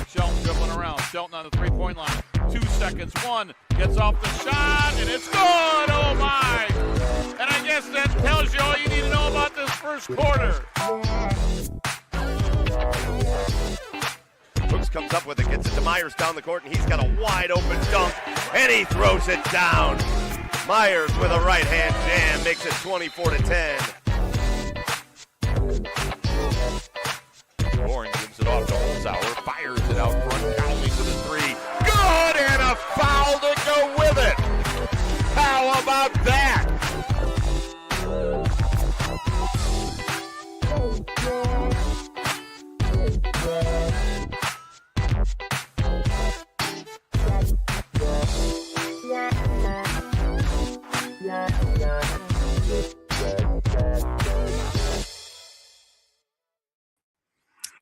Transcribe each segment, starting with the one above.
Shelton dribbling around. Shelton on the three-point line. 2 seconds. One gets off the shot, and it's good. Oh, my. And I guess that tells you all you need to know about this first quarter. Brooks comes up with it, gets it to Myers down the court, and he's got a wide-open dunk, and he throws it down. Myers with a right-hand jam makes it 24-10. Warren gives it off to Holzhauer, fires it out front, Cowley with a three. Good, and a foul to go with it. How about that?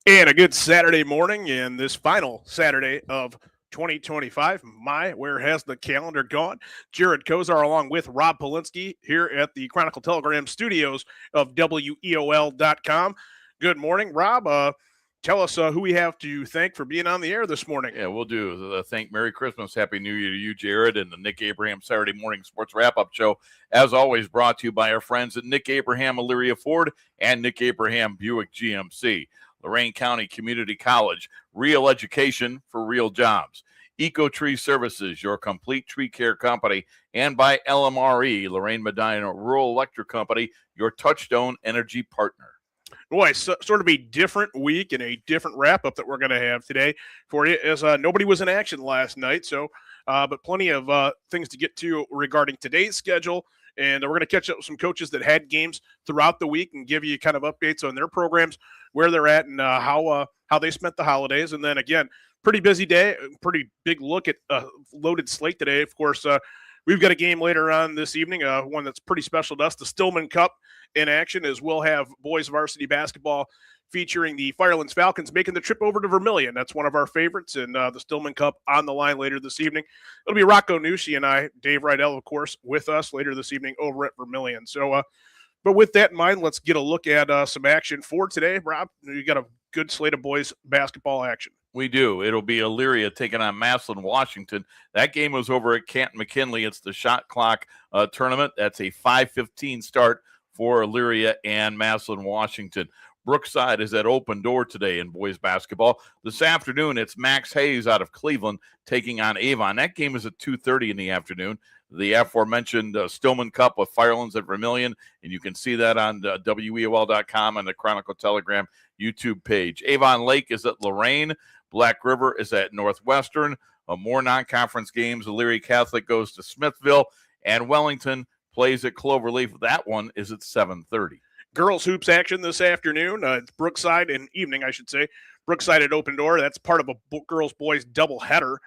And a good Saturday morning, and this final Saturday of 2025. Where has the calendar gone? Jared Kozar along with Rob Polinsky here at the Chronicle Telegram studios of WEOL.com. Good morning, Rob. Tell us who we have to thank for being on the air this morning. Yeah, we'll do. Thank Merry Christmas, Happy New Year to you, Jared, and the Nick Abraham Saturday Morning Sports Wrap-Up Show. As always, brought to you by our friends at Nick Abraham Elyria Ford and Nick Abraham Buick GMC. Lorain County Community College, real education for real jobs. Eco Tree Services, your complete tree care company, and by LMRE, Lorraine Medina Rural Electric Company, your touchstone energy partner. Boy, sort of a different week and a different wrap-up that we're going to have today for you, as nobody was in action last night, but plenty of things to get to regarding today's schedule. And we're going to catch up with some coaches that had games throughout the week and give you kind of updates on their programs, where they're at, and how they spent the holidays. And then, again, pretty busy day, pretty big look at a loaded slate today. Of course, we've got a game later on this evening, one that's pretty special to us, the Stillman Cup in action, as we'll have boys varsity basketball featuring the Firelands Falcons making the trip over to Vermilion. That's one of our favorites, and the Stillman Cup on the line later this evening. It'll be Rocco Nucci and I, Dave Rydell, of course, with us later this evening over at Vermilion. So, but with that in mind, let's get a look at some action for today. Rob, you got a good slate of boys basketball action. We do. It'll be Elyria taking on Massillon, Washington. That game was over at Canton McKinley. It's the shot clock tournament. That's a 5:15 start for Elyria and Massillon, Washington. Brookside is at Open Door today in boys basketball. This afternoon, it's Max Hayes out of Cleveland taking on Avon. That game is at 2:30 in the afternoon. The aforementioned Stillman Cup with Firelands at Vermilion, and you can see that on WEOL.com and the Chronicle Telegram YouTube page. Avon Lake is at Lorain. Black River is at Northwestern. More non-conference games. Elyria Catholic goes to Smithville, and Wellington plays at Cloverleaf. That one is at 7:30. Girls hoops action this afternoon. It's Brookside in evening, I should say. Brookside at Open Door. That's part of a girls-boys doubleheader.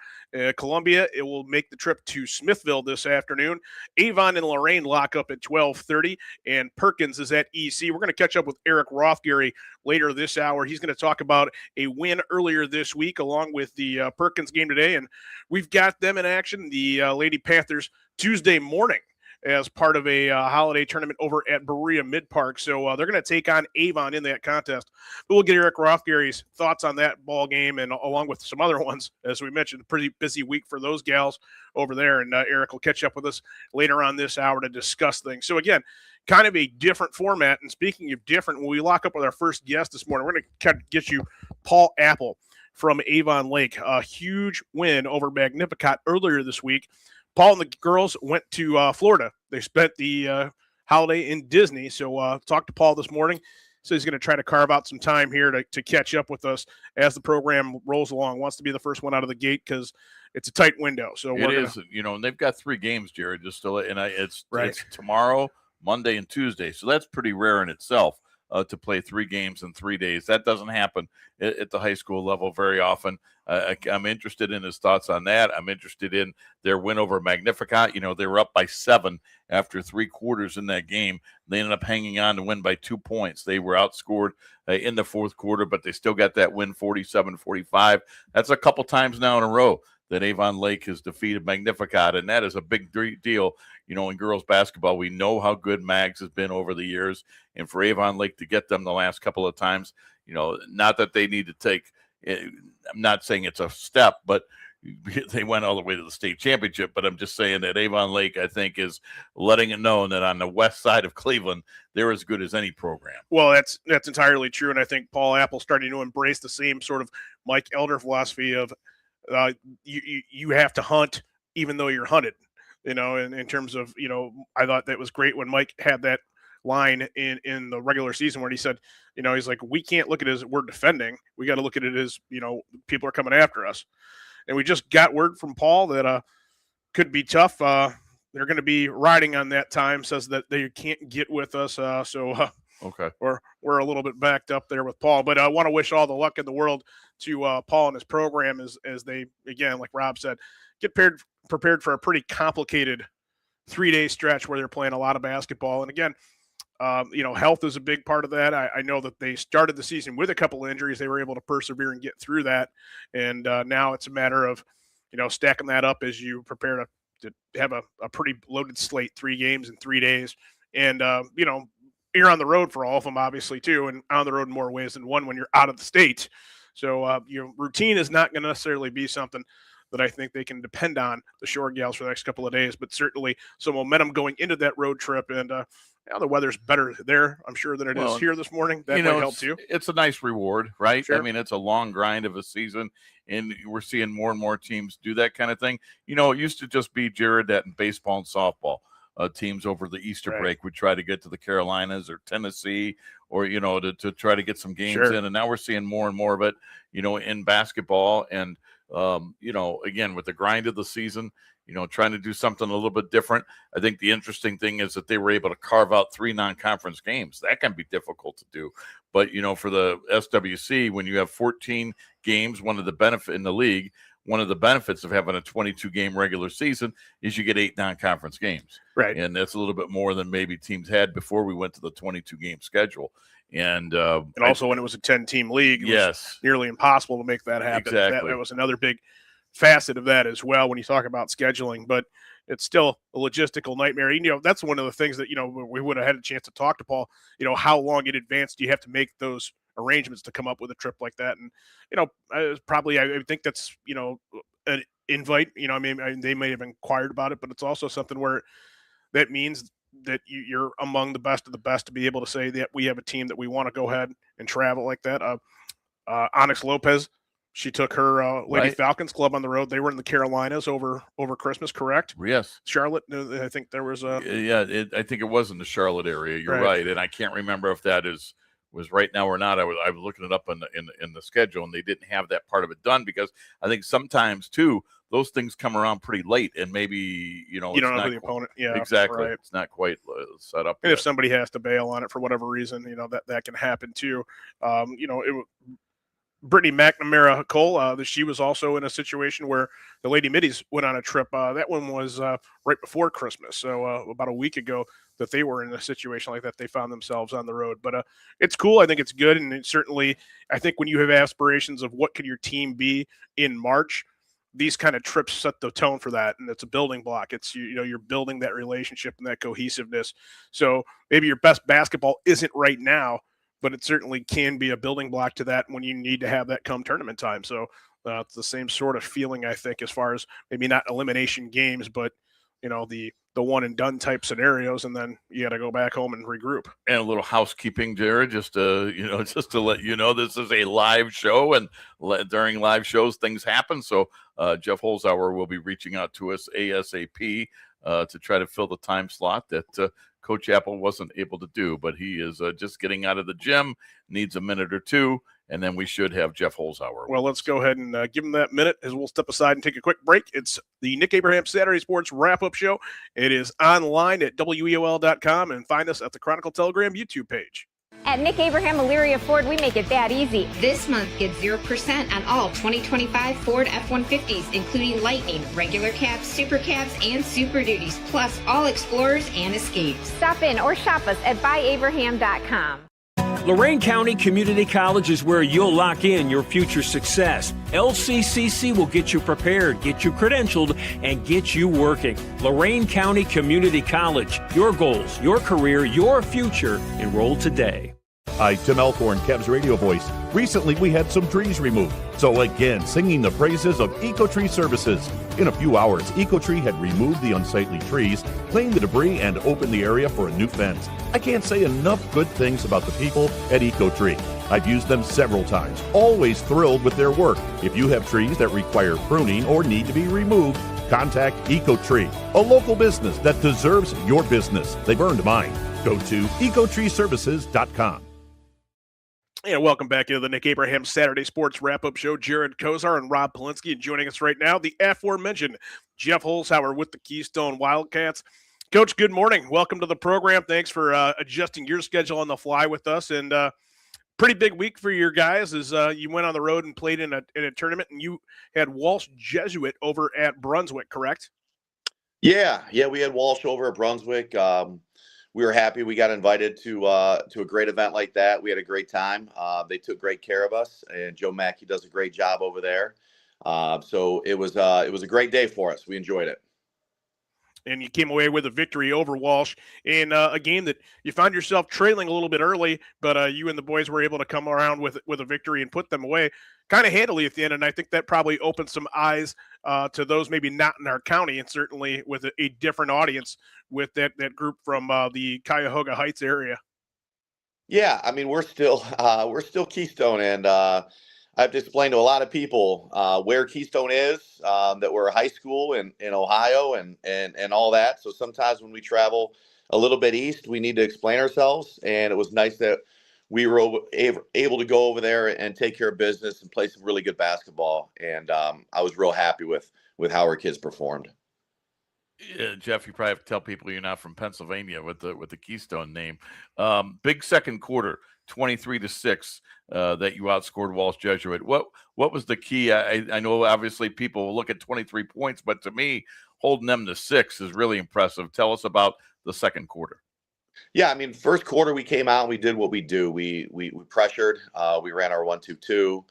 Columbia, it will make the trip to Smithville this afternoon. Avon and Lorain lock up at 12:30, and Perkins is at EC. We're going to catch up with Eric Rothgary later this hour. He's going to talk about a win earlier this week along with the Perkins game today, and we've got them in action, the Lady Panthers, Tuesday morning, as part of a holiday tournament over at Berea Mid-Park. So they're going to take on Avon in that contest. But we'll get Eric Rothgary's thoughts on that ball game, and along with some other ones, as we mentioned, a pretty busy week for those gals over there. And Eric will catch up with us later on this hour to discuss things. So again, kind of a different format. And speaking of different, when we lock up with our first guest this morning, we're going to kind of get you Paul Apple from Avon Lake. A huge win over Magnificat earlier this week. Paul and the girls went to Florida. They spent the holiday in Disney. So talked to Paul this morning. So he's going to try to carve out some time here to catch up with us as the program rolls along. Wants to be the first one out of the gate because it's a tight window. So it is, and they've got 3 games, Jared, just to let, and it's tomorrow, Monday, and Tuesday. So that's pretty rare in itself. To play 3 games in 3 days. That doesn't happen at the high school level very often. I'm interested in his thoughts on that. I'm interested in their win over Magnificat. They were up by 7 after 3 quarters in that game. They ended up hanging on to win by 2 points. They were outscored in the fourth quarter, but they still got that win 47-45. That's a couple times now in a row that Avon Lake has defeated Magnificat, and that is a big deal. In girls basketball, we know how good Mags has been over the years, and for Avon Lake to get them the last couple of times, not that they need to take, I'm not saying it's a step, but they went all the way to the state championship. But I'm just saying that Avon Lake, I think, is letting it know that on the west side of Cleveland, they're as good as any program. Well, that's entirely true, and I think Paul Apple's starting to embrace the same sort of Mike Elder philosophy of you have to hunt even though you're hunted. In terms of, I thought that was great when Mike had that line in the regular season where he said, he's like, we can't look at it as we're defending. We got to look at it as, people are coming after us. And we just got word from Paul that could be tough. They're going to be riding on that time, says that they can't get with us. Okay. We're a little bit backed up there with Paul. But I want to wish all the luck in the world to Paul and his program as they, again, like Rob said, get prepared for a pretty complicated 3-day stretch where they're playing a lot of basketball. And again, health is a big part of that. I know that they started the season with a couple of injuries. They were able to persevere and get through that. And now it's a matter of, stacking that up as you prepare to have a pretty loaded slate, 3 games in 3 days. And, you're on the road for all of them, obviously, too, and on the road in more ways than one when you're out of the state. So your routine is not going to necessarily be something that I think they can depend on, the Shore Gals, for the next couple of days, but certainly some momentum going into that road trip. And the weather's better there, I'm sure, than it is here this morning. That might help too. It's a nice reward, right? Sure. I mean, it's a long grind of a season, and we're seeing more and more teams do that kind of thing. It used to just be, Jared, that in baseball and softball, teams over the Easter break would try to get to the Carolinas or Tennessee or, to try to get some games in. And now we're seeing more and more of it, in basketball. And, again, with the grind of the season, trying to do something a little bit different. I think the interesting thing is that they were able to carve out 3 non-conference games. That can be difficult to do. But, for the SWC, when you have 14 games, one of the benefits of having a 22-game regular season is you get 8 non-conference games. Right. And that's a little bit more than maybe teams had before we went to the 22-game schedule. And also when it was a 10-team league, it was nearly impossible to make that happen. Exactly. That was another big facet of that as well when you talk about scheduling, but it's still a logistical nightmare. That's one of the things that, we would have had a chance to talk to Paul, how long in advance do you have to make those arrangements to come up with a trip like that? And, I think that's, an invite, they may have inquired about it, but it's also something where that means that you're among the best of the best to be able to say that we have a team that we want to go ahead and travel like that. Onyx Lopez, she took her Lady Falcons club on the road. They were in the Carolinas over Christmas, correct? Yes. Charlotte, I think there was a... I think it was in the Charlotte area. You're right. And I can't remember if that was right now or not. I was looking it up in the schedule, and they didn't have that part of it done because I think sometimes too those things come around pretty late, and maybe you don't know the opponent. Yeah, exactly. Right. It's not quite set up. And if somebody has to bail on it for whatever reason, that can happen too. Brittany McNamara Cole, she was also in a situation where the Lady Middies went on a trip. That one was right before Christmas, so about a week ago that they were in a situation like that. They found themselves on the road, but it's cool. I think it's good, and certainly I think when you have aspirations of what could your team be in March, these kind of trips set the tone for that, and it's a building block. It's you're building that relationship and that cohesiveness. So maybe your best basketball isn't right now, but it certainly can be a building block to that when you need to have that come tournament time. So it's the same sort of feeling, I think, as far as maybe not elimination games, but the one and done type scenarios, and then you got to go back home and regroup. And a little housekeeping, Jared, just to let you know, this is a live show, and during live shows things happen. So Jeff Holzhauer will be reaching out to us ASAP to try to fill the time slot that Coach Apple wasn't able to do, but he is just getting out of the gym, needs a minute or two, and then we should have Jeff Holzhauer. Well, let's go ahead and give him that minute as we'll step aside and take a quick break. It's the Nick Abraham Saturday Sports Wrap-Up Show. It is online at weol.com, and find us at the Chronicle Telegram YouTube page. At Nick Abraham Elyria Ford, we make it that easy. This month, get 0% on all 2025 Ford F-150s, including Lightning, regular cabs, super cabs, and Super Duties, plus all Explorers and Escapes. Stop in or shop us at buyabraham.com. Lorain County Community College is where you'll lock in your future success. LCCC will get you prepared, get you credentialed, and get you working. Lorain County Community College. Your goals, your career, your future. Enroll today. Hi, Tim Elkhorn, Cavs radio voice. Recently, we had some trees removed. So again, singing the praises of EcoTree Services. In a few hours, EcoTree had removed the unsightly trees, cleaned the debris, and opened the area for a new fence. I can't say enough good things about the people at EcoTree. I've used them several times, always thrilled with their work. If you have trees that require pruning or need to be removed, contact EcoTree, a local business that deserves your business. They've earned mine. Go to ecotreeservices.com. And welcome back into the Nick Abraham Saturday Sports Wrap-Up Show. Jared Kozar and Rob Polinsky, and joining us right now, the aforementioned Jeff Holzhauer with the Keystone Wildcats. Coach, good morning. Welcome to the program. Thanks for adjusting your schedule on the fly with us. And pretty big week for your guys as you went on the road and played in a tournament, and you had Walsh Jesuit over at Brunswick, correct? Yeah, we had Walsh over at Brunswick. We were happy we got invited to a great event like that. We had a great time. They took great care of us, and Joe Mackey does a great job over there. So it was a great day for us. We enjoyed it. And you came away with a victory over Walsh in a game that you found yourself trailing a little bit early, but you and the boys were able to come around with a victory and put them away kind of handily at the end. And I think that probably opened some eyes to those maybe not in our county, and certainly with a different audience with that group from the Cuyahoga Heights area. Yeah, I mean, we're still Keystone, and I've explained to a lot of people where Keystone is, that we're a high school in Ohio and all that. So sometimes when we travel a little bit east, we need to explain ourselves. And it was nice that we were able to go over there and take care of business and play some really good basketball. And I was real happy with how our kids performed. Yeah, Jeff, you probably have to tell people you're not from Pennsylvania with the Keystone name. Big second quarter, 23-6, that you outscored Walsh Jesuit. What was the key? I know obviously people will look at 23 points, but to me, holding them to 6 is really impressive. Tell us about the second quarter. Yeah, I mean, first quarter we came out and we did what we do. We pressured. We ran our 1-2-2.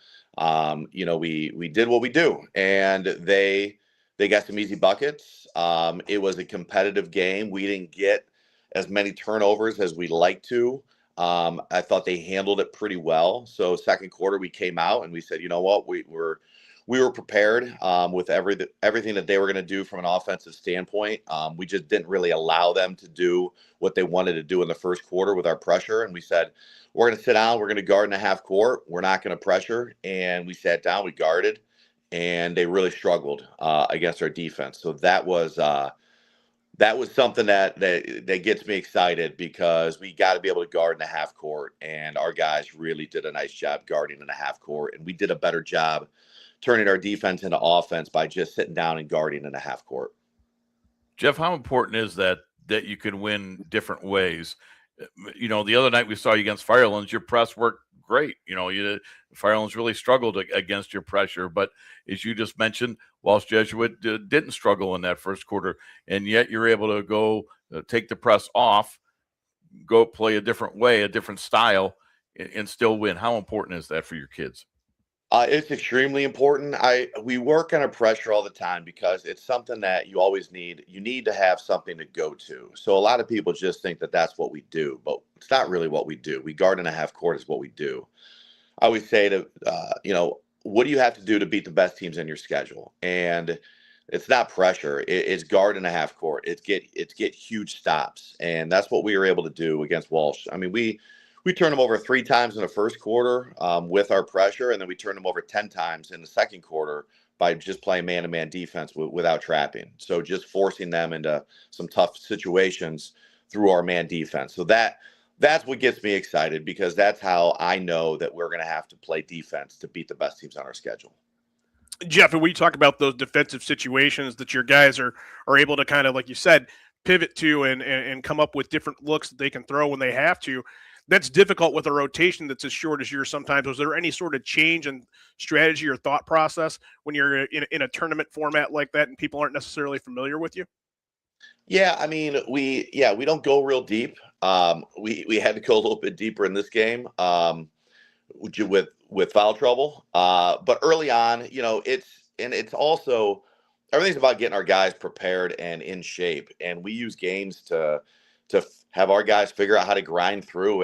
We did what we do, and they got some easy buckets. It was a competitive game. We didn't get as many turnovers as we'd like to. I thought they handled it pretty well. So second quarter, we came out and we said, you know what, we were prepared with everything that they were going to do from an offensive standpoint. We just didn't really allow them to do what they wanted to do in the first quarter with our pressure. And we said, we're going to sit down. We're going to guard in the half court. We're not going to pressure. And we sat down. We guarded. And they really struggled against our defense. So that was something that gets me excited, because we got to be able to guard in the half court, and our guys really did a nice job guarding in the half court, and we did a better job turning our defense into offense by just sitting down and guarding in the half court. Jeff, how important is that you can win different ways? You know, the other night we saw you against Firelands, your press worked great. You know, Firelands really struggled against your pressure, but as you just mentioned, Walsh Jesuit didn't struggle in that first quarter, and yet you're able to go take the press off, go play a different way, a different style, and still win. How important is that for your kids? It's extremely important. We work under pressure all the time because it's something that you always need. You need to have something to go to. So a lot of people just think that that's what we do, but it's not really what we do. We guard in a half court is what we do. I always say to, what do you have to do to beat the best teams in your schedule? And it's not pressure. It's guard in a half court. It's get huge stops. And that's what we were able to do against Walsh. I mean, we turned them over 3 times in the first quarter with our pressure, and then we turned them over 10 times in the second quarter by just playing man-to-man defense without trapping. So just forcing them into some tough situations through our man defense. So that's what gets me excited, because that's how I know that we're going to have to play defense to beat the best teams on our schedule. Jeff, and we talk about those defensive situations that your guys are able to kind of, like you said, pivot to and come up with different looks that they can throw when they have to. That's difficult with a rotation that's as short as yours sometimes. Was there any sort of change in strategy or thought process when you're in a tournament format like that and people aren't necessarily familiar with you? Yeah, I mean, we don't go real deep. We had to go a little bit deeper in this game with foul trouble. But early on, it's also everything's about getting our guys prepared and in shape. And we use games to have our guys figure out how to grind through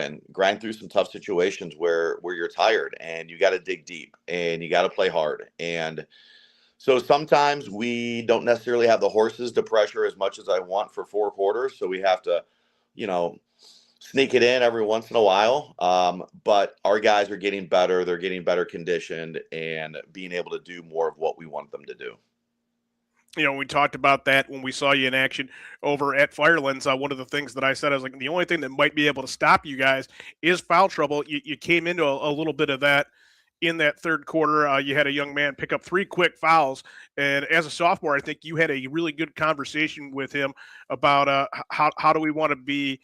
some tough situations where you're tired and you got to dig deep and you got to play hard. And so sometimes we don't necessarily have the horses to pressure as much as I want for 4 quarters. So we have to, sneak it in every once in a while. But our guys are getting better. They're getting better conditioned and being able to do more of what we want them to do. We talked about that when we saw you in action over at Firelands. One of the things that I said, I was like, the only thing that might be able to stop you guys is foul trouble. You came into a little bit of that in that third quarter. You had a young man pick up 3 quick fouls. And as a sophomore, I think you had a really good conversation with him about how do we want to be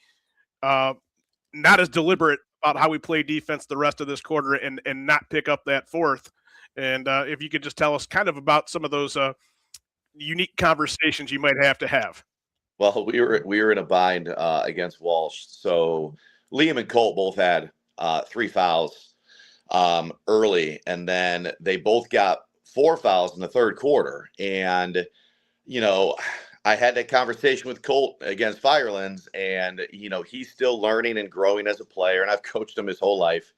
not as deliberate about how we play defense the rest of this quarter and not pick up that fourth. And if you could just tell us kind of about some of those unique conversations you might have to have. Well, we were in a bind against Walsh. So Liam and Colt both had 3 fouls early, and then they both got 4 fouls in the third quarter. And, I had that conversation with Colt against Firelands, and, he's still learning and growing as a player, and I've coached him his whole life.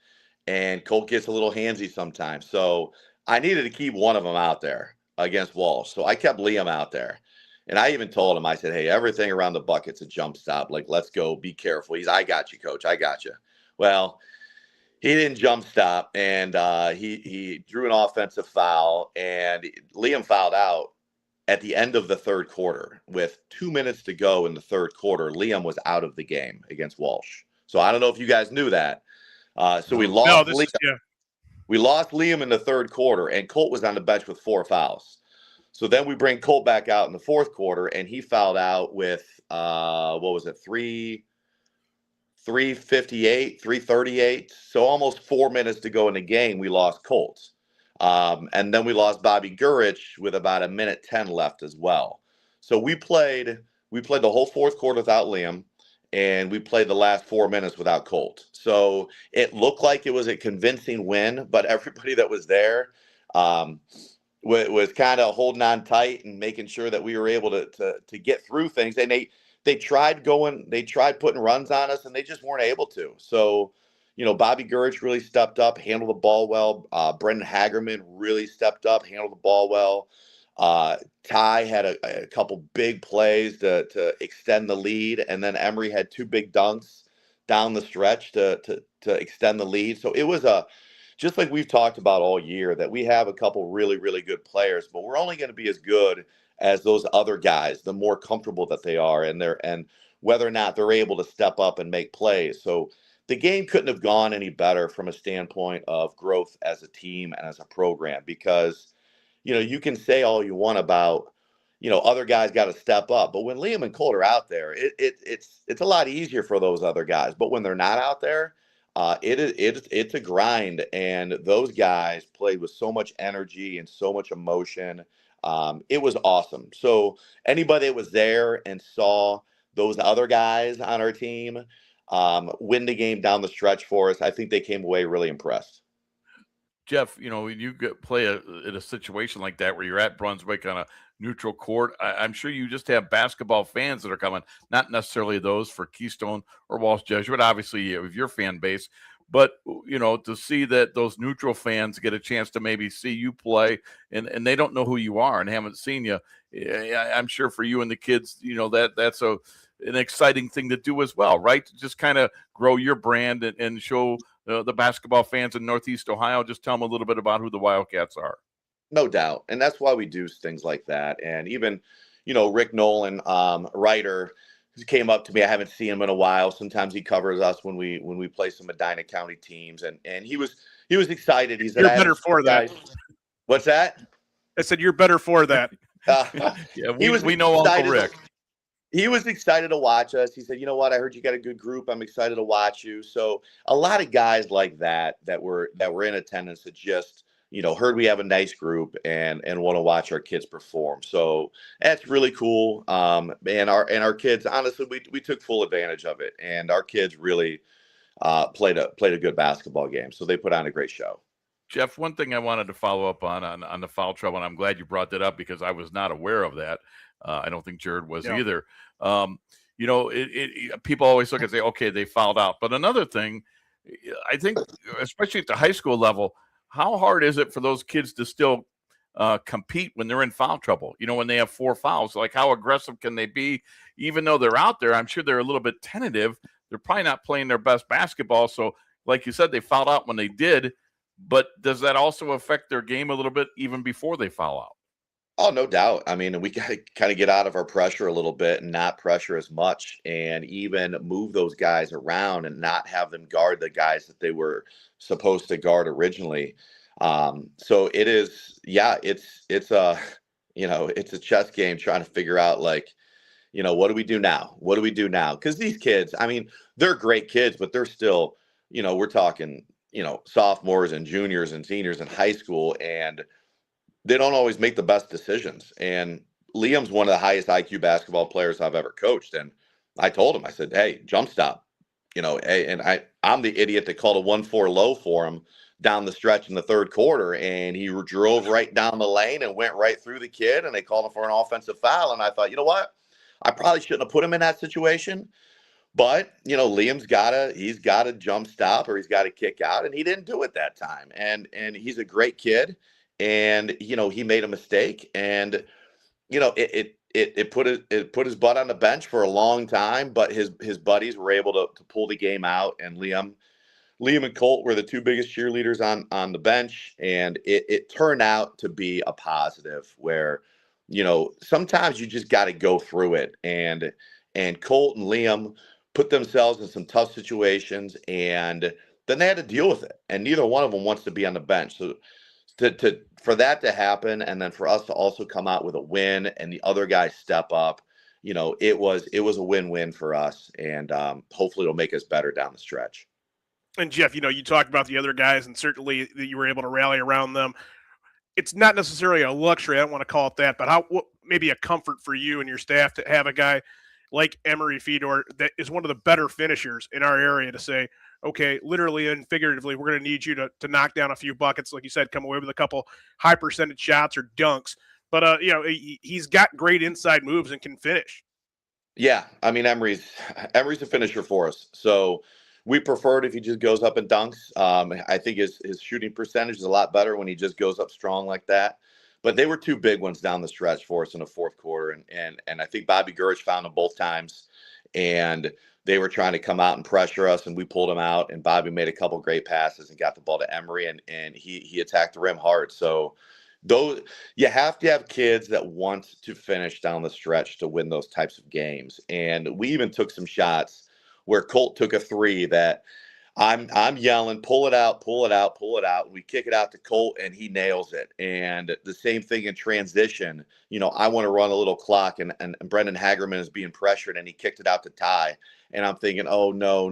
And Colt gets a little handsy sometimes. So I needed to keep one of them out there against Walsh. So I kept Liam out there. And I even told him, I said, hey, everything around the bucket's a jump stop. Like, let's go. Be careful. I got you, coach. I got you. Well, he didn't jump stop, and he drew an offensive foul, and Liam fouled out at the end of the third quarter. With 2 minutes to go in the third quarter, Liam was out of the game against Walsh. So I don't know if you guys knew that. So we lost Liam. We lost Liam in the third quarter, and Colt was on the bench with 4 fouls. So then we bring Colt back out in the fourth quarter, and he fouled out with, 3:58, 3:38. So almost 4 minutes to go in the game, we lost Colt. And then we lost Bobby Gurich with about 1:10 left as well. So we played the whole fourth quarter without Liam, and we played the last 4 minutes without Colt. So it looked like it was a convincing win, but everybody that was there was kind of holding on tight and making sure that we were able to get through things. And they tried putting runs on us, and they just weren't able to. So, Bobby Gurich really stepped up, handled the ball well. Brendan Hagerman really stepped up, handled the ball well. Ty had a couple big plays to extend the lead, and then Emery had 2 big dunks down the stretch to extend the lead. So it was just like we've talked about all year, that we have a couple really, really good players, but we're only going to be as good as those other guys, the more comfortable that they are, and whether or not they're able to step up and make plays. So the game couldn't have gone any better from a standpoint of growth as a team and as a program, because you can say all you want about, other guys got to step up. But when Liam and Colt are out there, it's a lot easier for those other guys. But when they're not out there, it's a grind. And those guys played with so much energy and so much emotion. It was awesome. So anybody that was there and saw those other guys on our team win the game down the stretch for us, I think they came away really impressed. Jeff, when you play in a situation like that where you're at Brunswick on a neutral court, I'm sure you just have basketball fans that are coming, not necessarily those for Keystone or Walsh Jesuit, obviously you have your fan base, but, to see that those neutral fans get a chance to maybe see you play and they don't know who you are and haven't seen you. I'm sure for you and the kids, that's an exciting thing to do as well, right? To just kind of grow your brand and show the basketball fans in Northeast Ohio. Just tell them a little bit about who the Wildcats are. No doubt. And that's why we do things like that. And even, Rick Nolan, writer, came up to me. I haven't seen him in a while. Sometimes he covers us when we play some Medina County teams. And he was excited. He said, "You're better for that." What's that? I said, "You're better for that." Yeah, we know Uncle Rick. He was excited to watch us. He said, "You know what? I heard you got a good group. I'm excited to watch you." So a lot of guys like that were in attendance that just, heard we have a nice group and want to watch our kids perform. So that's really cool. And our kids, honestly, we took full advantage of it. And our kids really played a good basketball game. So they put on a great show. Jeff, one thing I wanted to follow up on the foul trouble, and I'm glad you brought that up because I was not aware of that. I don't think Jared was either. you know, people always look and say, okay, they fouled out. But another thing, I think, especially at the high school level, how hard is it for those kids to still compete when they're in foul trouble? You know, when they have 4 fouls, like how aggressive can they be? Even though they're out there, I'm sure they're a little bit tentative. They're probably not playing their best basketball. So, like you said, they fouled out when they did. But does that also affect their game a little bit even before they foul out? Oh, no doubt. I mean, we got to kind of get out of our pressure a little bit and not pressure as much, and even move those guys around and not have them guard the guys that they were supposed to guard originally. So it is, yeah, it's a, you know, it's a chess game trying to figure out, like, you know, what do we do now? What do we do now? Because these kids, I mean, they're great kids, but they're still, you know, we're talking, you know, sophomores and juniors and seniors in high school, and they don't always make the best decisions. And Liam's one of the highest IQ basketball players I've ever coached. And I told him, I said, hey, jump stop, you know, and I'm the idiot that called a 1-4 low for him down the stretch in the third quarter. And he drove right down the lane and went right through the kid, and they called him for an offensive foul. And I thought, you know what? I probably shouldn't have put him in that situation. But, you know, Liam's he's got to jump stop, or he's got to kick out. And he didn't do it that time. And he's a great kid. And, you know, he made a mistake, and, you know, it put his butt on the bench for a long time, but his buddies were able to pull the game out. And Liam and Colt were the 2 biggest cheerleaders on the bench. And it turned out to be a positive where, you know, sometimes you just got to go through it. And Colt and Liam put themselves in some tough situations, and then they had to deal with it. And neither one of them wants to be on the bench. So for that to happen, and then for us to also come out with a win and the other guys step up, you know, it was a win-win for us, and hopefully it'll make us better down the stretch. And Jeff, you know, you talked about the other guys, and certainly that you were able to rally around them. It's not necessarily a luxury, I don't want to call it that, but maybe a comfort for you and your staff to have a guy like Emery Fedor that is one of the better finishers in our area to say, okay, literally and figuratively, we're going to need you to knock down a few buckets. Like you said, come away with a couple high percentage shots or dunks. But, you know, he's got great inside moves and can finish. Yeah. I mean, Emery's a finisher for us. So we prefer it if he just goes up and dunks. I think his shooting percentage is a lot better when he just goes up strong like that. But they were 2 big ones down the stretch for us in the fourth quarter. And I think Bobby Gurich found them both times. And they were trying to come out and pressure us, and we pulled them out. And Bobby made a couple great passes and got the ball to Emery, and he attacked the rim hard. So you have to have kids that want to finish down the stretch to win those types of games. And we even took some shots where Colt took a 3 that I'm yelling, pull it out, pull it out, pull it out. We kick it out to Colt, and he nails it. And the same thing in transition. You know, I want to run a little clock, and Brendan Hagerman is being pressured, and he kicked it out to Ty. And I'm thinking, oh, no.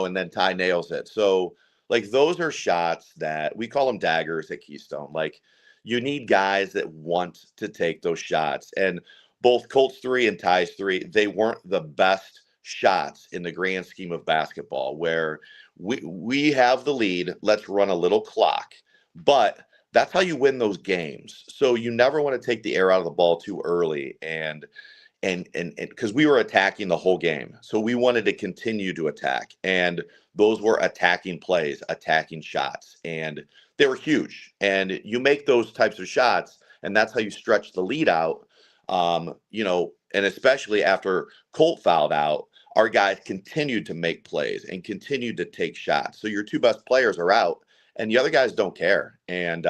And then Ty nails it. So, like, those are shots that we call them daggers at Keystone. Like, you need guys that want to take those shots. And both Colt's 3 and Ty's 3, they weren't the best shots in the grand scheme of basketball, where we have the lead, let's run a little clock. But that's how you win those games. So you never want to take the air out of the ball too early, and because we were attacking the whole game. So we wanted to continue to attack, and those were attacking plays, attacking shots, and they were huge. And you make those types of shots, and that's how you stretch the lead out. You know, and especially after Colt fouled out, our guys continued to make plays and continued to take shots. So your 2 best players are out, and the other guys don't care. And,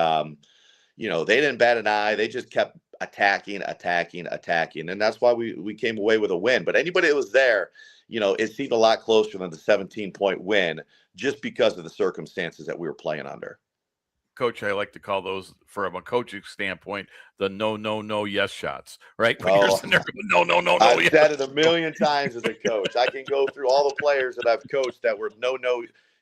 you know, they didn't bat an eye. They just kept attacking. And that's why we came away with a win. But anybody that was there, you know, it seemed a lot closer than the 17-point win just because of the circumstances that we were playing under. Coach, I like to call those, from a coaching standpoint, the no, yes shots, right? When Oh, you're sitting there going, no, I've yes. said it a million times as a coach. I can go through all the players that I've coached that were no,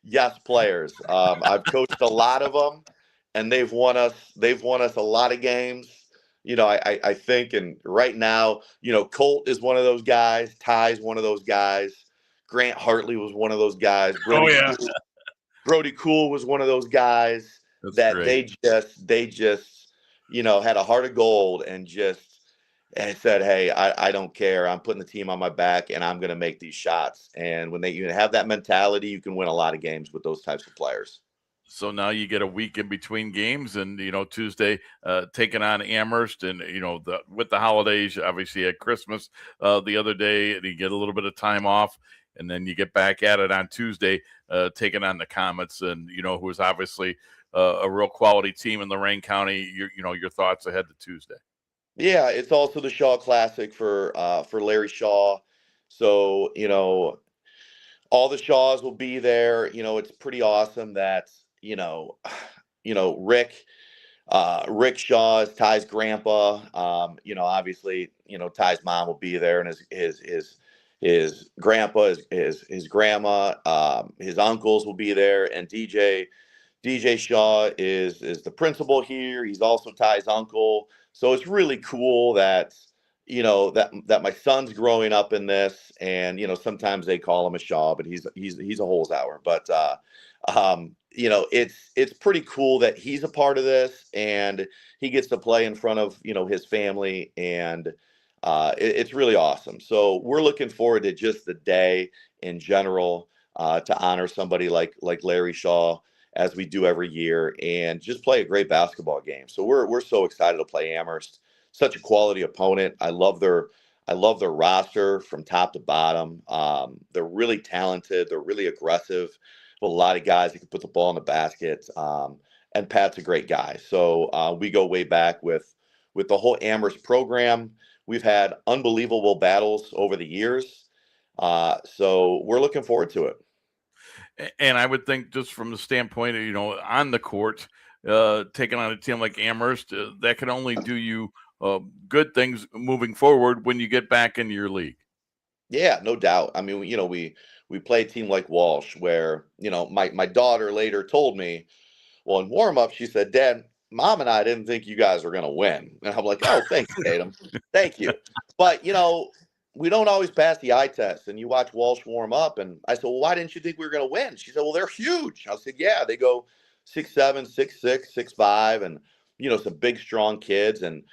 yes players. I've coached a lot of them, and they've won us a lot of games. You know, I think, and right now, you know, Colt is one of those guys. Ty's one of those guys. Grant Hartley was one of those guys. Brody Cool was one of those guys. That's that great. they just, you know, had a heart of gold and just and said, "Hey, I don't care. I'm putting the team on my back, and I'm going to make these shots." And when you have that mentality, you can win a lot of games with those types of players. So now you get a week in between games, and Tuesday taking on Amherst, and with the holidays, obviously at Christmas the other day, and you get a little bit of time off, and then you get back at it on Tuesday, taking on the Comets, and who is obviously a real quality team in Lorain County. Your thoughts ahead to Tuesday. Yeah, it's also the Shaw Classic for Larry Shaw, so all the Shaws will be there. It's pretty awesome that Rick Shaw is Ty's grandpa. Obviously, Ty's mom will be there, and his grandpa, his grandma, his uncles will be there, and DJ Shaw is the principal here. He's also Ty's uncle. So it's really cool that that my son's growing up in this, and sometimes they call him a Shaw, but he's a Holzhauer. But it's pretty cool that he's a part of this, and he gets to play in front of his family, and it's really awesome. So we're looking forward to just the day in general, to honor somebody like Larry Shaw, as we do every year, and just play a great basketball game. So we're so excited to play Amherst. Such a quality opponent. I love their roster from top to bottom. They're really talented. They're really aggressive. A lot of guys that can put the ball in the basket. And Pat's a great guy. So we go way back with the whole Amherst program. We've had unbelievable battles over the years. So we're looking forward to it. And I would think, just from the standpoint of, on the court, taking on a team like Amherst, that can only do you good things moving forward when you get back into your league. Yeah, no doubt. I mean, we play a team like Walsh, where, my daughter later told me, well, in warm-up, she said, "Dad, Mom and I didn't think you guys were going to win." And I'm like, "Oh, thanks, Tatum. Thank you." But, we don't always pass the eye test. And you watch Walsh warm up, and I said, "Well, why didn't you think we were going to win?" She said, "Well, they're huge." I said, "Yeah, they go 6'7", 6'6", 6'5", and some big, strong kids. And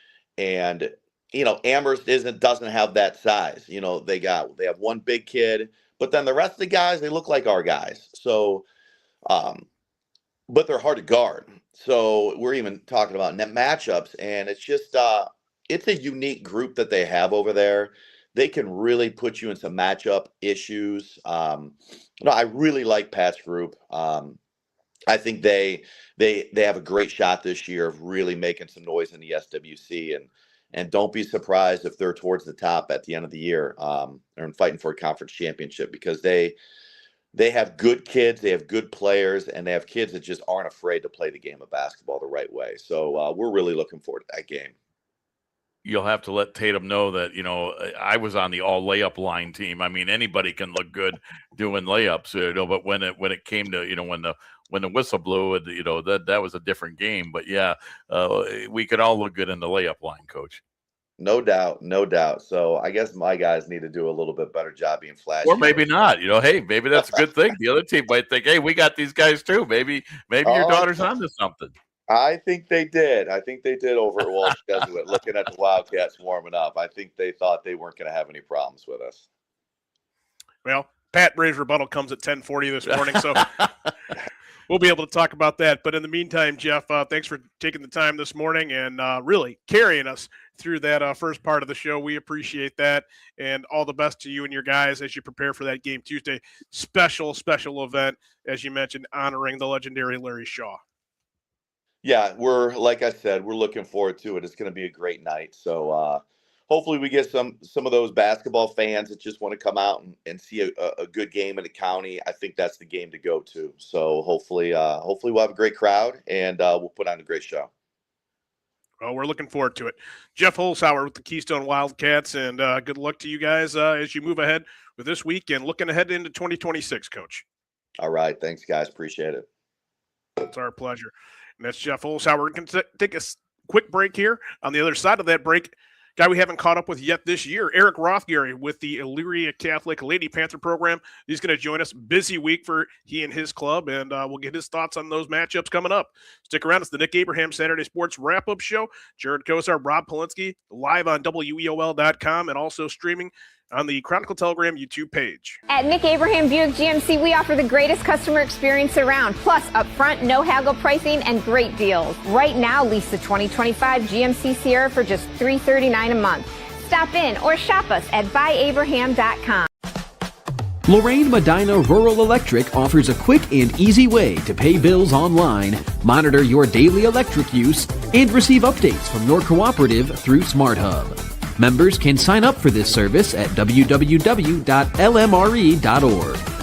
Amherst doesn't have that size. They have one big kid, but then the rest of the guys, they look like our guys. So, but they're hard to guard. So we're even talking about net matchups, and it's just it's a unique group that they have over there. They can really put you in some matchup issues. I really like Pat's group. I think they have a great shot this year of really making some noise in the SWC, and don't be surprised if they're towards the top at the end of the year, and fighting for a conference championship, because they have good kids, they have good players, and they have kids that just aren't afraid to play the game of basketball the right way. So we're really looking forward to that game. You'll have to let Tatum know that, I was on the all layup line team. I mean, anybody can look good doing layups, but when it came to, when the whistle blew, that was a different game. But yeah, we could all look good in the layup line, Coach. No doubt, no doubt. So I guess my guys need to do a little bit better job being flashy. Or maybe not. Hey, maybe that's a good thing. The other team might think, hey, we got these guys too. Maybe your daughter's onto something. I think they did. Over at Walsh Jesuit, looking at the Wildcats warming up. I think they thought they weren't going to have any problems with us. Well, Pat Bray's rebuttal comes at 10:40 this morning, so we'll be able to talk about that. But in the meantime, Jeff, thanks for taking the time this morning and really carrying us through that first part of the show. We appreciate that, and all the best to you and your guys as you prepare for that game Tuesday. Special event, as you mentioned, honoring the legendary Larry Shaw. Yeah, like I said, we're looking forward to it. It's going to be a great night. So hopefully we get some of those basketball fans that just want to come out and see a good game in the county. I think that's the game to go to. So hopefully we'll have a great crowd, and we'll put on a great show. Well, we're looking forward to it. Jeff Holzhauer with the Keystone Wildcats, and good luck to you guys as you move ahead with this week and looking ahead into 2026, Coach. All right. Thanks, guys. Appreciate it. It's our pleasure. And that's Jeff Holzhauer. We're going to take a quick break here. On the other side of that break, Guy we haven't caught up with yet this year, Eric Rothgary with the Elyria Catholic Lady Panther program. He's going to join us. Busy week for he and his club, and we'll get his thoughts on those matchups coming up. Stick around. It's the Nick Abraham Saturday Sports Wrap-Up Show. Jared Kozar, Rob Polinsky, live on WEOL.com and also streaming on the Chronicle Telegram YouTube page. At Nick Abraham Buick GMC, we offer the greatest customer experience around, plus upfront, no haggle pricing and great deals. Right now, lease the 2025 GMC Sierra for just $339 a month. Stop in or shop us at buyabraham.com. Lorraine Medina Rural Electric offers a quick and easy way to pay bills online, monitor your daily electric use, and receive updates from your cooperative through SmartHub. Members can sign up for this service at www.lmre.org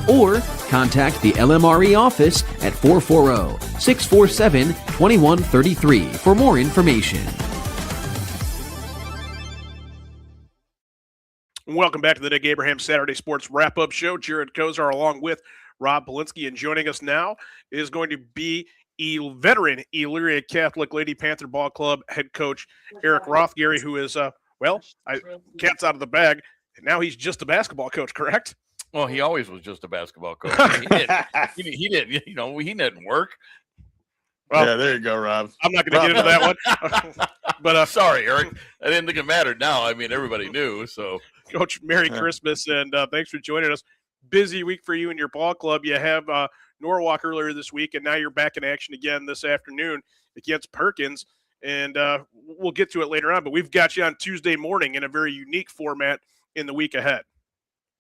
or contact the LMRE office at 440-647-2133 for more information. Welcome back to the Nick Abraham Saturday Sports Wrap-Up Show. Jared Kozar along with Rob Polinsky, and joining us now is going to be veteran Elyria Catholic Lady Panther Ball Club head coach Eric Rothgary, who is cat's out of the bag, and now he's just a basketball coach, correct? Well, he always was just a basketball coach. He didn't work. Well, yeah, there you go, Rob. I'm not going to get into that one. But sorry, Eric. I didn't think it mattered now. I mean, everybody knew. So, Coach, Merry Christmas, and thanks for joining us. Busy week for you and your ball club. You have Norwalk earlier this week, and now you're back in action again this afternoon against Perkins. And we'll get to it later on, but we've got you on Tuesday morning in a very unique format in the week ahead.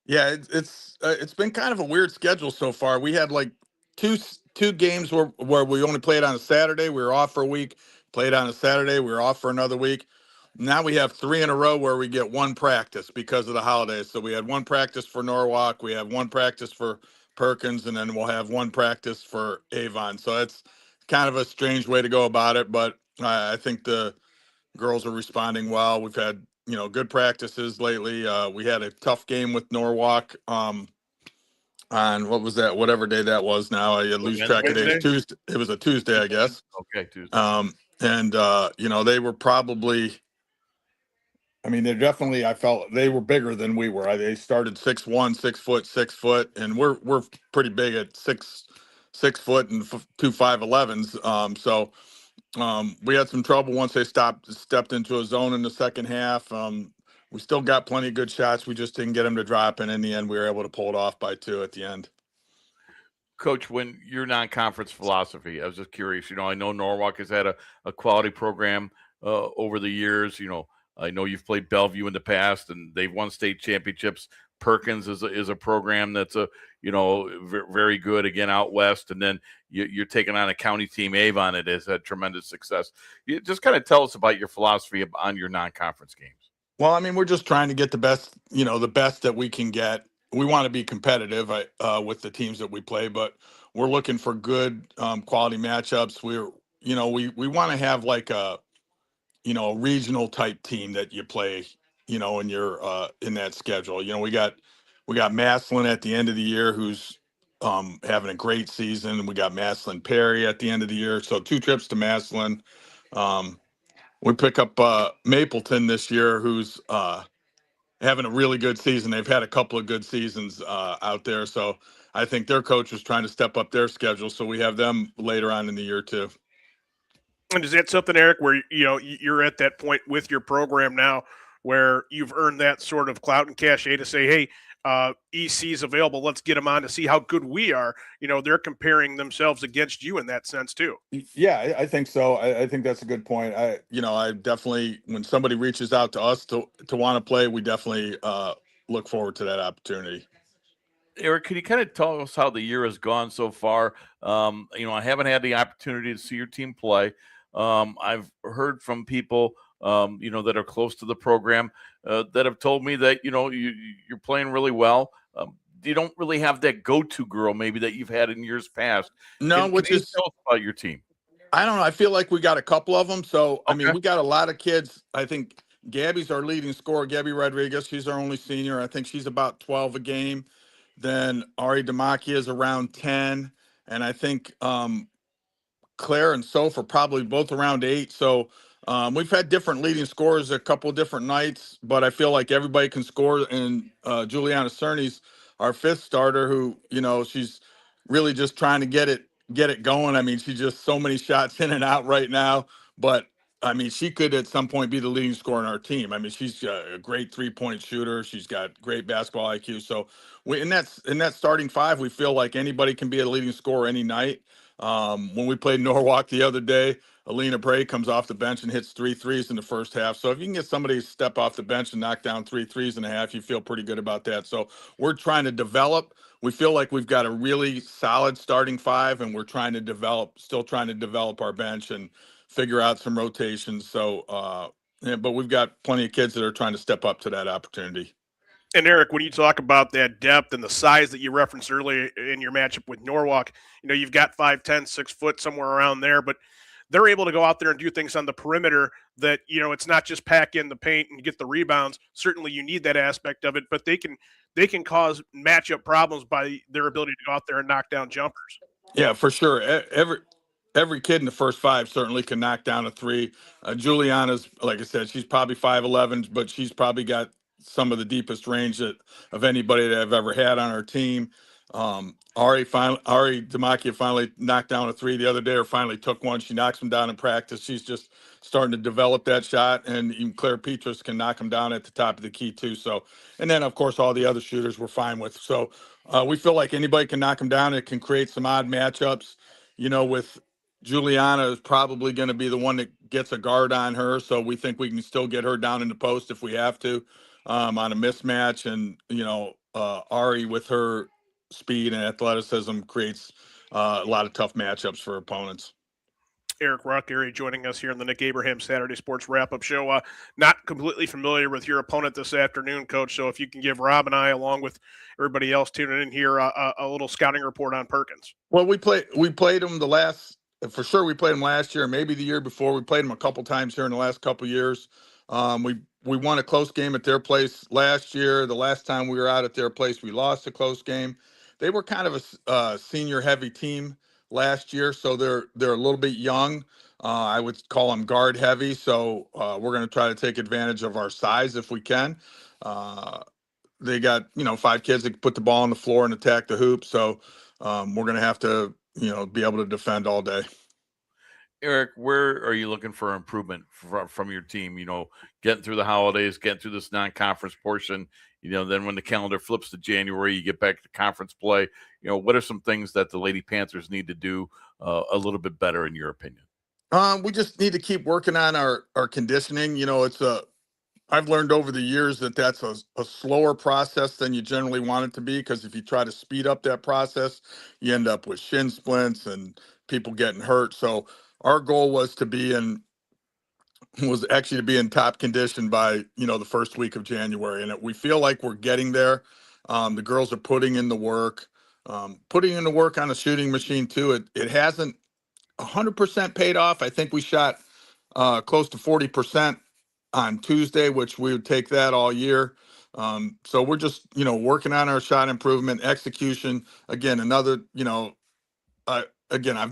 Yeah, it's been kind of a weird schedule so far. We had like two games where we only played on a Saturday. We were off for a week, played on a Saturday. We were off for another week. Now we have 3 in a row where we get one practice because of the holidays. So we had one practice for Norwalk, we have one practice for Perkins, and then we'll have one practice for Avon. So it's kind of a strange way to go about it, but I think the girls are responding well. We've had, good practices lately. We had a tough game with Norwalk on what was that? Whatever day that was now. I lose track of days. Tuesday. It was a Tuesday, I guess. Okay, Tuesday. They were probably, they're definitely, I felt they were bigger than we were. They started 6'1", 6 foot, and we're pretty big at 6 foot and 2 5'11s. So we had some trouble once they stepped into a zone in the second half. We still got plenty of good shots. We just didn't get them to drop, and in the end, we were able to pull it off by 2 at the end. Coach, when your non-conference philosophy, I was just curious. I know Norwalk has had a quality program over the years. I know you've played Bellevue in the past, and they've won state championships. Perkins is a program that's very good again out west, and then you're taking on a county team, Avon. It has had tremendous success. You just kind of tell us about your philosophy on your non-conference games. Well, we're just trying to get the best, the best that we can get. We want to be competitive with the teams that we play, but we're looking for good quality matchups. We want to have like a regional type team that you play, and you're in that schedule. We got Massillon at the end of the year who's having a great season. We got Massillon Perry at the end of the year. So 2 trips to Massillon. We pick up Mapleton this year, who's having a really good season. They've had a couple of good seasons out there. So I think their coach was trying to step up their schedule. So we have them later on in the year too. And is that something, Eric, where you're at that point with your program now where you've earned that sort of clout and cachet to say, hey, EC is available, let's get them on to see how good we are? They're comparing themselves against you in that sense too. Yeah, I think so. I think that's a good point. I definitely, when somebody reaches out to us to want to play, we definitely look forward to that opportunity. Eric, can you kind of tell us how the year has gone so far? I haven't had the opportunity to see your team play. I've heard from people, that are close to the program that have told me that, you're playing really well. You don't really have that go-to girl maybe that you've had in years past. No, Can you tell us about your team? I don't know. I feel like we got a couple of them. So, okay. We got a lot of kids. I think Gabby's our leading scorer, Gabby Rodriguez. She's our only senior. I think she's about 12 a game. Then Ari Damaki is around 10. And I think Claire and Soph are probably both around 8. So We've had different leading scorers a couple different nights, but I feel like everybody can score. And Juliana Cerny's our fifth starter, who she's really just trying to get it going. I mean, she just so many shots in and out right now, but I mean, she could at some point be the leading scorer on our team. I mean, she's a great 3-point shooter. She's got great basketball IQ. So in that starting five, we feel like anybody can be a leading scorer any night. When we played Norwalk the other day, Alina Bray comes off the bench and hits 3 threes in the first half. So if you can get somebody to step off the bench and knock down 3 threes in a half, you feel pretty good about that. So we're trying to develop. We feel like we've got a really solid starting five, and we're still trying to develop our bench and figure out some rotations. So, but we've got plenty of kids that are trying to step up to that opportunity. And Eric, when you talk about that depth and the size that you referenced earlier in your matchup with Norwalk, you've got 5'10", 6 foot, somewhere around there, but they're able to go out there and do things on the perimeter that, it's not just pack in the paint and get the rebounds. Certainly you need that aspect of it, but they can cause matchup problems by their ability to go out there and knock down jumpers. Yeah, for sure. Every kid in the first five certainly can knock down a three. Juliana's, like I said, she's probably 5'11", but she's probably got some of the deepest range of anybody that I've ever had on our team. Ari Demakia finally knocked down a three the other day, or finally took one. She knocks them down in practice. She's just starting to develop that shot, and even Claire Petrus can knock them down at the top of the key too. So, and then of course all the other shooters we're fine with. So we feel like anybody can knock them down. It can create some odd matchups. With Juliana is probably going to be the one that gets a guard on her, so we think we can still get her down in the post if we have to on a mismatch. And Ari with her speed and athleticism creates a lot of tough matchups for opponents. Eric Rockary joining us here on the Nick Abraham Saturday Sports Wrap-Up Show. Not completely familiar with your opponent this afternoon, Coach, so if you can give Rob and I, along with everybody else tuning in here, a little scouting report on Perkins. Well, we played them for sure. We played them last year, maybe the year before. We played them a couple times here in the last couple years. We won a close game at their place last year. The last time we were out at their place, we lost a close game. They were kind of a senior-heavy team last year, so they're a little bit young. I would call them guard heavy. So we're going to try to take advantage of our size if we can. They got 5 kids that can put the ball on the floor and attack the hoop. So we're going to have to be able to defend all day. Eric, where are you looking for improvement from your team? Getting through the holidays, getting through this non-conference portion. Then when the calendar flips to January, you get back to conference play. What are some things that the Lady Panthers need to do a little bit better, in your opinion? We just need to keep working on our conditioning. I've learned over the years that that's a slower process than you generally want it to be, because if you try to speed up that process, you end up with shin splints and people getting hurt. So our goal was actually to be in top condition by, the first week of January. And we feel like we're getting there. The girls are putting in the work on the shooting machine too. It hasn't 100% paid off. I think we shot close to 40% on Tuesday, which we would take that all year. So we're just, working on our shot improvement, execution. Again, I've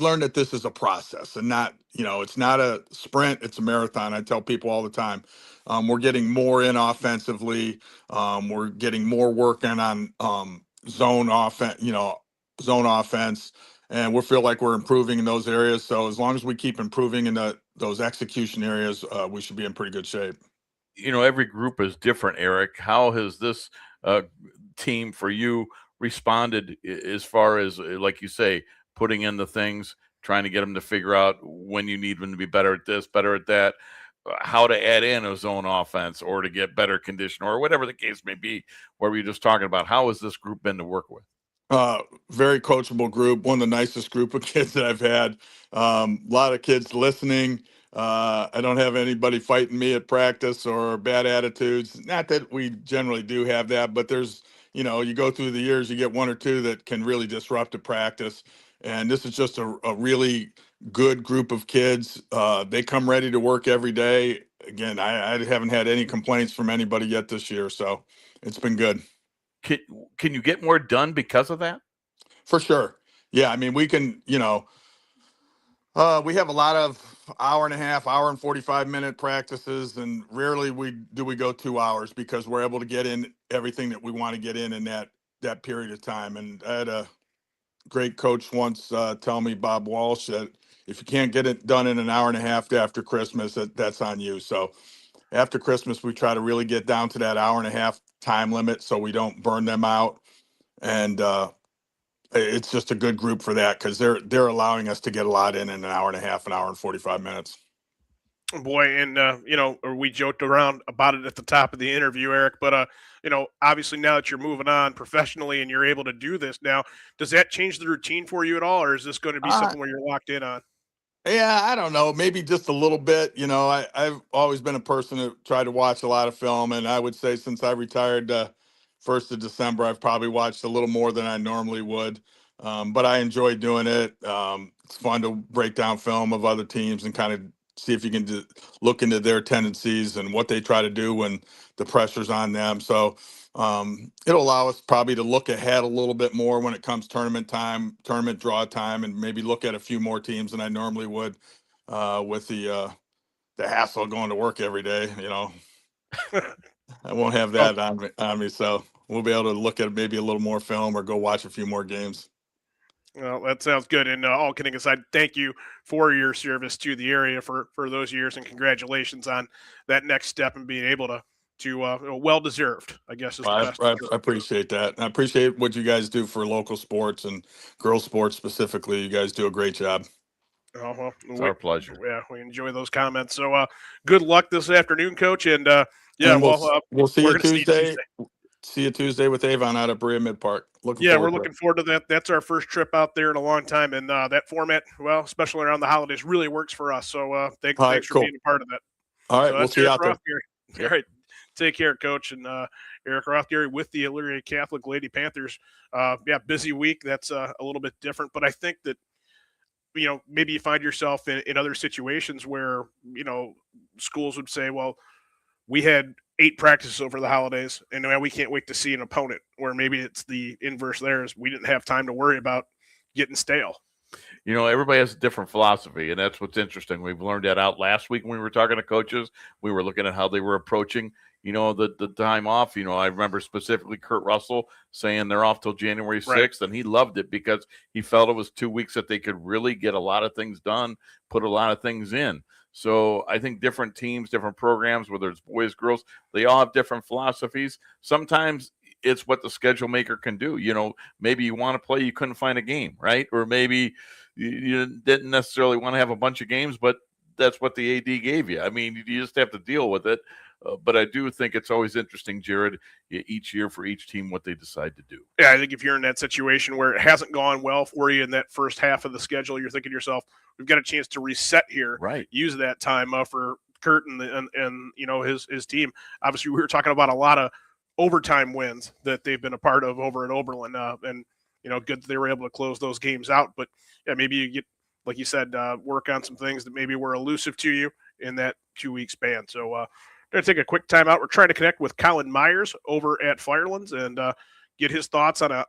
learned that this is a process and not, it's not a sprint, it's a marathon. I tell people all the time. We're getting more in offensively. We're getting more work in on zone offense, and we feel like we're improving in those areas. So as long as we keep improving in those execution areas, we should be in pretty good shape. Every group is different, Eric. How has this team for you responded as far as, like you say, putting in the things, trying to get them to figure out when you need them to be better at this, better at that, how to add in a zone offense or to get better condition, or whatever the case may be, what were you just talking about? How has this group been to work with? Very coachable group, one of the nicest group of kids that I've had. A lot of kids listening. I don't have anybody fighting me at practice or bad attitudes. Not that we generally do have that, but there's, you go through the years, you get one or two that can really disrupt a practice. And this is just a really good group of kids. They come ready to work every day. Again, I haven't had any complaints from anybody yet this year, so it's been good. Can you get more done because of that? For sure. Yeah, I mean, we can, we have a lot of hour and a half, hour and 45-minute practices, and rarely we go 2 hours because we're able to get in everything that we want to get in that period of time. And I had a great coach once tell me, Bob Walsh, that if you can't get it done in an hour and a half after Christmas, that's on you. So after Christmas, we try to really get down to that hour and a half time limit so we don't burn them out. And it's just a good group for that because they're allowing us to get a lot in an hour and a half, an hour and 45 minutes. Boy, and we joked around about it at the top of the interview, Eric, but obviously now that you're moving on professionally and you're able to do this now, does that change the routine for you at all, or is this going to be something where you're locked in on? Yeah, I don't know, maybe just a little bit. I've always been a person who tried to watch a lot of film, and I would say since I retired 1st of December, I've probably watched a little more than I normally would. But I enjoy doing it. It's fun to break down film of other teams and kind of see if you can look into their tendencies and what they try to do when the pressure's on them. So it'll allow us probably to look ahead a little bit more when it comes tournament time, tournament draw time, and maybe look at a few more teams than I normally would with the hassle of going to work every day. I won't have that on me. So we'll be able to look at maybe a little more film or go watch a few more games. Well, that sounds good. And all kidding aside, thank you for your service to the area for those years, and congratulations on that next step and being able to well deserved, I guess. I appreciate that. I appreciate what you guys do for local sports and girls sports specifically. You guys do a great job. Well, it's our pleasure. Yeah, we enjoy those comments. So good luck this afternoon, Coach. And we'll see you Tuesday. See you Tuesday with Avon out at Berea Mid Park. We're looking forward to that. That's our first trip out there in a long time, and that format, well, especially around the holidays, really works for us. So thanks for being a part of that. All right, we'll see you out there. All right, take care, Coach. And Eric Rothgary with the Elyria Catholic Lady Panthers. Busy week. That's a little bit different, but I think that maybe you find yourself in other situations where schools would say, well, we had 8 practices over the holidays, and now we can't wait to see an opponent, where maybe it's the inverse there is we didn't have time to worry about getting stale. Everybody has a different philosophy, and that's what's interesting. We've learned that out last week when we were talking to coaches. We were looking at how they were approaching, the time off. I remember specifically Kurt Russell saying they're off till January 6th, right. And he loved it because he felt it was 2 weeks that they could really get a lot of things done, put a lot of things in. So I think different teams, different programs, whether it's boys, girls, they all have different philosophies. Sometimes it's what the schedule maker can do. Maybe you want to play, you couldn't find a game, right? Or maybe you didn't necessarily want to have a bunch of games, but that's what the AD gave you. I mean, you just have to deal with it. But I do think it's always interesting, Jared, each year for each team what they decide to do. Yeah, I think if you're in that situation where it hasn't gone well for you in that first half of the schedule, you're thinking to yourself, we've got a chance to reset here. Right. Use that time for Kurt and his team. Obviously, we were talking about a lot of overtime wins that they've been a part of over at Oberlin, and good that they were able to close those games out. But yeah, maybe you get, like you said, work on some things that maybe were elusive to you in that 2-week span. So going to take a quick time out. We're trying to connect with Colin Myers over at Firelands and get his thoughts on a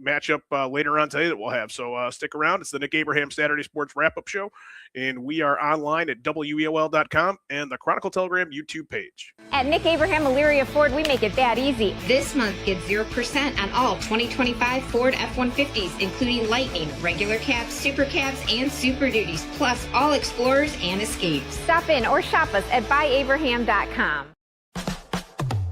matchup later on today that we'll have. So stick around. It's the Nick Abraham Saturday Sports Wrap-Up Show, and we are online at WEOL.com and the Chronicle Telegram YouTube page. At Nick Abraham Elyria Ford, we make it that easy. This month, get 0% on all 2025 Ford F-150s, including Lightning, regular cabs, super cabs, and Super Duties, plus all Explorers and Escapes. Stop in or shop us at buyabraham.com.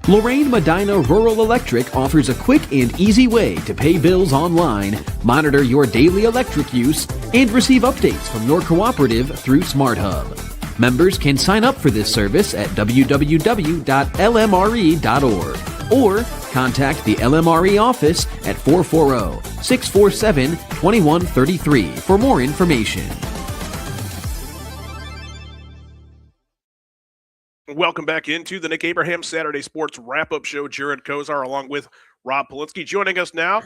Lorraine Medina Rural Electric offers a quick and easy way to pay bills online, monitor your daily electric use, and receive updates from your cooperative through SmartHub. Members can sign up for this service at www.lmre.org or contact the LMRE office at 440-647-2133 for more information. Welcome back into the Nick Abraham Saturday Sports Wrap-Up Show. Jared Kozar along with Rob Polinsky. Joining us now,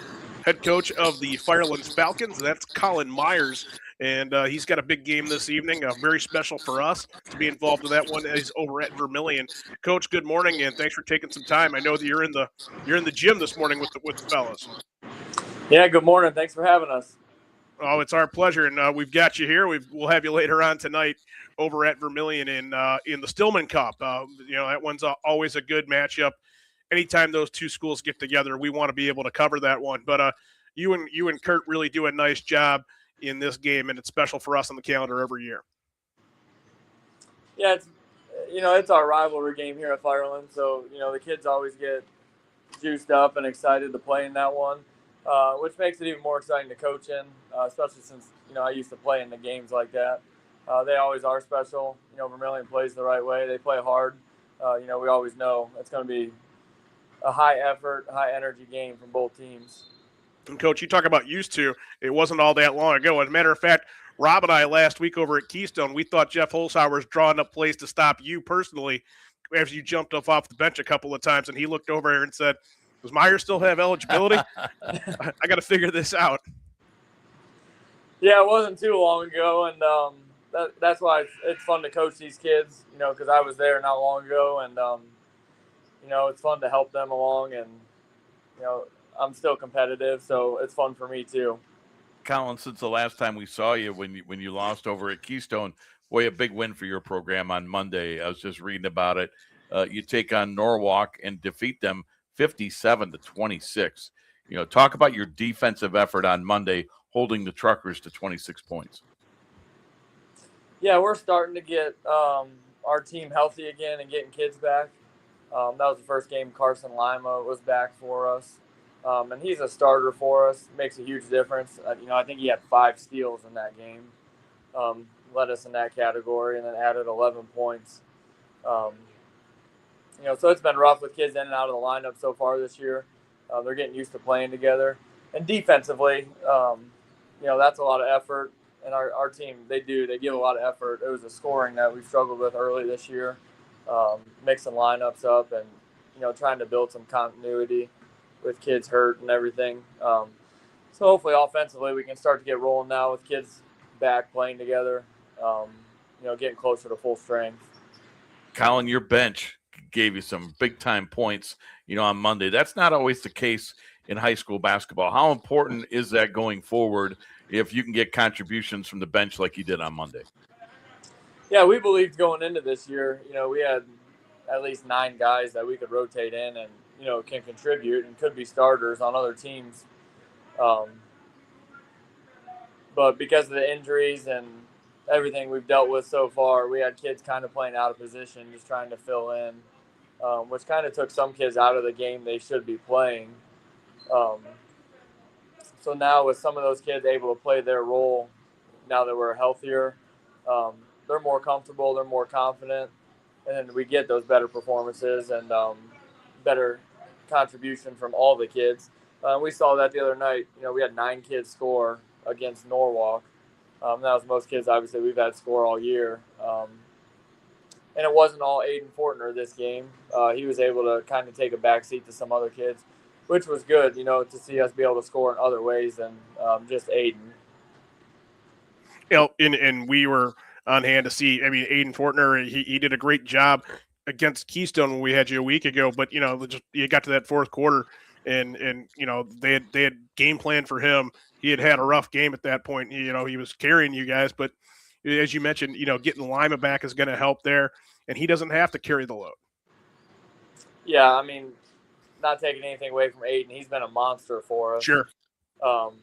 head coach of the Firelands Falcons. That's Colin Myers, and he's got a big game this evening, very special for us to be involved in that one. He's over at Vermilion. Coach, good morning, and thanks for taking some time. I know that you're in the gym this morning with the fellas. Yeah, good morning. Thanks for having us. Oh, it's our pleasure, and we've got you here. We'll have you later on tonight over at Vermilion in the Stillman Cup. That one's always a good matchup. Anytime those two schools get together, we want to be able to cover that one. But you and Kurt really do a nice job in this game, and it's special for us on the calendar every year. Yeah, it's our rivalry game here at Fireland, so the kids always get juiced up and excited to play in that one, which makes it even more exciting to coach in, especially since I used to play in the games like that. They always are special. Vermilion plays the right way. They play hard. We always know it's going to be a high effort, high energy game from both teams. And Coach, you talk about used to. It wasn't all that long ago. As a matter of fact, Rob and I last week over at Keystone, we thought Jeff Holzhauer was drawing up plays to stop you personally as you jumped off the bench a couple of times, and he looked over here and said, does Myers still have eligibility? I got to figure this out. Yeah, it wasn't too long ago, and that's why it's fun to coach these kids, because I was there not long ago, and, it's fun to help them along, and, I'm still competitive, so it's fun for me too. Colin, since the last time we saw you when you lost over at Keystone, boy, a big win for your program on Monday. I was just reading about it. You take on Norwalk and defeat them 57-26. Talk about your defensive effort on Monday, holding the Truckers to 26 points. Yeah, we're starting to get our team healthy again and getting kids back. That was the first game Carson Lima was back for us. And he's a starter for us. Makes a huge difference. I think he had 5 steals in that game. Led us in that category and then added 11 points. So it's been rough with kids in and out of the lineup so far this year. They're getting used to playing together. And defensively, that's a lot of effort. And our team, they give a lot of effort. It was the scoring that we struggled with early this year, mixing lineups up and, trying to build some continuity with kids hurt and everything. So hopefully offensively we can start to get rolling now with kids back playing together, getting closer to full strength. Colin, your bench gave you some big-time points, on Monday. That's not always the case in high school basketball. How important is that going forward if you can get contributions from the bench like you did on Monday? Yeah, we believed going into this year, we had at least 9 guys that we could rotate in and, can contribute and could be starters on other teams. But because of the injuries and everything we've dealt with so far, we had kids kind of playing out of position, just trying to fill in, which kind of took some kids out of the game they should be playing. So now with some of those kids able to play their role, now that we're healthier, they're more comfortable, they're more confident, and then we get those better performances and better contribution from all the kids. We saw that the other night. We had 9 kids score against Norwalk. That was most kids, obviously, we've had score all year. And it wasn't all Aiden Fortner this game. He was able to kind of take a backseat to some other kids, which was good, to see us be able to score in other ways than just Aiden. And we were on hand to see, Aiden Fortner, he did a great job against Keystone when we had you a week ago, but you got to that fourth quarter and they had game plan for him. He had a rough game at that point. He was carrying you guys, but as you mentioned, getting Lima back is going to help there, and he doesn't have to carry the load. Yeah, not taking anything away from Aiden. He's been a monster for us. Sure. But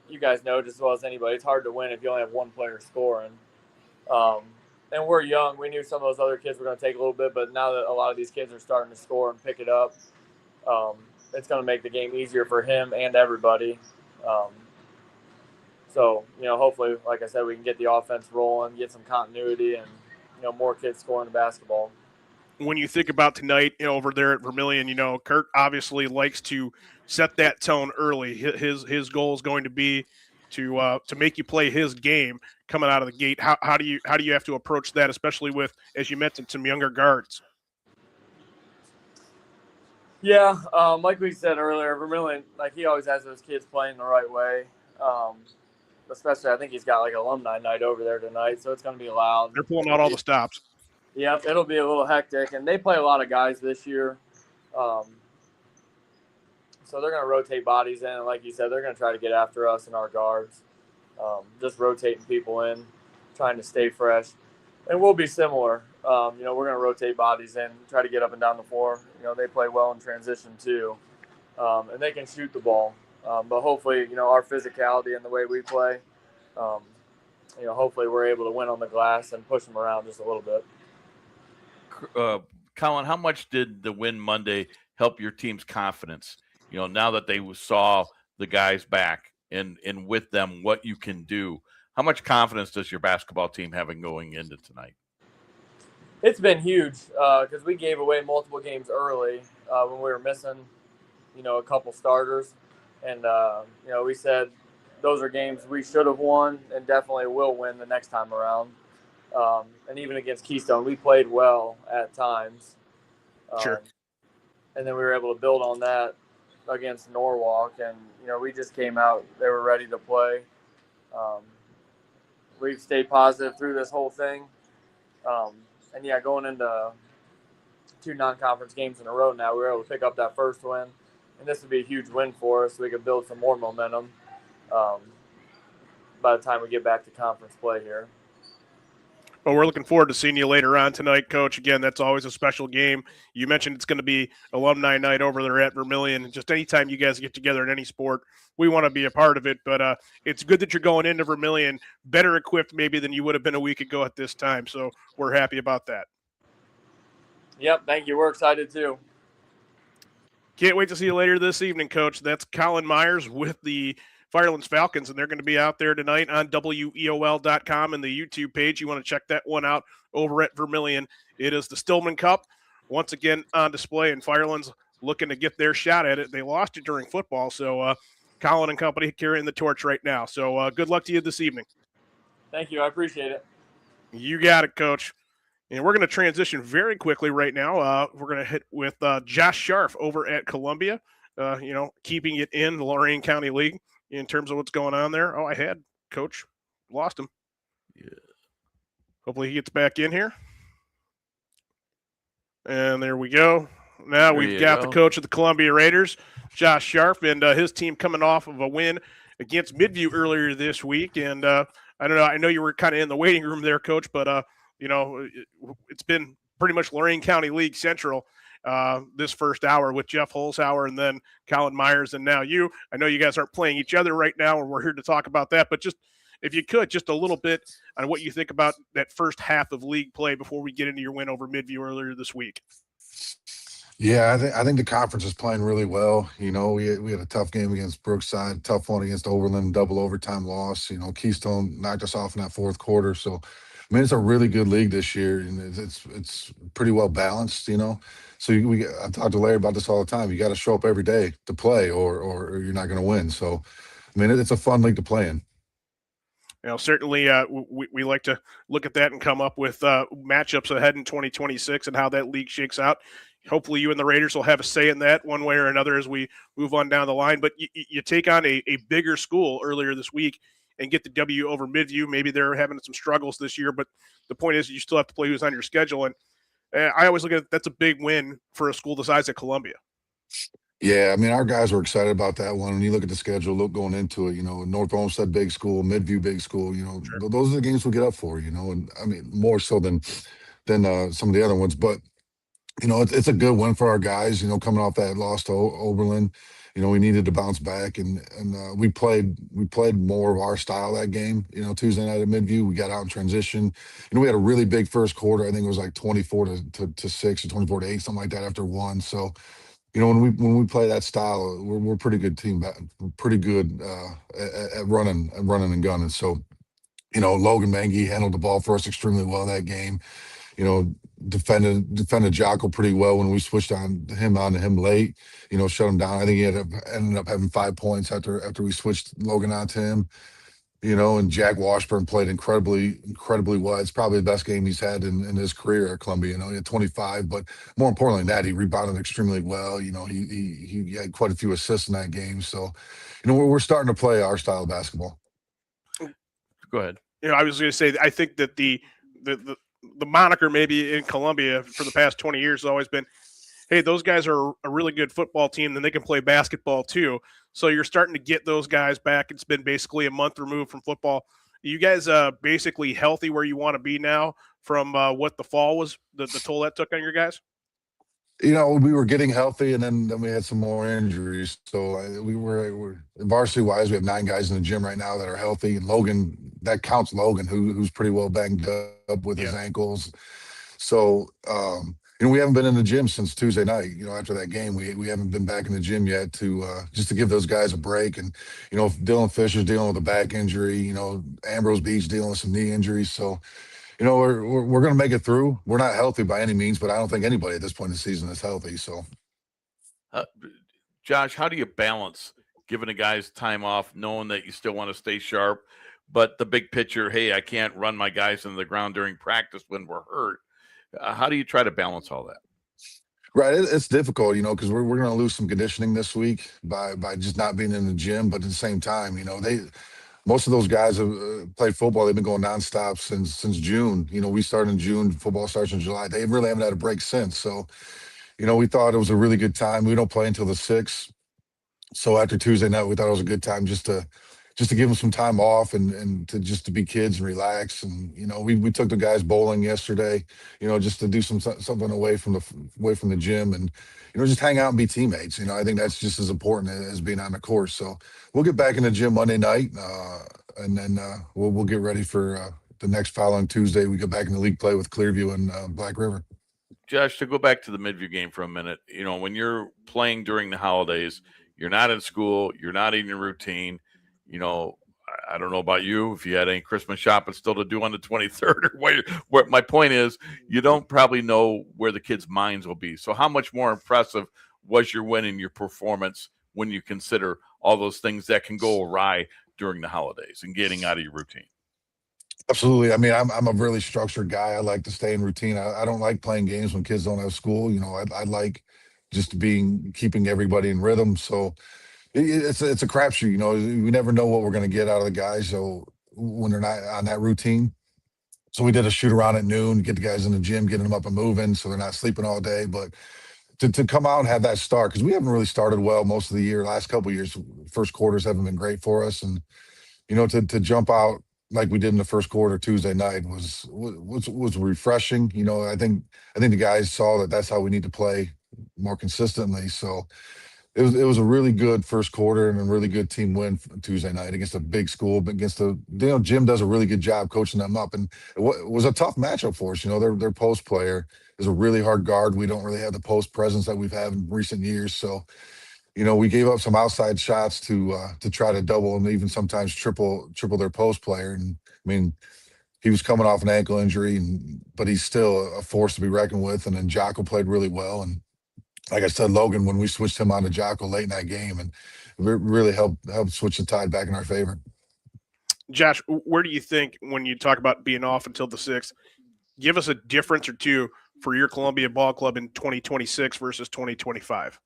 you guys know just as well as anybody, it's hard to win if you only have one player scoring. And we're young. We knew some of those other kids were going to take a little bit, but now that a lot of these kids are starting to score and pick it up, it's going to make the game easier for him and everybody. So, hopefully, like I said, we can get the offense rolling, get some continuity, and, more kids scoring the basketball. When you think about tonight, over there at Vermilion, Kurt obviously likes to set that tone early. His goal is going to be to make you play his game coming out of the gate. How do you have to approach that, especially with, as you mentioned, some younger guards? Yeah, like we said earlier, Vermilion, he always has those kids playing the right way. Especially, I think he's got alumni night over there tonight, so it's going to be loud. They're pulling out all the stops. Yep, it'll be a little hectic, and they play a lot of guys this year. So they're going to rotate bodies in, and like you said, they're going to try to get after us and our guards, just rotating people in. trying to stay fresh. And we'll be similar. We're going to rotate bodies in, try to get up and down the floor. They play well in transition too, and they can shoot the ball. But hopefully, our physicality and the way we play, hopefully we're able to win on the glass and push them around just a little bit. Colin, how much did the win Monday help your team's confidence? Now that they saw the guys back and with them what you can do, how much confidence does your basketball team have in going into tonight? It's been huge because we gave away multiple games early when we were missing, a couple starters. And, we said those are games we should have won and definitely will win the next time around. And even against Keystone, we played well at times. Sure. And then we were able to build on that against Norwalk. And, we just came out. They were ready to play. We've stayed positive through this whole thing. Going into 2 non-conference games in a row now, we were able to pick up that first win. And this would be a huge win for us. So we could build some more momentum by the time we get back to conference play here. Well, we're looking forward to seeing you later on tonight, Coach. Again, that's always a special game. You mentioned it's going to be alumni night over there at Vermilion. Just anytime you guys get together in any sport, we want to be a part of it. But it's good that you're going into Vermilion better equipped maybe than you would have been a week ago at this time. So we're happy about that. Yep, thank you. We're excited too. Can't wait to see you later this evening, Coach. That's Colin Myers with the Firelands Falcons, and they're going to be out there tonight on WEOL.com and the YouTube page. You want to check that one out over at Vermilion. It is the Stillman Cup, once again on display, and Firelands looking to get their shot at it. They lost it during football, so Colin and company carrying the torch right now. So good luck to you this evening. Thank you. I appreciate it. You got it, Coach. And we're going to transition very quickly right now. We're going to hit with Josh Scharf over at Columbia, keeping it in the Lorain County League. In terms of what's going on there. Oh, I had Coach. Lost him. Yeah. Hopefully he gets back in here. And there we go. Now we've got the coach of the Columbia Raiders, Josh Scharf, and his team coming off of a win against Midview earlier this week. And I don't know. I know you were kind of in the waiting room there, Coach, but, it's been pretty much Lorain County League Central this first hour with Jeff Holzhauer and then Colin Myers and now you. I know you guys aren't playing each other right now, and we're here to talk about that, but just if you could, just a little bit on what you think about that first half of league play before we get into your win over Midview earlier this week. Yeah, I think the conference is playing really well. We had a tough game against Brookside, tough one against Overland, double overtime loss. Keystone knocked us off in that fourth quarter. So, it's a really good league this year, and it's pretty well balanced, So I talk to Larry about this all the time. You got to show up every day to play, or you're not going to win. So, it's a fun league to play in. Certainly we like to look at that and come up with matchups ahead in 2026 and how that league shakes out. Hopefully you and the Raiders will have a say in that one way or another as we move on down the line. But you take on a bigger school earlier this week and get the W over Midview. Maybe they're having some struggles this year, but the point is you still have to play who's on your schedule. And I always look at it, that's a big win for a school the size of Columbia. Yeah, our guys were excited about that one. When you look at the schedule, going into it, North Olmsted, big school, Midview, big school, Sure. Those are the games we get up for, and more so than some of the other ones. But, it's a good win for our guys, coming off that loss to Oberlin. We needed to bounce back, and we played more of our style that game. Tuesday night at Midview, we got out in transition. We had a really big first quarter. I think it was like 24 to 6 or 24 to 8, something like that after one. So, when we play that style, we're a pretty good team. We're pretty good at running and gunning. So, Logan Mangy handled the ball for us extremely well that game. Defended Jocko pretty well when we switched on to him late. Shut him down. I think he ended up having 5 points after we switched Logan on to him. And Jack Washburn played incredibly well. It's probably the best game he's had in his career at Columbia. He had 25, but more importantly than that, he rebounded extremely well. He had quite a few assists in that game. So, we're starting to play our style of basketball. Go ahead. I was going to say, I think that the moniker maybe in Columbia for the past 20 years has always been, hey, those guys are a really good football team, then they can play basketball too. So you're starting to get those guys back. It's been basically a month removed from football, You guys basically healthy where you want to be now from what the fall was, the toll that took on your guys? You know, we were getting healthy, and then we had some more injuries. So we're varsity wise, we have 9 guys in the gym right now that are healthy. And Logan, that counts Logan, who's pretty well banged up with his ankles. So, you know, we haven't been in the gym since Tuesday night. You know, after that game, we haven't been back in the gym yet to just to give those guys a break. And you know, Dylan Fisher's dealing with a back injury. You know, Ambrose Beach dealing with some knee injuries. So, you know, we're going to make it through. We're not healthy by any means, but I don't think anybody at this point in the season is healthy. So, Josh, how do you balance giving the guys time off, knowing that you still want to stay sharp, but the big picture, hey, I can't run my guys into the ground during practice when we're hurt. How do you try to balance all that? right, it's difficult, you know, because we're going to lose some conditioning this week by just not being in the gym. But at the same time, you know, most of those guys have played football. They've been going nonstop since June. You know, we started in June. Football starts in July. They really haven't had a break since. So, you know, we thought it was a really good time. We don't play until the 6th. So after Tuesday night, we thought it was a good time just to give them some time off and to be kids and relax. And you know, we took the guys bowling yesterday, you know, just to do something away from the gym and you know, just hang out and be teammates. You know, I think that's just as important as being on the course. So we'll get back in the gym Monday night, and then we'll get ready for the next following Tuesday. We go back in the league play with Clearview and Black River. Josh, to go back to the Midview game for a minute, you know, when you're playing during the holidays, you're not in school, you're not in your routine. You know, I don't know about you, if you had any Christmas shopping still to do on the 23rd or where my point is, you don't probably know where the kids' minds will be. So how much more impressive was your win and your performance when you consider all those things that can go awry during the holidays and getting out of your routine? Absolutely. I mean, I'm a really structured guy. I like to stay in routine. I don't like playing games when kids don't have school. You know, I like just keeping everybody in rhythm. So it's a crapshoot. You know, we never know what we're going to get out of the guys. So when they're not on that routine, so we did a shoot around at noon, get the guys in the gym, getting them up and moving, so they're not sleeping all day. But to come out and have that start, because we haven't really started well most of the year. Last couple of years, first quarters haven't been great for us, and you know, to jump out like we did in the first quarter Tuesday night was refreshing. You know, I think the guys saw that that's how we need to play more consistently. So it was a really good first quarter and a really good team win Tuesday night against a big school, but against Jim does a really good job coaching them up, and it was a tough matchup for us. You know, their post player is a really hard guard. We don't really have the post presence that we've had in recent years, so you know, we gave up some outside shots to try to double and even sometimes triple their post player. And I mean, he was coming off an ankle injury, but he's still a force to be reckoned with. And then Jocko played really well. And like I said, Logan, when we switched him on to Jocko late in that game, and it really helped switch the tide back in our favor. Josh, where do you think, when you talk about being off until the 6th, give us a difference or two for your Columbia Ball Club in 2026 versus 2025?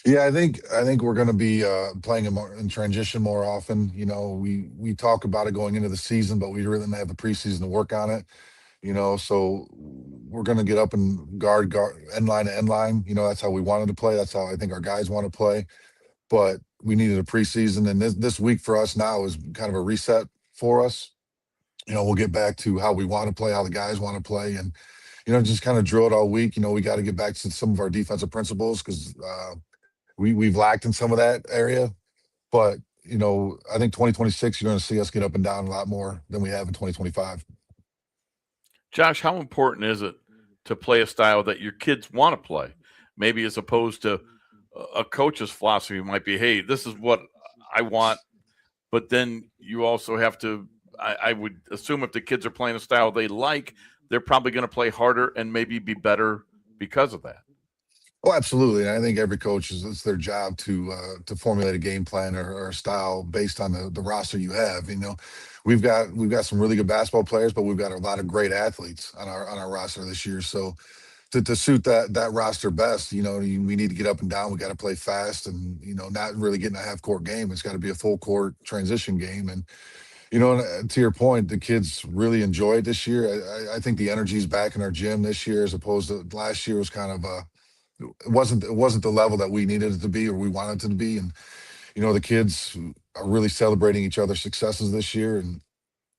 Yeah, I think we're going to be playing in transition more often. You know, we talk about it going into the season, but we really didn't have the preseason to work on it. You know, so we're going to get up and guard end line to end line. You know, that's how we wanted to play. That's how I think our guys want to play. But we needed a preseason, and this week for us now is kind of a reset for us. You know, we'll get back to how we want to play, how the guys want to play, and you know, just kind of drill it all week. You know, we got to get back to some of our defensive principles because we've lacked in some of that area. But you know, I think 2026 you're going to see us get up and down a lot more than we have in 2025. Josh, how important is it to play a style that your kids want to play? Maybe as opposed to a coach's philosophy might be, hey, this is what I want. But then you also have to, I would assume if the kids are playing a style they like, they're probably going to play harder and maybe be better because of that. Oh, absolutely. And I think every coach it's their job to formulate a game plan or a style based on the roster you have. You know, we've got some really good basketball players, but we've got a lot of great athletes on our roster this year. So to suit that roster best, you know, we need to get up and down. We got to play fast and, you know, not really getting a half court game. It's got to be a full court transition game. And, you know, to your point, the kids really enjoy it this year. I think the energy's back in our gym this year as opposed to last year was kind of it wasn't the level that we needed it to be or we wanted it to be. And, you know, the kids are really celebrating each other's successes this year. And,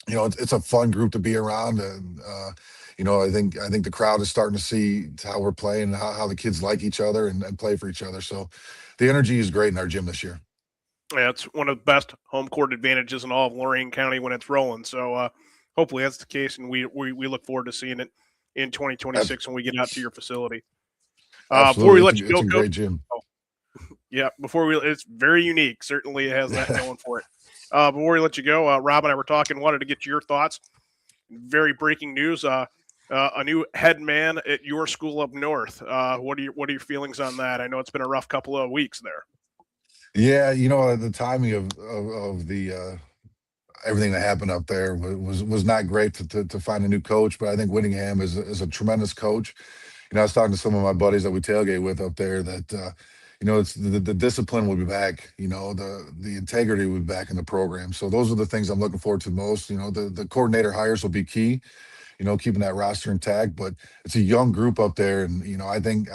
it's a fun group to be around. And, I think the crowd is starting to see how we're playing and how the kids like each other and play for each other. So the energy is great in our gym this year. Yeah, it's one of the best home court advantages in all of Lorain County when it's rolling. So hopefully that's the case, and we look forward to seeing it in 2026 when we get out to your facility. Before we let you go, it's a great gym. Yeah, it's very unique. Certainly it has that going for it. Before we let you go, Rob and I were talking, wanted to get your thoughts. Very breaking news. A new head man at your school up north. What are your feelings on that? I know it's been a rough couple of weeks there. Yeah, the timing of the everything that happened up there was not great to find a new coach, but I think Whittingham is a tremendous coach. I was talking to some of my buddies that we tailgate with up there that it's the discipline will be back, the integrity will be back in the program. So those are the things I'm looking forward to most. The coordinator hires will be key, keeping that roster intact, but it's a young group up there, and I think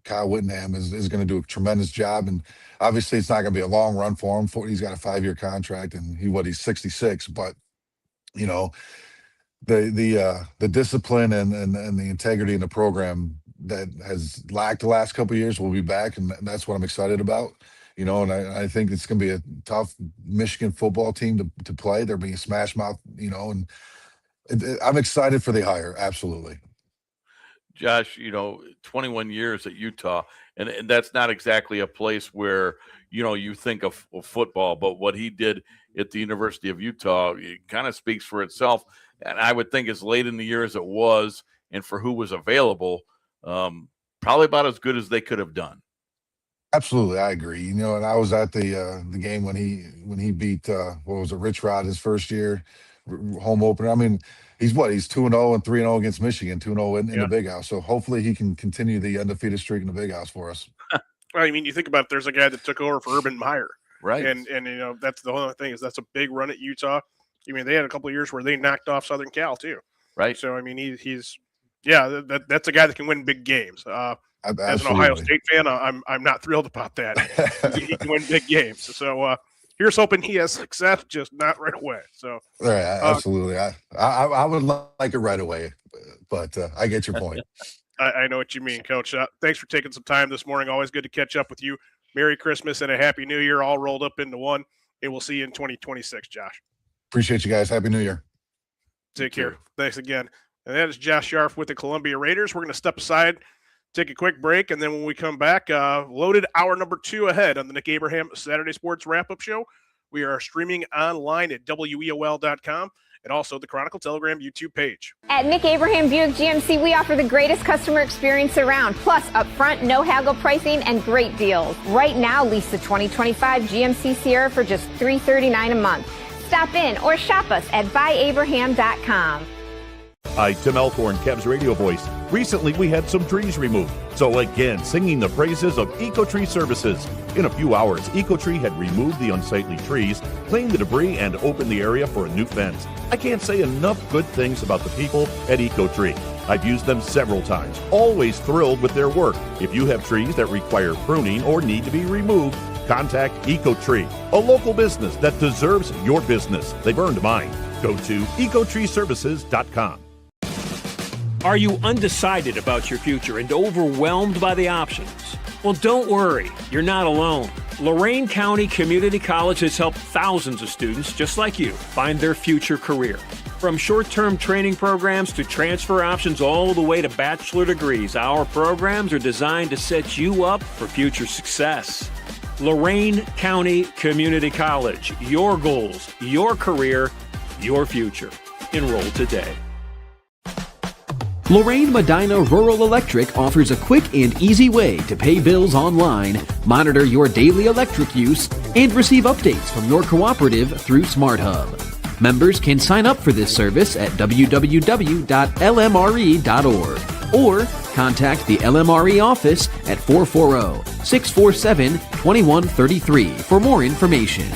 Kyle Whittingham is going to do a tremendous job. And obviously it's not going to be a long run for him. He's got a 5-year contract, and he's 66, but the discipline and the integrity in the program that has lacked the last couple of years will be back, and that's what I'm excited about. And I think it's going to be a tough Michigan football team to play. They're being smash mouth, and I'm excited for the hire. Absolutely. Josh, 21 years at Utah, and that's not exactly a place where, you think of football, but what he did at the University of Utah, it kind of speaks for itself. And I would think as late in the year as it was, and for who was available, probably about as good as they could have done. Absolutely. I agree. And I was at the game when he beat, Rich Rod his first year home opener. I mean, he's 2-0 and 3-0 against Michigan, 2-0 in the Big House. So hopefully he can continue the undefeated streak in the Big House for us. I mean, you think about it, there's a guy that took over for Urban Meyer. Right. And that's the whole thing is that's a big run at Utah. I mean, they had a couple of years where they knocked off Southern Cal too. Right. So, I mean, that's a guy that can win big games. As an Ohio State fan, I'm not thrilled about that. He can win big games. So here's hoping he has success, just not right away. So absolutely. I would like it right away, but I get your point. I know what you mean, Coach. Thanks for taking some time this morning. Always good to catch up with you. Merry Christmas and a Happy New Year all rolled up into one. And we'll see you in 2026, Josh. Appreciate you guys. Happy New Year. Take care. Thanks again. And that is Josh Yarf with the Columbia Raiders. We're going to step aside, take a quick break, and then when we come back, loaded hour number 2 ahead on the Nick Abraham Saturday Sports Wrap-Up Show. We are streaming online at WEOL.com and also the Chronicle Telegram YouTube page. At Nick Abraham Buick GMC, we offer the greatest customer experience around, plus upfront, no haggle pricing and great deals. Right now, lease the 2025 GMC Sierra for just $339 a month. Stop in or shop us at buyabraham.com. Hi, Tim Elkhorn, Cavs radio voice. Recently, we had some trees removed. So again, singing the praises of EcoTree Services. In a few hours, EcoTree had removed the unsightly trees, cleaned the debris, and opened the area for a new fence. I can't say enough good things about the people at EcoTree. I've used them several times, always thrilled with their work. If you have trees that require pruning or need to be removed, contact EcoTree, a local business that deserves your business. They've earned mine. Go to ecotreeservices.com. Are you undecided about your future and overwhelmed by the options? Well, don't worry. You're not alone. Lorain County Community College has helped thousands of students just like you find their future career. From short-term training programs to transfer options all the way to bachelor degrees, our programs are designed to set you up for future success. Lorain County Community College. Your goals, your career, your future. Enroll today. Lorain Medina Rural Electric offers a quick and easy way to pay bills online, monitor your daily electric use, and receive updates from your cooperative through SmartHub. Members can sign up for this service at www.lmre.org or contact the LMRE office at 440-647-2133 for more information.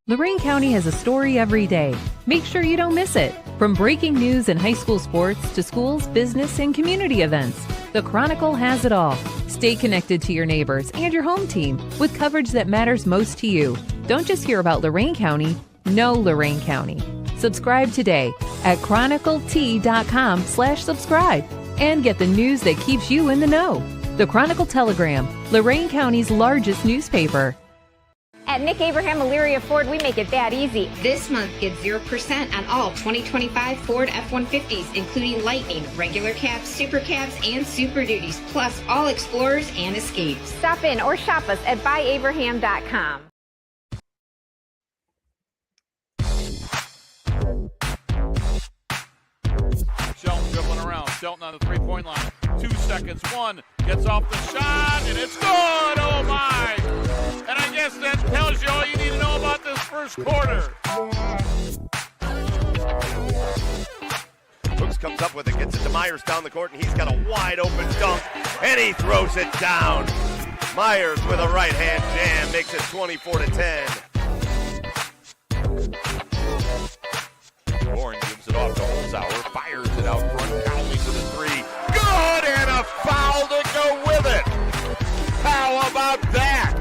Lorain County has a story every day. Make sure you don't miss it. From breaking news and high school sports to schools, business, and community events, the Chronicle has it all. Stay connected to your neighbors and your home team with coverage that matters most to you. Don't just hear about Lorain County, Know Lorain County. Subscribe today at chroniclet.com/subscribe and get the news that keeps you in the know. The Chronicle Telegram, Lorain County's largest newspaper. At Nick Abraham Elyria Ford, we make it that easy. This month, get 0% on all 2025 Ford F-150s, including Lightning, regular cabs, super cabs, and Super Duties, plus all Explorers and Escapes. Stop in or shop us at buyabraham.com. Shelton dribbling around. Shelton on the three-point line. 2 seconds. One gets off the shot, and it's good. Oh, my. And I guess that tells you all you need to know about this first quarter. Brooks comes up with it, gets it to Myers down the court, and he's got a wide-open dunk, and he throws it down. Myers with a right-hand jam makes it 24-10. Warren gives it off to Holzhauer, fires it out front, Cowley to the three. Good, and a foul to go with it. How about that?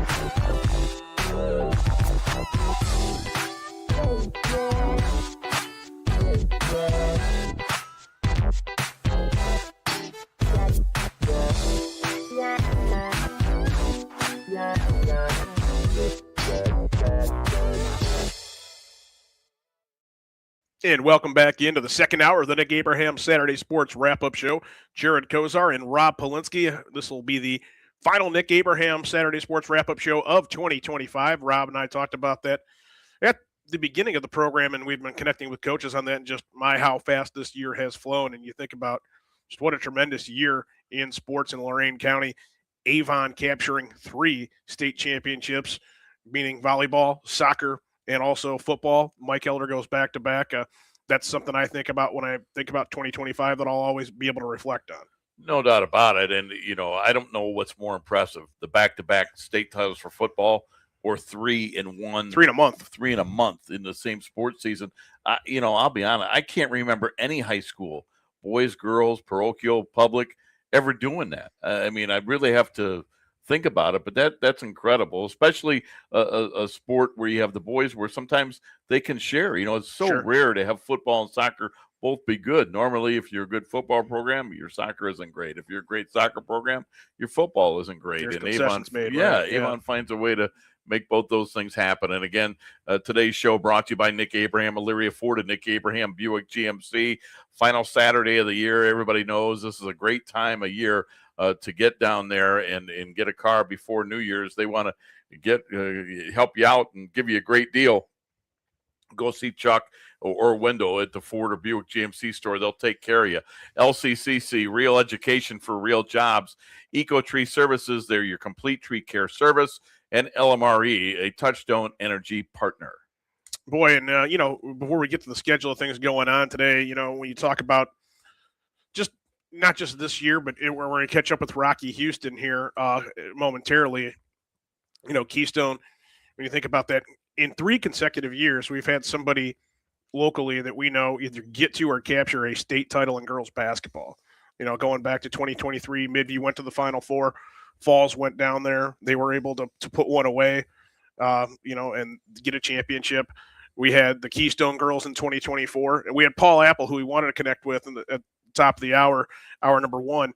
And welcome back into the second hour of the Nick Abraham Saturday Sports Wrap-Up Show. Jared Kozar and Rob Polinsky. This will be the final Nick Abraham Saturday Sports Wrap-Up Show of 2025. Rob and I talked about that at the beginning of the program, and we've been connecting with coaches on that and just how fast this year has flown. And you think about just what a tremendous year in sports in Lorain County. Avon capturing 3 state championships, meaning volleyball, soccer, and also football. Mike Elder goes back-to-back. That's something I think about when I think about 2025 that I'll always be able to reflect on. No doubt about it. And, I don't know what's more impressive, the back-to-back state titles for football or 3 in one. 3 in a month. 3 in a month in the same sports season. I'll be honest, I can't remember any high school, boys, girls, parochial, public, ever doing that. I really have to think about it, but that's incredible, especially a sport where you have the boys where sometimes they can share. It's so rare to have football and soccer both be good. Normally, if you're a good football program, your soccer isn't great. If you're a great soccer program, your football isn't great. There's and concessions Avon, made, right? Yeah, Avon finds a way to make both those things happen. And again, today's show brought to you by Nick Abraham, Elyria Ford, and Nick Abraham Buick GMC. Final Saturday of the year. Everybody knows this is a great time of year to get down there and get a car before New Year's. They want to help you out and give you a great deal. Go see Chuck or Wendell at the Ford or Buick GMC store. They'll take care of you. LCCC, real education for real jobs. EcoTree Services, they're your complete tree care service. And LMRE, a Touchstone Energy partner. Boy, and, before we get to the schedule of things going on today, when you talk about not just this year, but we're going to catch up with Rocky Houston here momentarily. Keystone, when you think about that, in 3 consecutive years, we've had somebody locally that we know either get to or capture a state title in girls basketball. Going back to 2023, Midview went to the Final Four. Falls went down there. They were able to put one away, and get a championship. We had the Keystone girls in 2024, and we had Paul Apple, who we wanted to connect with at top of the hour number 1.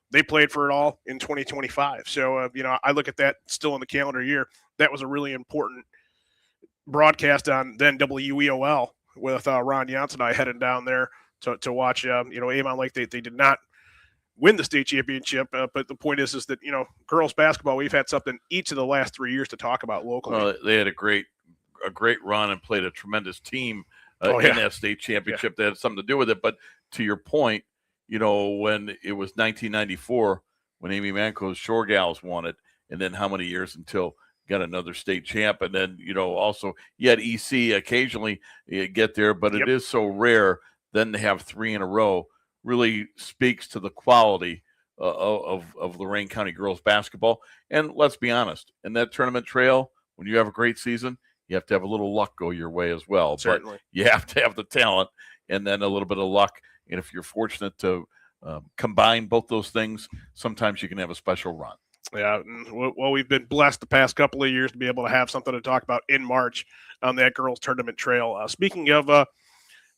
They played for it all in 2025. So, I look at that still in the calendar year. That was a really important broadcast on then WEOL with Ron Janssen and I heading down there to watch, Avon Lake. They did not win the state championship, but the point is that, girls basketball, we've had something each of the last 3 years to talk about locally. Well, they had a great run and played a tremendous team in that state championship. That had something to do with it. But to your point, when it was 1994, when Amy Manco's Shore Gals won it, and then how many years until got another state champ, and then, also you had EC occasionally get there, but it is so rare then to have 3 in a row. Really speaks to the quality of Lorain County girls basketball. And let's be honest, in that tournament trail, when you have a great season, you have to have a little luck go your way as well. Certainly. But you have to have the talent and then a little bit of luck. And if you're fortunate to combine both those things, sometimes you can have a special run. Yeah, well, we've been blessed the past couple of years to be able to have something to talk about in March on that girls tournament trail. Speaking of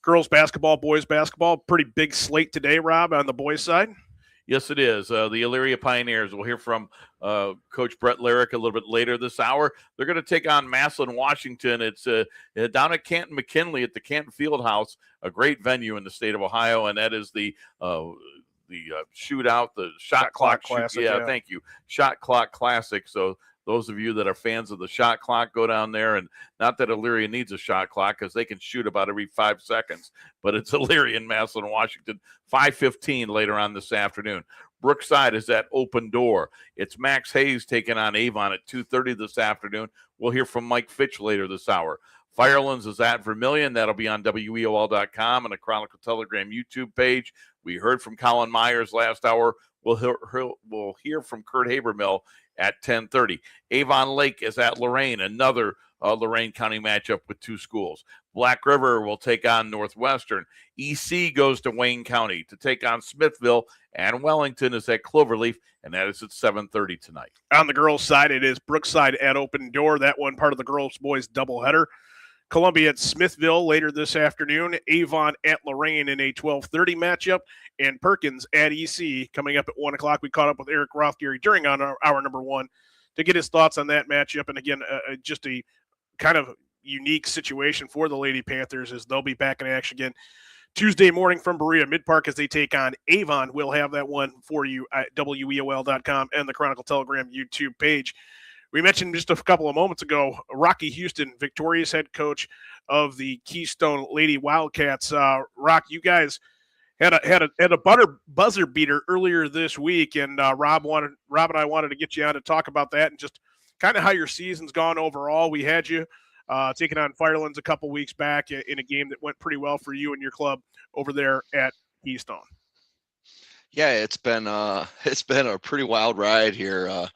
girls basketball, boys basketball, pretty big slate today, Rob, on the boys' side. Yes, it is. The Elyria Pioneers. We'll hear from Coach Brett Lyric a little bit later this hour. They're going to take on Massillon, Washington. It's down at Canton McKinley at the Canton Fieldhouse, a great venue in the state of Ohio, and that is the shootout, the shot clock classic. Yeah, thank you. Shot clock classic. So those of you that are fans of the shot clock, go down there. And not that Elyria needs a shot clock because they can shoot about every 5 seconds, but it's Elyria and Massillon, Washington, 5:15 later on this afternoon. Brookside is at Open Door. It's Max Hayes taking on Avon at 2:30 this afternoon. We'll hear from Mike Fitch later this hour. Firelands is at Vermillion. That'll be on WEOL.com and the Chronicle Telegram YouTube page. We heard from Colin Myers last hour. We'll hear from Kurt Habermill at 10:30. Avon Lake is at Lorain, another Lorain County matchup with two schools. Black River will take on Northwestern. EC goes to Wayne County to take on Smithville, and Wellington is at Cloverleaf, and that is at 7:30 tonight. On the girls' side, it is Brookside at Open Door. That one part of the girls-boys doubleheader. Columbia at Smithville later this afternoon. Avon at Lorain in a 12:30 matchup. And Perkins at EC coming up at 1 o'clock. We caught up with Eric Rothgary during on hour number one to get his thoughts on that matchup. And again, just a kind of unique situation for the Lady Panthers as they'll be back in action again Tuesday morning from Berea Mid-Park as they take on Avon. We'll have that one for you at WEOL.com and the Chronicle Telegram YouTube page. We mentioned just a couple of moments ago, Rocky Houston, victorious head coach of the Keystone Lady Wildcats. Rock, you guys had a buzzer beater earlier this week, and Rob and I wanted to get you on to talk about that and just kind of how your season's gone overall. We had you taking on Firelands a couple weeks back in a game that went pretty well for you and your club over there at Keystone. Yeah, it's been a pretty wild ride here.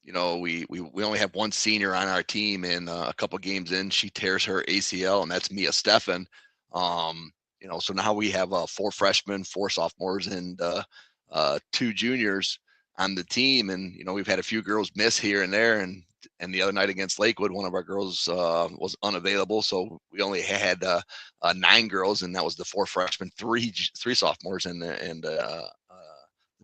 We only have one senior on our team, and a couple games in, she tears her ACL, and that's Mia Steffen. So now we have 4 freshmen, 4 sophomores, and 2 juniors on the team. And, we've had a few girls miss here and there. And the other night against Lakewood, one of our girls was unavailable. So we only had 9 girls, and that was the 4 freshmen, 3 sophomores, and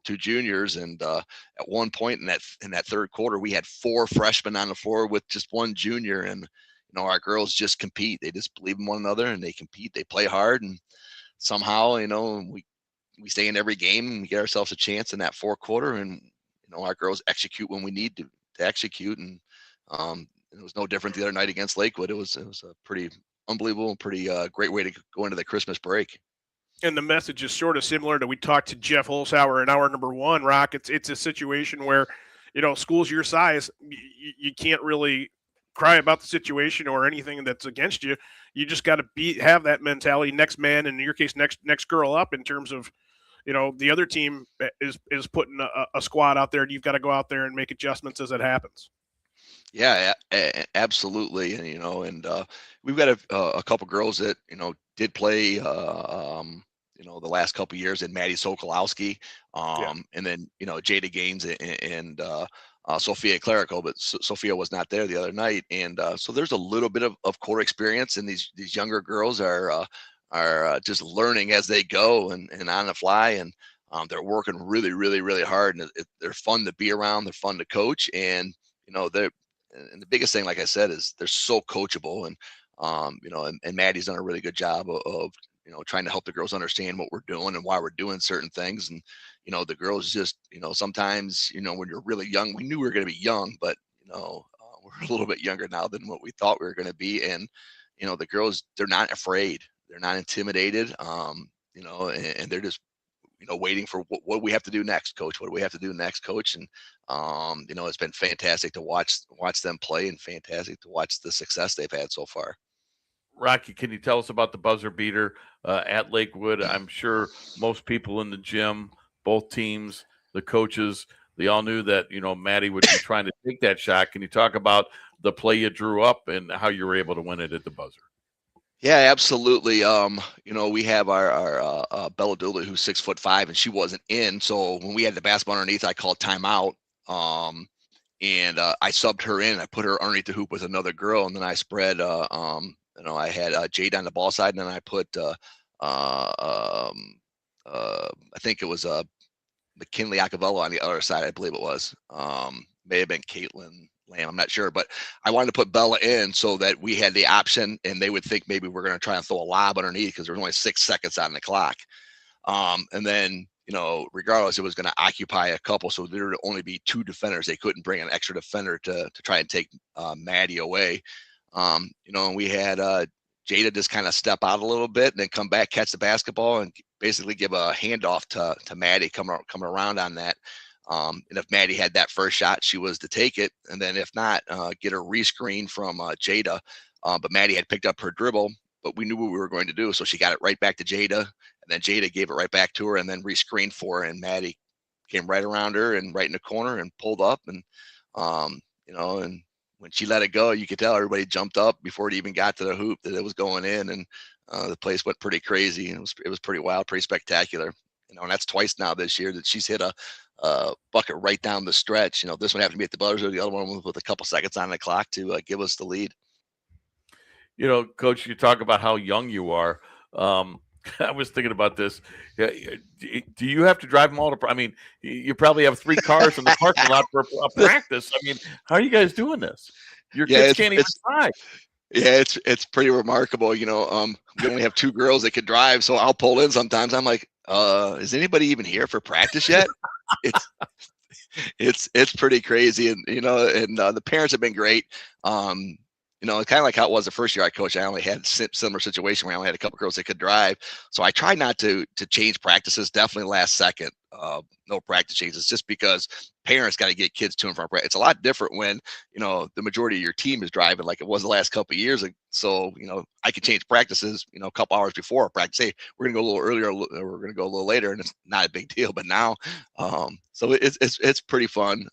2 juniors. And at one point in that third quarter, we had 4 freshmen on the floor with just 1 junior. And, our girls just compete. They just believe in one another, and they compete. They play hard, and somehow, we stay in every game and we get ourselves a chance in that fourth quarter. And, our girls execute when we need to execute. And it was no different the other night against Lakewood. It was a pretty unbelievable and pretty great way to go into the Christmas break. And the message is sort of similar to we talked to Jeff Holzhauer in hour number one, Rock. It's a situation where, schools your size, you can't really cry about the situation or anything that's against you. You just got to have that mentality. Next man, and in your case, next girl up. In terms of, the other team is putting a squad out there, and you've got to go out there and make adjustments as it happens. Yeah, absolutely. And we've got a couple girls that did play the last couple of years, in Maddie Sokolowski, and then Jada Gaines and Sophia Clerico, but Sophia was not there the other night. And so there's a little bit of court experience, and these younger girls are just learning as they go and on the fly, and they're working really, really, really hard, and they're fun to be around. They're fun to coach, and and the biggest thing, like I said, is they're so coachable, and and Maddie's done a really good job of trying to help the girls understand what we're doing and why we're doing certain things. And the girls just sometimes when you're really young, we knew we were going to be young, but we're a little bit younger now than what we thought we were going to be. And the girls, they're not afraid, they're not intimidated, and they're just waiting for what do we have to do next, coach? What do we have to do next, coach? And it's been fantastic to watch them play, and fantastic to watch the success they've had so far. Rocky, can you tell us about the buzzer beater at Lakewood? I'm sure most people in the gym, both teams, the coaches, they all knew that Maddie would be trying to take that shot. Can you talk about the play you drew up and how you were able to win it at the buzzer? Yeah, absolutely. We have our Bella Dooley, who's 6'5", and she wasn't in. So when we had the basketball underneath, I called timeout. And I subbed her in. I put her underneath the hoop with another girl, and then I spread. I had Jade on the ball side, and then I put. I think it was McKinley Accavello on the other side. I believe it was. May have been Caitlin Lamb. I'm not sure, but I wanted to put Bella in so that we had the option, and they would think maybe we're going to try and throw a lob underneath because there was only 6 seconds on the clock. And then, regardless, it was going to occupy a couple. So there would only be 2 defenders. They couldn't bring an extra defender to try and take Maddie away. And we had Jada just kind of step out a little bit and then come back, catch the basketball, and basically give a handoff to Maddie coming around on that. And if Maddie had that first shot, she was to take it. And then if not, get a rescreen from Jada. But Maddie had picked up her dribble, but we knew what we were going to do. So she got it right back to Jada. And then Jada gave it right back to her and then rescreened for her. And Maddie came right around her and right in the corner and pulled up. And, and when she let it go, you could tell everybody jumped up before it even got to the hoop that it was going in. And the place went pretty crazy. And it was pretty wild, pretty spectacular. And that's twice now this year that she's hit a bucket right down the stretch. This one happened to be at the buzzer. The other one was with a couple seconds on the clock to give us the lead. Coach, you talk about how young you are. I was thinking about this. Do you have to drive them all to? I mean, you probably have 3 cars in the parking lot for a practice. I mean, how are you guys doing this? Your kids can't even drive. Yeah, it's pretty remarkable. We only have 2 girls that can drive, so I'll pull in sometimes. I'm like, is anybody even here for practice yet? It's pretty crazy, and the parents have been great. Kind of like how it was the first year I coached. I only had similar situation where I only had a couple girls that could drive. So I tried not to change practices. Definitely last second, no practice changes, just because parents got to get kids to and from practice. It's a lot different when, the majority of your team is driving like it was the last couple of years. So, I could change practices, a couple hours before a practice. Hey, we're going to go a little earlier, or we're going to go a little later, and it's not a big deal. But now, so it's pretty fun.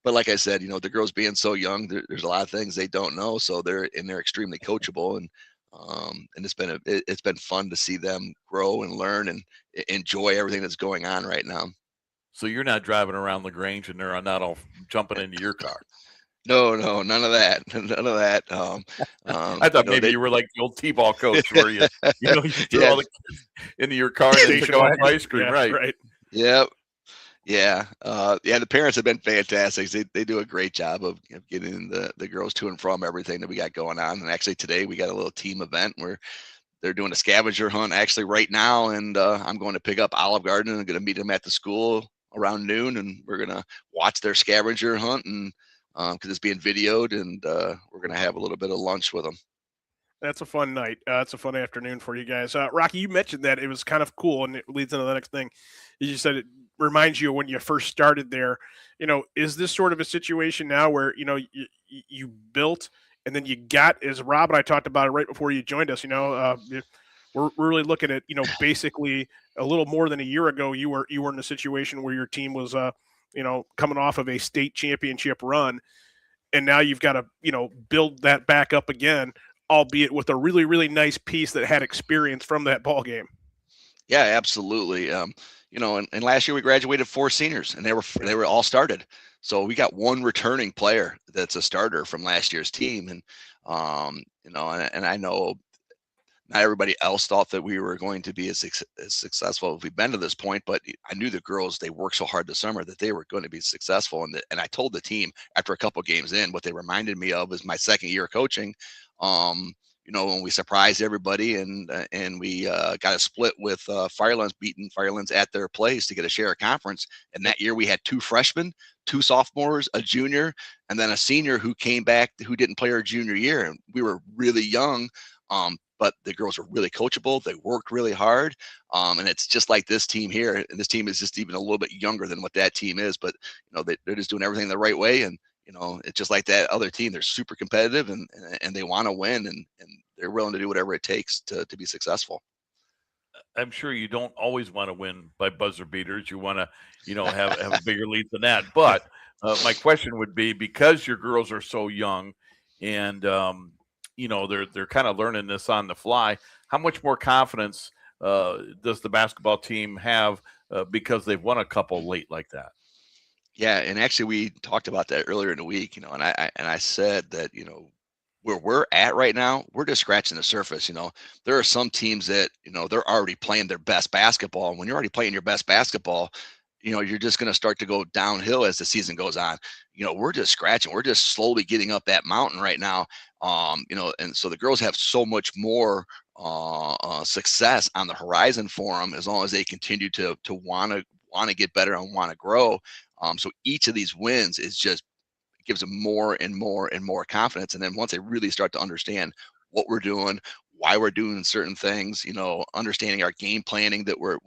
But like I said, the girls being so young, there's a lot of things they don't know. So they're extremely coachable, and it's been fun to see them grow and learn and enjoy everything that's going on right now. So you're not driving around LaGrange and they're not all jumping into your car. No, none of that. None of that. I thought maybe you were like the old T-ball coach where you threw all the kids into your car and they took off ice cream. Yeah, right. Yep. Yeah. The parents have been fantastic. They do a great job of getting the girls to and from everything that we got going on. And actually today we got a little team event where they're doing a scavenger hunt actually right now. And I'm going to pick up Olive Garden and going to meet them at the school around noon. And we're going to watch their scavenger hunt, and because it's being videoed, and we're going to have a little bit of lunch with them. That's a fun night. It's a fun afternoon for you guys. Rocky, you mentioned that it was kind of cool, and it leads into the next thing. You said it reminds you of when you first started there. Is this sort of a situation now where, you built and then you got, as Rob and I talked about it right before you joined us, we're really looking at, basically a little more than a year ago, you were in a situation where your team was, coming off of a state championship run, and now you've got to, build that back up again, albeit with a really, really nice piece that had experience from that ball game. Yeah, absolutely. And last year we graduated 4 seniors, and they were all started. So we got 1 returning player that's a starter from last year's team. And, and I know not everybody else thought that we were going to be as successful as we've been to this point, but I knew the girls, they worked so hard this summer that they were going to be successful. And I told the team after a couple of games in, what they reminded me of was my second year coaching. When we surprised everybody and we got a split with Firelands, beating Firelands at their place to get a share of conference. And that year we had 2 freshmen, 2 sophomores, a junior, and then a senior who came back who didn't play our junior year. And we were really young, but the girls were really coachable. They worked really hard. And it's just like this team here. And this team is just even a little bit younger than what that team is. But, they're just doing everything the right way. And, it's just like that other team. They're super competitive and they want to win, and they're willing to do whatever it takes to be successful. I'm sure you don't always want to win by buzzer beaters. You want to, have a bigger lead than that. But my question would be, because your girls are so young and, they're kind of learning this on the fly, how much more confidence does the basketball team have because they've won a couple late like that? Yeah, and actually we talked about that earlier in the week, and I said that, where we're at right now, we're just scratching the surface. There are some teams that, they're already playing their best basketball. And when you're already playing your best basketball, you're just going to start to go downhill as the season goes on. We're just scratching. We're just slowly getting up that mountain right now. And so the girls have so much more success on the horizon for them as long as they continue to want to get better and want to grow. So each of these wins is just gives them more and more and more confidence. And then once they really start to understand what we're doing, why we're doing certain things, understanding our game planning that when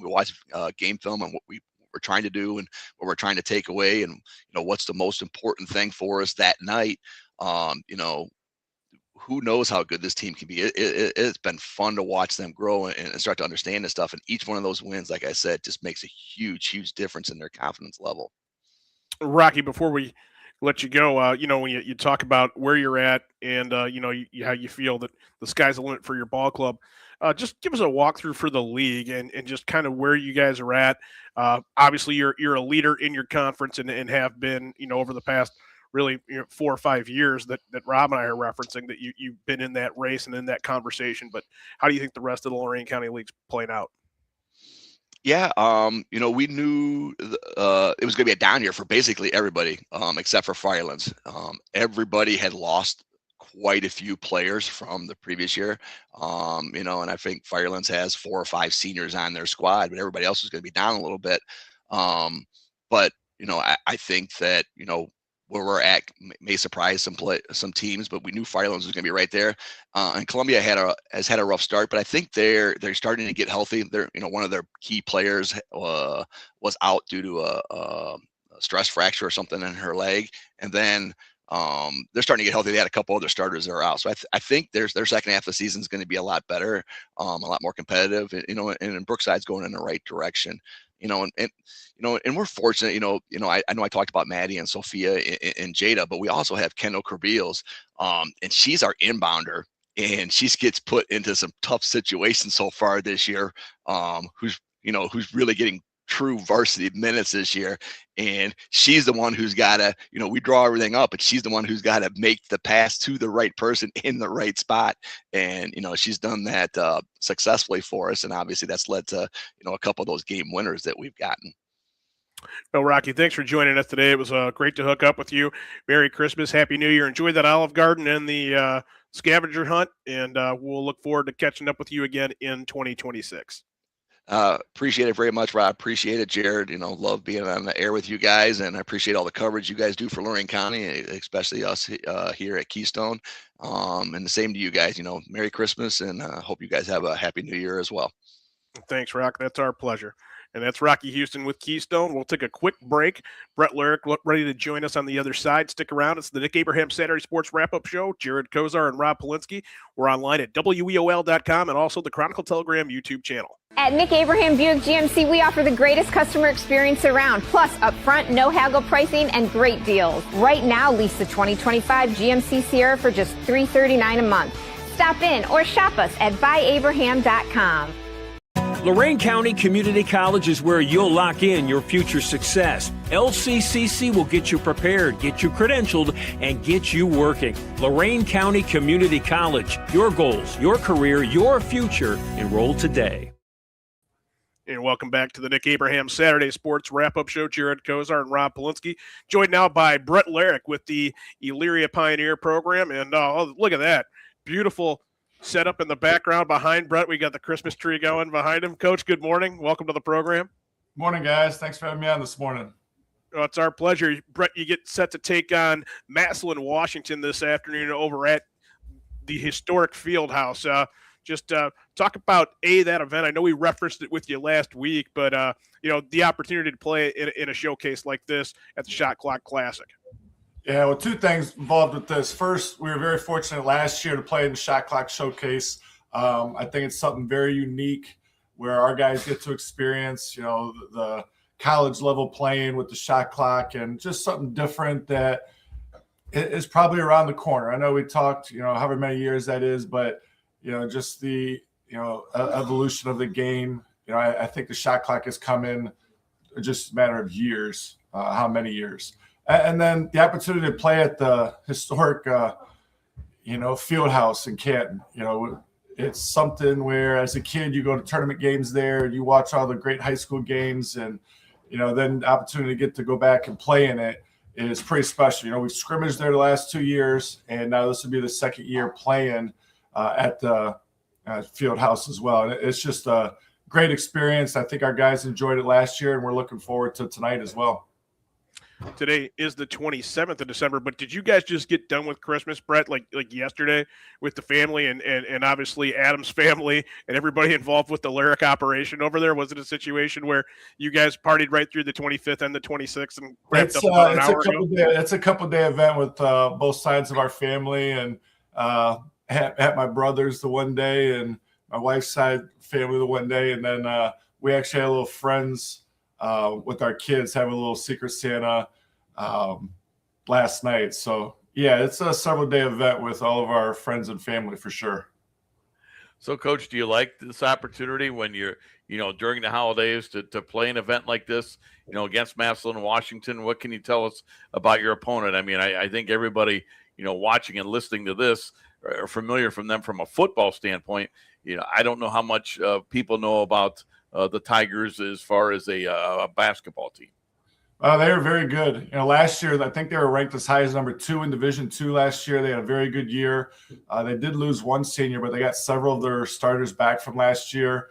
we watch game film and what we're trying to do and what we're trying to take away and, what's the most important thing for us that night, who knows how good this team can be. It's been fun to watch them grow and start to understand this stuff. And each one of those wins, like I said, just makes a huge, huge difference in their confidence level. Rocky, before we let you go, when you talk about where you're at and, how you feel that the sky's the limit for your ball club, just give us a walkthrough for the league and just kind of where you guys are at. Obviously, you're a leader in your conference and have been, over the past really 4 or 5 years that Rob and I are referencing that you've been in that race and in that conversation. But how do you think the rest of the Lorain County League's playing out? Yeah, we knew it was going to be a down year for basically everybody, except for Firelands. Everybody had lost quite a few players from the previous year, and I think Firelands has 4 or 5 seniors on their squad, but everybody else is going to be down a little bit. But I think that where we're at may surprise some teams, but we knew Firelands was going to be right there. And Columbia has had a rough start, but I think they're starting to get healthy. They're one of their key players was out due to a stress fracture or something in her leg, and then they're starting to get healthy. They had a couple other starters that are out, so I think their second half of the season is going to be a lot better, a lot more competitive. And Brookside's going in the right direction. And we're fortunate, I know I talked about Maddie and Sophia and Jada, but we also have Kendall Kerbeals, and she's our inbounder, and she gets put into some tough situations so far this year, who's really getting true varsity minutes this year. And she's the one who's got to, we draw everything up, but she's the one who's got to make the pass to the right person in the right spot. And, she's done that successfully for us. And obviously that's led to, a couple of those game winners that we've gotten. Well, Rocky, thanks for joining us today. It was great to hook up with you. Merry Christmas. Happy New Year. Enjoy that Olive Garden and the scavenger hunt. And we'll look forward to catching up with you again in 2026. Appreciate it very much, Rob. Appreciate it, Jared. Love being on the air with you guys, and I appreciate all the coverage you guys do for Lorain County, especially us here at Keystone. And the same to you guys. Merry Christmas, and hope you guys have a Happy New Year as well. Thanks, Rock. That's our pleasure. And that's Rocky Houston with Keystone. We'll take a quick break. Brett Lyric ready to join us on the other side. Stick around. It's the Nick Abraham Saturday Sports Wrap-Up Show. Jared Kozar and Rob Polinsky. We're online at weol.com and also the Chronicle Telegram YouTube channel. At Nick Abraham Buick GMC, we offer the greatest customer experience around, plus upfront, no haggle pricing and great deals. Right now, lease the 2025 GMC Sierra for just $339 a month. Stop in or shop us at buyabraham.com. Lorain County Community College is where you'll lock in your future success. LCCC will get you prepared, get you credentialed, and get you working. Lorain County Community College. Your goals, your career, your future. Enroll today. And welcome back to the Nick Abraham Saturday Sports Wrap-Up Show. Jared Kozar and Rob Polinsky, joined now by Brett Lyric with the Elyria Pioneer Program. And look at that. Beautiful setup in the background behind Brett. We got the Christmas tree going behind him. Coach, good morning. Welcome to the program. Morning, guys. Thanks for having me on this morning. Oh, it's our pleasure. Brett, you get set to take on Massillon, Washington this afternoon over at the historic Fieldhouse. Just talk about that event. I know we referenced it with you last week, but the opportunity to play in a showcase like this at the Shot Clock Classic. Yeah, well, 2 things involved with this. First, we were very fortunate last year to play in the Shot Clock Showcase. I think it's something very unique where our guys get to experience, the college level playing with the shot clock, and just something different that is probably around the corner. I know we talked, however many years that is, but just the evolution of the game. I think the shot clock has come in just a matter of years. how many years. And then the opportunity to play at the historic, field house in Canton. It's something where as a kid you go to tournament games there and you watch all the great high school games, and then the opportunity to get to go back and play in it is pretty special. We've scrimmaged there the last 2 years, and now this will be the second year playing at the field house as well. And it's just a great experience. I think our guys enjoyed it last year, and we're looking forward to tonight as well. Today is the 27th of December, but did you guys just get done with Christmas, Brett, like yesterday with the family and obviously Adam's family and everybody involved with the Lyric operation over there? Was it a situation where you guys partied right through the 25th and the 26th and wrapped up about an hour ago? It's a couple-day event with both sides of our family, and at my brother's the one day and my wife's side family the one day, and then we actually had a little friends with our kids having a little Secret Santa last night. So yeah, it's a several-day event with all of our friends and family for sure. So, Coach, do you like this opportunity when you're, during the holidays to play an event like this, against Massillon and Washington? What can you tell us about your opponent? I mean, I think everybody, watching and listening to this are familiar from them from a football standpoint. I don't know how much people know about the Tigers as far as a basketball team. They were very good. Last year, I think they were ranked as high as number 2 in Division II last year. They had a very good year. They did lose one senior, but they got several of their starters back from last year.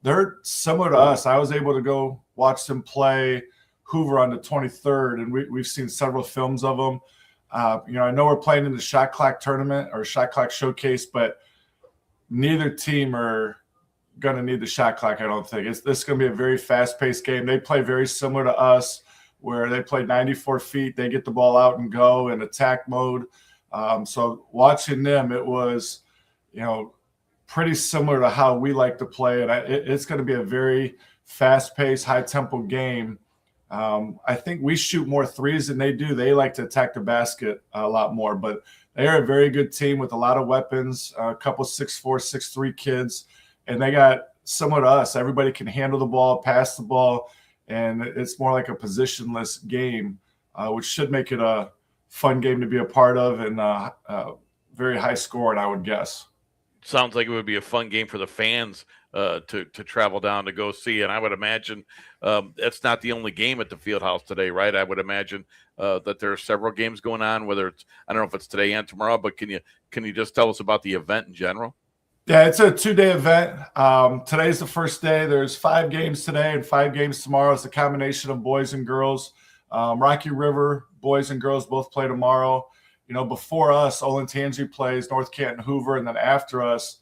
They're similar to us. I was able to go watch them play Hoover on the 23rd, and we've seen several films of them. I know we're playing in the Shot Clock tournament or Shot Clock showcase, but neither team are going to need the shot clock, I don't think. This is going to be a very fast-paced game. They play very similar to us, where they play 94 feet. They get the ball out and go in attack mode. So watching them, it was, pretty similar to how we like to play. And it's going to be a very fast-paced, high-tempo game. I think we shoot more threes than they do. They like to attack the basket a lot more. But they are a very good team with a lot of weapons, a couple 6'4", 6'3" kids. And they got similar to us. Everybody can handle the ball, pass the ball, and it's more like a positionless game, which should make it a fun game to be a part of and very high scoring, I would guess. Sounds like it would be a fun game for the fans to travel down to go see. And I would imagine that's not the only game at the Fieldhouse today, right? I would imagine that there are several games going on, whether it's, I don't know if it's today and tomorrow, but can you just tell us about the event in general? Yeah, it's a 2-day event. Today's the first day. There's 5 games today and 5 games tomorrow. It's a combination of boys and girls. Rocky River, boys and girls both play tomorrow. Before us, Olentangy plays North Canton Hoover, and then after us,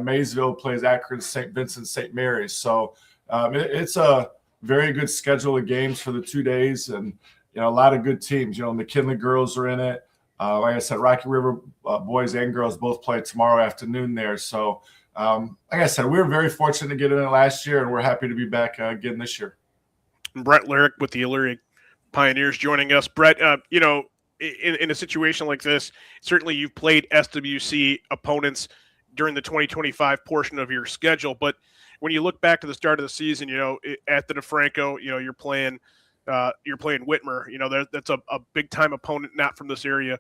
Maysville plays Akron St. Vincent St. Mary's. So it's a very good schedule of games for the 2 days, and a lot of good teams. McKinley girls are in it. Like I said, Rocky River boys and girls both play tomorrow afternoon there. So, like I said, we were very fortunate to get in it last year, and we're happy to be back again this year. Brett Lyric with the Elyria Pioneers joining us. Brett, in a situation like this, certainly you've played SWC opponents during the 2025 portion of your schedule. But when you look back to the start of the season, at the DeFranco, you're playing Whitmer. That's a big time opponent, not from this area.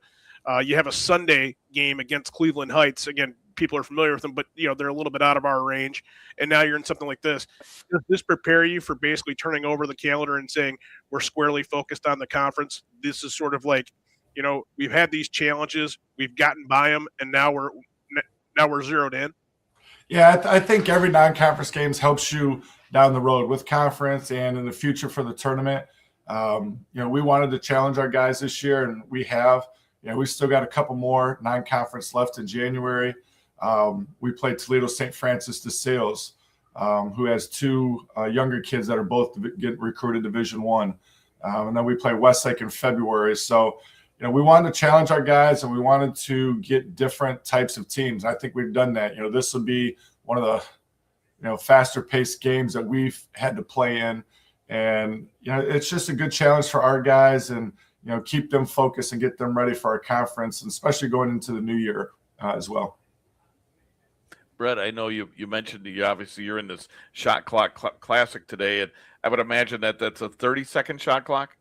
You have a Sunday game against Cleveland Heights. Again, people are familiar with them, but they're a little bit out of our range. And now you're in something like this. Does this prepare you for basically turning over the calendar and saying we're squarely focused on the conference? This is sort of like, we've had these challenges, we've gotten by them, and now we're zeroed in. Yeah, I think every non-conference games helps you down the road with conference and in the future for the tournament. We wanted to challenge our guys this year, and we have. We still got a couple more non-conference left in January. We played Toledo St. Francis de Sales, who has 2 younger kids that are both getting recruited Division I. And then we play Westlake in February. So, we wanted to challenge our guys, and we wanted to get different types of teams. I think we've done that. This will be one of the faster paced games that we've had to play in. And, it's just a good challenge for our guys and, keep them focused and get them ready for our conference, and especially going into the new year as well. Brett, I know you mentioned you're in this shot clock classic today, and I would imagine that that's a 30-second shot clock.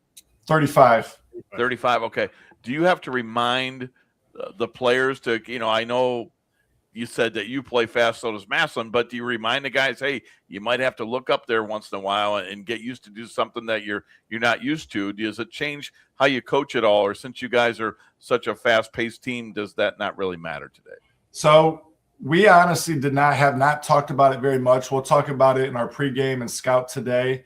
35. 35. Okay. Do you have to remind the players to, I know you said that you play fast, so does Massillon, but do you remind the guys, hey, you might have to look up there once in a while and get used to do something that you're not used to? Does it change how you coach at all? Or since you guys are such a fast-paced team, does that not really matter today? So we honestly have not talked about it very much. We'll talk about it in our pregame and scout today.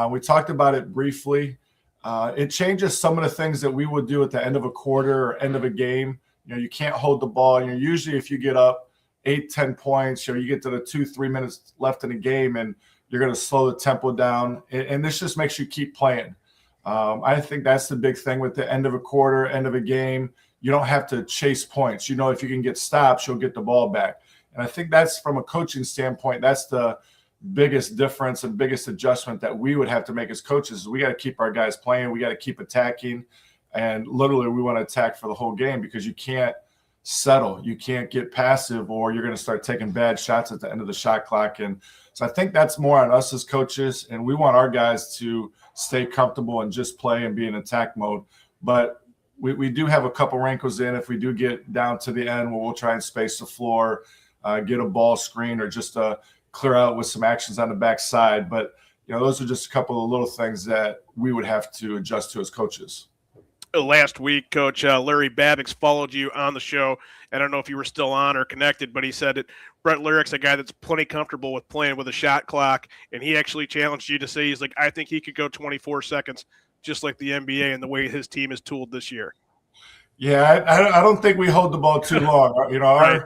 We talked about it briefly. It changes some of the things that we would do at the end of a quarter or end of a game. You can't hold the ball. Usually if you get up 8-10 points, you get to the 2-3 minutes left in the game and you're going to slow the tempo down. And this just makes you keep playing. I think that's the big thing with the end of a quarter, end of a game. You don't have to chase points. If you can get stops, you'll get the ball back. And I think that's, from a coaching standpoint, that's the biggest difference and biggest adjustment that we would have to make as coaches. We got to keep our guys playing. We got to keep attacking. And literally we want to attack for the whole game, because you can't settle. You can't get passive, or you're going to start taking bad shots at the end of the shot clock. And so I think that's more on us as coaches. And we want our guys to stay comfortable and just play and be in attack mode. But we do have a couple wrinkles in if we do get down to the end, where we'll try and space the floor, get a ball screen, or just clear out with some actions on the backside. But those are just a couple of little things that we would have to adjust to as coaches. Last week, Coach, Larry Babbix followed you on the show. I don't know if you were still on or connected, but he said that Brett Lurik's a guy that's plenty comfortable with playing with a shot clock, and he actually challenged you to say, he's like, I think he could go 24 seconds, just like the NBA and the way his team is tooled this year. Yeah, I don't think we hold the ball too long. Right.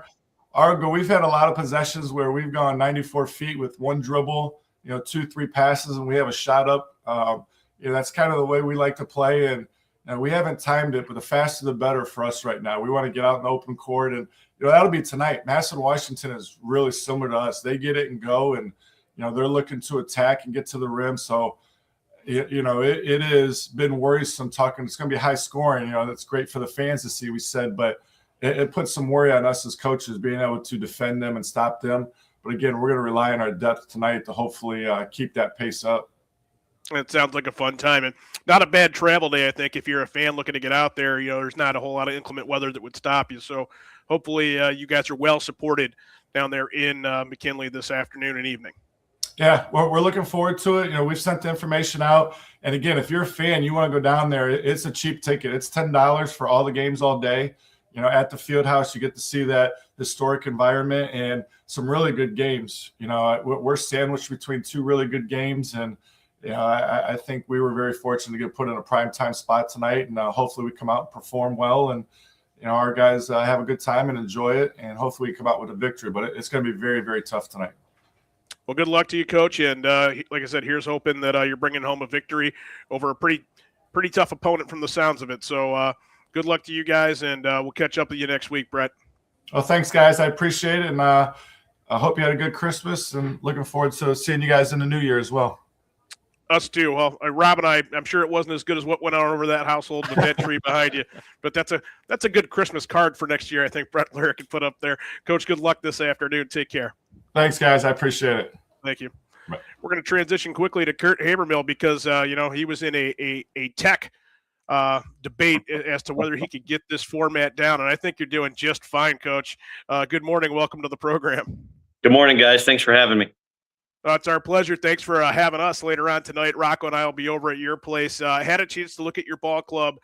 We've had a lot of possessions where we've gone 94 feet with one dribble, 2-3 passes, and we have a shot up. That's kind of the way we like to play, and we haven't timed it, but the faster the better for us right now. We want to get out in the open court, and that'll be tonight. Massillon Washington is really similar to us. They get it and go, and they're looking to attack and get to the rim. So it has been worrisome talking. It's going to be high scoring. That's great for the fans to see, we said, but it puts some worry on us as coaches, being able to defend them and stop them. But again, we're going to rely on our depth tonight to hopefully keep that pace up. It sounds like a fun time, and not a bad travel day, I think, if you're a fan looking to get out there. There's not a whole lot of inclement weather that would stop you. So hopefully you guys are well supported down there in McKinley this afternoon and evening. Yeah, we're looking forward to it. We've sent the information out. And again, if you're a fan, you want to go down there, it's a cheap ticket. It's $10 for all the games all day. At the field house, you get to see that historic environment and some really good games. We're sandwiched between two really good games, and I think we were very fortunate to get put in a primetime spot tonight, and hopefully we come out and perform well, and our guys have a good time and enjoy it, and hopefully we come out with a victory. But it's going to be very, very tough tonight. Well, good luck to you, Coach, and like I said, here's hoping that you're bringing home a victory over a pretty tough opponent from the sounds of it. So good luck to you guys, and we'll catch up with you next week, Brett. Well, thanks, guys. I appreciate it, and I hope you had a good Christmas, and looking forward to seeing you guys in the new year as well. Us too. Well, Rob and I'm sure it wasn't as good as what went on over that household with that tree behind you, but that's a good Christmas card for next year. I think Brett Lurik can put up there. Coach, good luck this afternoon. Take care. Thanks, guys. I appreciate it. Thank you. Right. We're going to transition quickly to Kurt Habermill, because he was in a tech debate as to whether he could get this format down, and I think you're doing just fine, Coach. Good morning. Welcome to the program. Good morning, guys. Thanks for having me. It's our pleasure. Thanks for having us later on tonight. Rocco and I will be over at your place. I had a chance to look at your ball club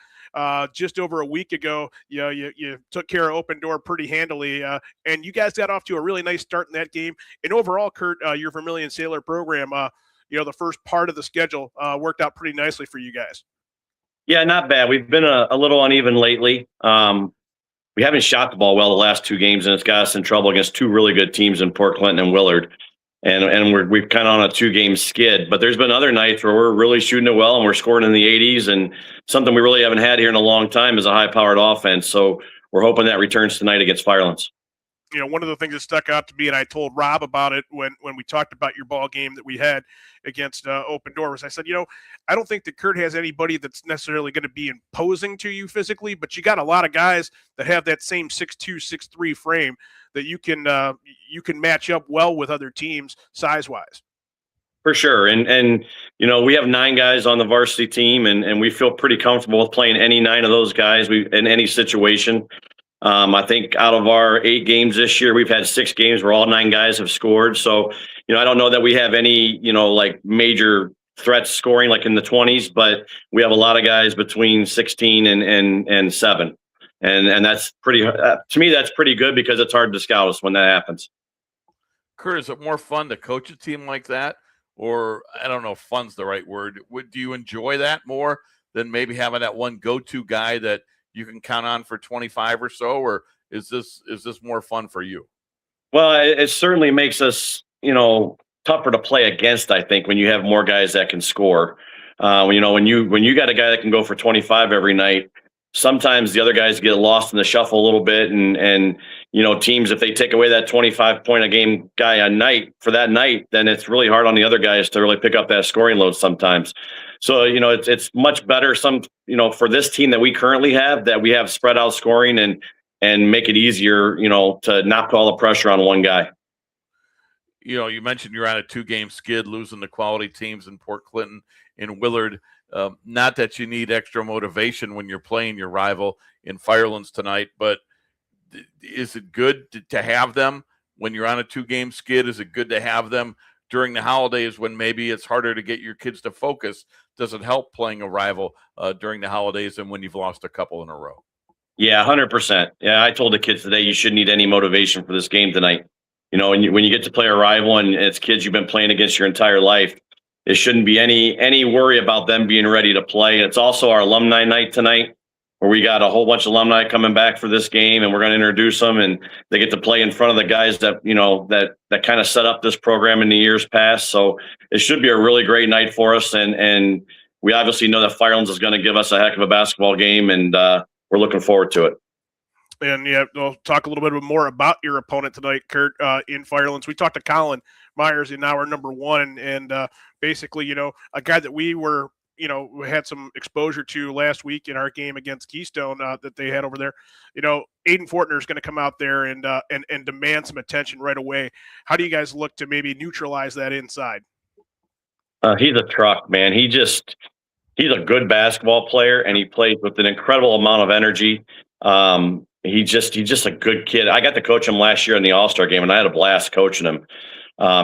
just over a week ago. You took care of Open Door pretty handily, and you guys got off to a really nice start in that game. And overall, Kurt, your Vermilion Sailor program, the first part of the schedule worked out pretty nicely for you guys. Yeah, not bad. We've been a little uneven lately. We haven't shot the ball well the last two games, and it's got us in trouble against two really good teams in Port Clinton and Willard. And we're kind of on a 2-game skid. But there's been other nights where we're really shooting it well and we're scoring in the 80s. And something we really haven't had here in a long time is a high-powered offense. So we're hoping that returns tonight against Firelands. one of the things that stuck out to me, and I told Rob about it when we talked about your ball game that we had against Open Door, was I said, I don't think that Kurt has anybody that's necessarily going to be imposing to you physically, but you got a lot of guys that have that same 6'2", 6'3" frame that you can match up well with other teams size-wise. For sure. And we have 9 guys on the varsity team, and we feel pretty comfortable with playing any 9 of those guys in any situation. I think out of our 8 games this year, we've had 6 games where all 9 guys have scored. So, I don't know that we have any, like major threats scoring like in the 20s, but we have a lot of guys between 16 and 7. And that's pretty, to me, that's pretty good because it's hard to scout us when that happens. Kurt, is it more fun to coach a team like that? Or I don't know if fun's the right word. Do you enjoy that more than maybe having that one go-to guy that you can count on for 25 or so? Or is this more fun for you? Well, it certainly makes us, tougher to play against, I think, when you have more guys that can score. When you got a guy that can go for 25 every night, sometimes the other guys get lost in the shuffle a little bit, and teams, if they take away that 25-point-a-game guy a night for that night, then it's really hard on the other guys to really pick up that scoring load sometimes. So it's much better for this team that we currently have, that we have spread out scoring and make it easier to not put all the pressure on one guy. You mentioned you're on a 2-game skid, losing to quality teams in Port Clinton and Willard. Not that you need extra motivation when you're playing your rival in Firelands tonight, but is it good to have them when you're on a 2-game skid? Is it good to have them during the holidays when maybe it's harder to get your kids to focus? Does it help playing a rival during the holidays and when you've lost a couple in a row? Yeah, 100%. Yeah, I told the kids today you shouldn't need any motivation for this game tonight. When you get to play a rival and it's kids you've been playing against your entire life, there shouldn't be any worry about them being ready to play. And it's also our alumni night tonight, where we got a whole bunch of alumni coming back for this game, and we're going to introduce them, and they get to play in front of the guys that that kind of set up this program in the years past. So it should be a really great night for us, and we obviously know that Firelands is going to give us a heck of a basketball game, and we're looking forward to it. And yeah, we'll talk a little bit more about your opponent tonight, Kurt, in Firelands. We talked to Colin Myers in hour number 1, and basically, a guy that we were, we had some exposure to last week in our game against Keystone that they had over there. Aiden Fortner is going to come out there and demand some attention right away. How do you guys look to maybe neutralize that inside? He's a truck, man. He's a good basketball player, and he plays with an incredible amount of energy. He's just a good kid. I got to coach him last year in the All-Star game, and I had a blast coaching him.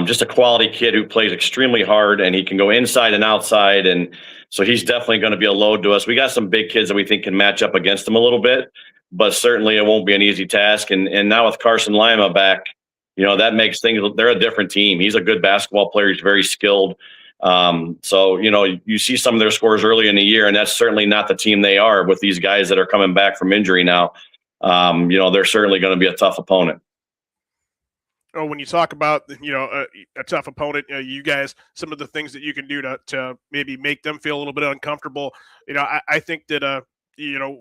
Just a quality kid who plays extremely hard, and he can go inside and outside. And so he's definitely going to be a load to us. We got some big kids that we think can match up against him a little bit, but certainly it won't be an easy task. And now with Carson Lima back, that makes things, they're a different team. He's a good basketball player. He's very skilled. So you see some of their scores early in the year, and that's certainly not the team they are with these guys that are coming back from injury now. They're certainly going to be a tough opponent. Oh, when you talk about, a tough opponent, you guys, some of the things that you can do to maybe make them feel a little bit uncomfortable. I think that,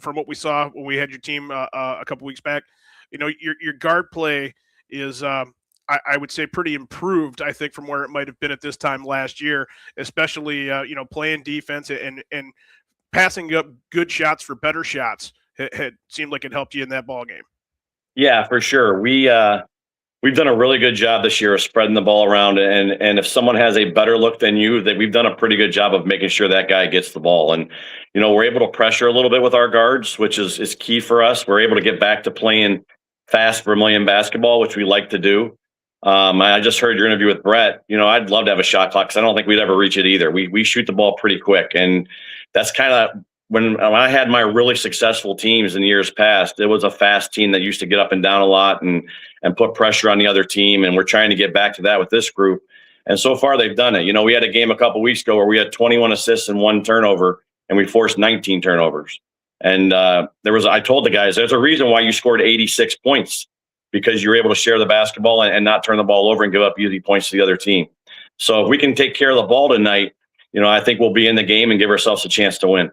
from what we saw when we had your team a couple weeks back, your guard play is, I would say, pretty improved, I think, from where it might have been at this time last year, especially, playing defense and passing up good shots for better shots. It seemed like it helped you in that ball game. Yeah, for sure. We've done a really good job this year of spreading the ball around, and if someone has a better look than you, that we've done a pretty good job of making sure that guy gets the ball. And we're able to pressure a little bit with our guards, which is key for us. We're able to get back to playing fast Vermilion basketball, which we like to do. I just heard your interview with Brett. I'd love to have a shot clock because I don't think we'd ever reach it either. We shoot the ball pretty quick, and that's kind of when I had my really successful teams in years past. It was a fast team that used to get up and down a lot and put pressure on the other team, and we're trying to get back to that with this group. And so far, they've done it. We had a game a couple weeks ago where we had 21 assists and 1 turnover, and we forced 19 turnovers. And I told the guys, there's a reason why you scored 86 points, because you were able to share the basketball and not turn the ball over and give up easy points to the other team. So if we can take care of the ball tonight, I think we'll be in the game and give ourselves a chance to win.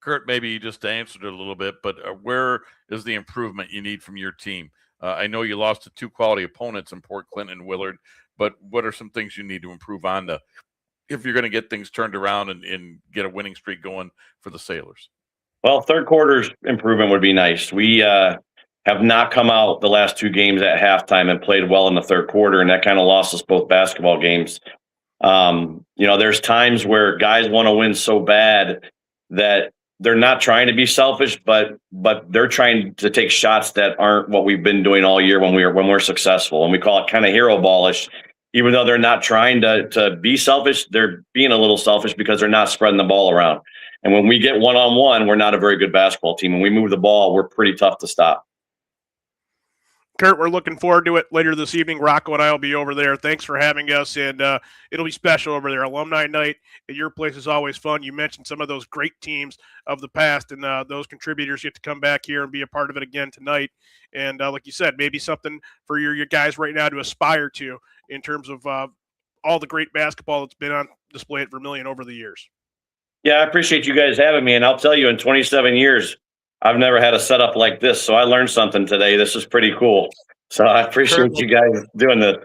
Kurt, maybe you just answered it a little bit, but where is the improvement you need from your team? I know you lost to two quality opponents in Port Clinton and Willard, but what are some things you need to improve on if you're going to get things turned around and get a winning streak going for the Sailors? Well, third quarter's improvement would be nice. We have not come out the last two games at halftime and played well in the third quarter, and that kind of lost us both basketball games. There's times where guys want to win so bad that they're not trying to be selfish, but they're trying to take shots that aren't what we've been doing all year when we're successful. And we call it kind of hero ballish. Even though they're not trying to be selfish, they're being a little selfish because they're not spreading the ball around. And when we get one-on-one, we're not a very good basketball team. When we move the ball, we're pretty tough to stop. Kurt, we're looking forward to it later this evening. Rocco and I will be over there. Thanks for having us, and it'll be special over there. Alumni night at your place is always fun. You mentioned some of those great teams of the past, and those contributors get to come back here and be a part of it again tonight. And like you said, maybe something for your guys right now to aspire to in terms of all the great basketball that's been on display at Vermilion over the years. Yeah, I appreciate you guys having me, and I'll tell you, in 27 years, I've never had a setup like this, so I learned something today. This is pretty cool. So I appreciate you guys doing this.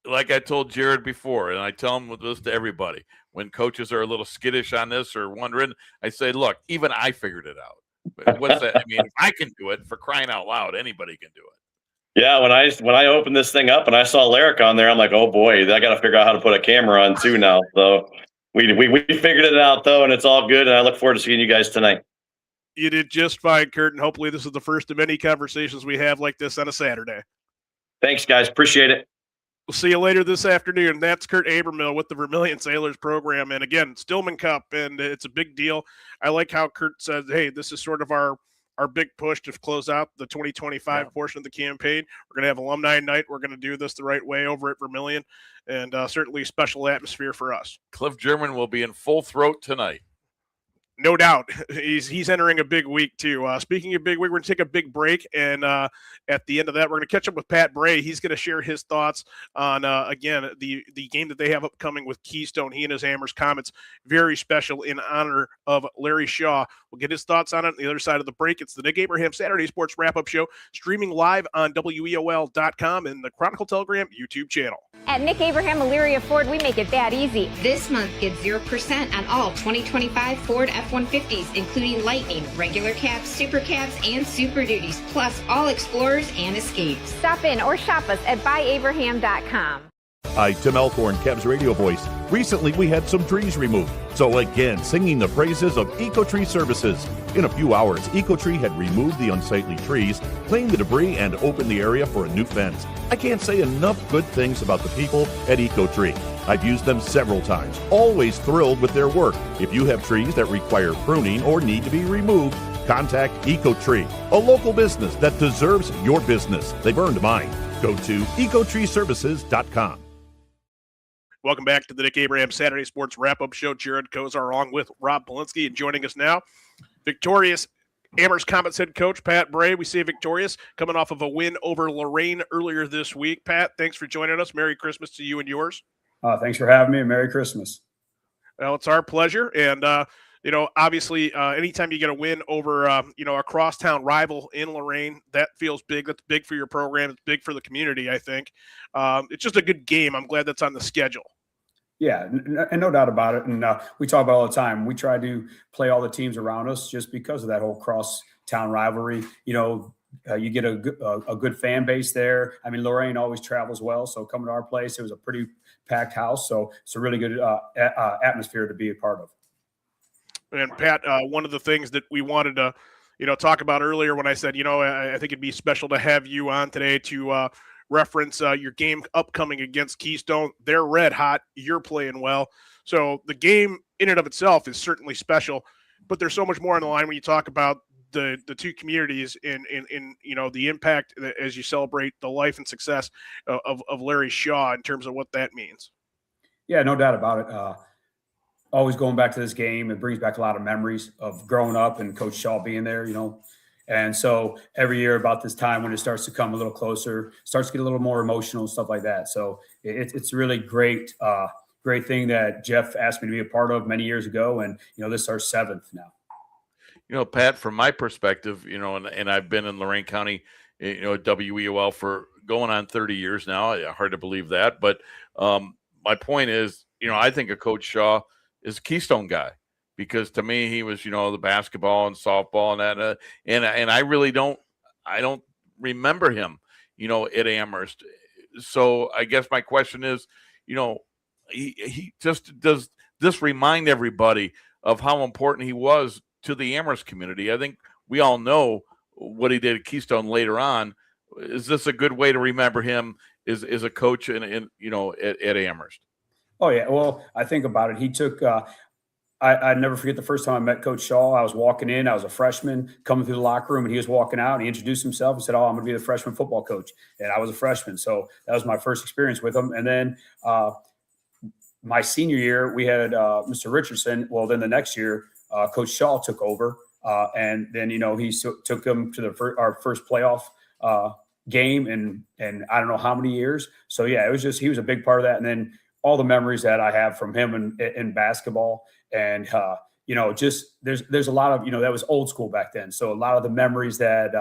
Like I told Jared before, and I tell him this to everybody, when coaches are a little skittish on this or wondering, I say, look, even I figured it out. What's that? I mean, if I can do it, for crying out loud, anybody can do it. Yeah, when I opened this thing up and I saw Larrick on there, I'm like, oh boy, I got to figure out how to put a camera on too now. So we figured it out though, and it's all good. And I look forward to seeing you guys tonight. You did just fine, Kurt, and hopefully this is the first of many conversations we have like this on a Saturday. Thanks, guys. Appreciate it. We'll see you later this afternoon. That's Kurt Abermill with the Vermilion Sailors program. And again, Stillman Cup, and it's a big deal. I like how Kurt said, hey, this is sort of our big push to close out the 2025 portion of the campaign. We're going to have alumni night. We're going to do this the right way over at Vermilion, and certainly a special atmosphere for us. Cliff German will be in full throat tonight. No doubt. He's entering a big week, too. Speaking of big week, we're going to take a big break, and at the end of that, we're going to catch up with Pat Bray. He's going to share his thoughts on, again, the game that they have upcoming with Keystone. He and his Hammers Comets, very special in honor of Larry Shaw. We'll get his thoughts on it on the other side of the break. It's the Nick Abraham Saturday Sports Wrap-Up Show, streaming live on WEOL.com and the Chronicle Telegram YouTube channel. At Nick Abraham Elyria Ford, we make it that easy. This month, get 0% on all 2025 Ford F-150s, including Lightning, regular cabs, super cabs, and Super Duties, plus all Explorers and Escapes. Stop in or shop us at buyabraham.com. Hi, Tim Elkhorn, Cavs radio voice. Recently, we had some trees removed. So again, singing the praises of EcoTree Services. In a few hours, EcoTree had removed the unsightly trees, cleaned the debris, and opened the area for a new fence. I can't say enough good things about the people at EcoTree. I've used them several times, always thrilled with their work. If you have trees that require pruning or need to be removed, contact EcoTree, a local business that deserves your business. They've earned mine. Go to ecotreeservices.com. Welcome back to the Nick Abraham Saturday Sports Wrap-Up Show. Jared Kozar along with Rob Polinsky, and joining us now, victorious Hammers Comets head coach Pat Bray. We say victorious, coming off of a win over Lorraine earlier this week. Pat, thanks for joining us. Merry Christmas to you and yours. Thanks for having me, and Merry Christmas. Well, it's our pleasure, and obviously, anytime you get a win over, a crosstown rival in Lorraine, that feels big. That's big for your program. It's big for the community, I think. It's just a good game. I'm glad that's on the schedule. Yeah, and no doubt about it. And we talk about it all the time. We try to play all the teams around us just because of that whole crosstown rivalry. You get a good fan base there. I mean, Lorraine always travels well, so coming to our place, it was a pretty packed house. So it's a really good atmosphere to be a part of. And Pat, one of the things that we wanted to, talk about earlier when I said, I think it'd be special to have you on today to reference your game upcoming against Keystone. They're red hot. You're playing well. So the game in and of itself is certainly special, but there's so much more on the line when you talk about the two communities in the impact as you celebrate the life and success of Larry Shaw in terms of what that means. Yeah, no doubt about it. Always going back to this game, it brings back a lot of memories of growing up and Coach Shaw being there, And so every year about this time when it starts to come a little closer, starts to get a little more emotional and stuff like that. So it's a really great thing that Jeff asked me to be a part of many years ago. And, this is our 7th now. Pat, from my perspective, and I've been in Lorain County, at WEOL for going on 30 years now. Hard to believe that. But my point is, I think of Coach Shaw is a Keystone guy, because to me, he was, the basketball and softball and that. And I really don't remember him, at Amherst. So I guess my question is, he just does this remind everybody of how important he was to the Amherst community. I think we all know what he did at Keystone later on. Is this a good way to remember him as a coach at Amherst? Oh yeah. Well, I think about it. He took, I never forget the first time I met Coach Shaw. I was walking in, I was a freshman coming through the locker room, and he was walking out and he introduced himself and said, "Oh, I'm going to be the freshman football coach." And I was a freshman. So that was my first experience with him. And then, my senior year, we had Mr. Richardson. Well, then the next year, Coach Shaw took over. And then, he took them to our first playoff game in I don't know how many years. So, yeah, he was a big part of that. And then all the memories that I have from him in basketball. And, there's a lot of, that was old school back then. So a lot of the memories that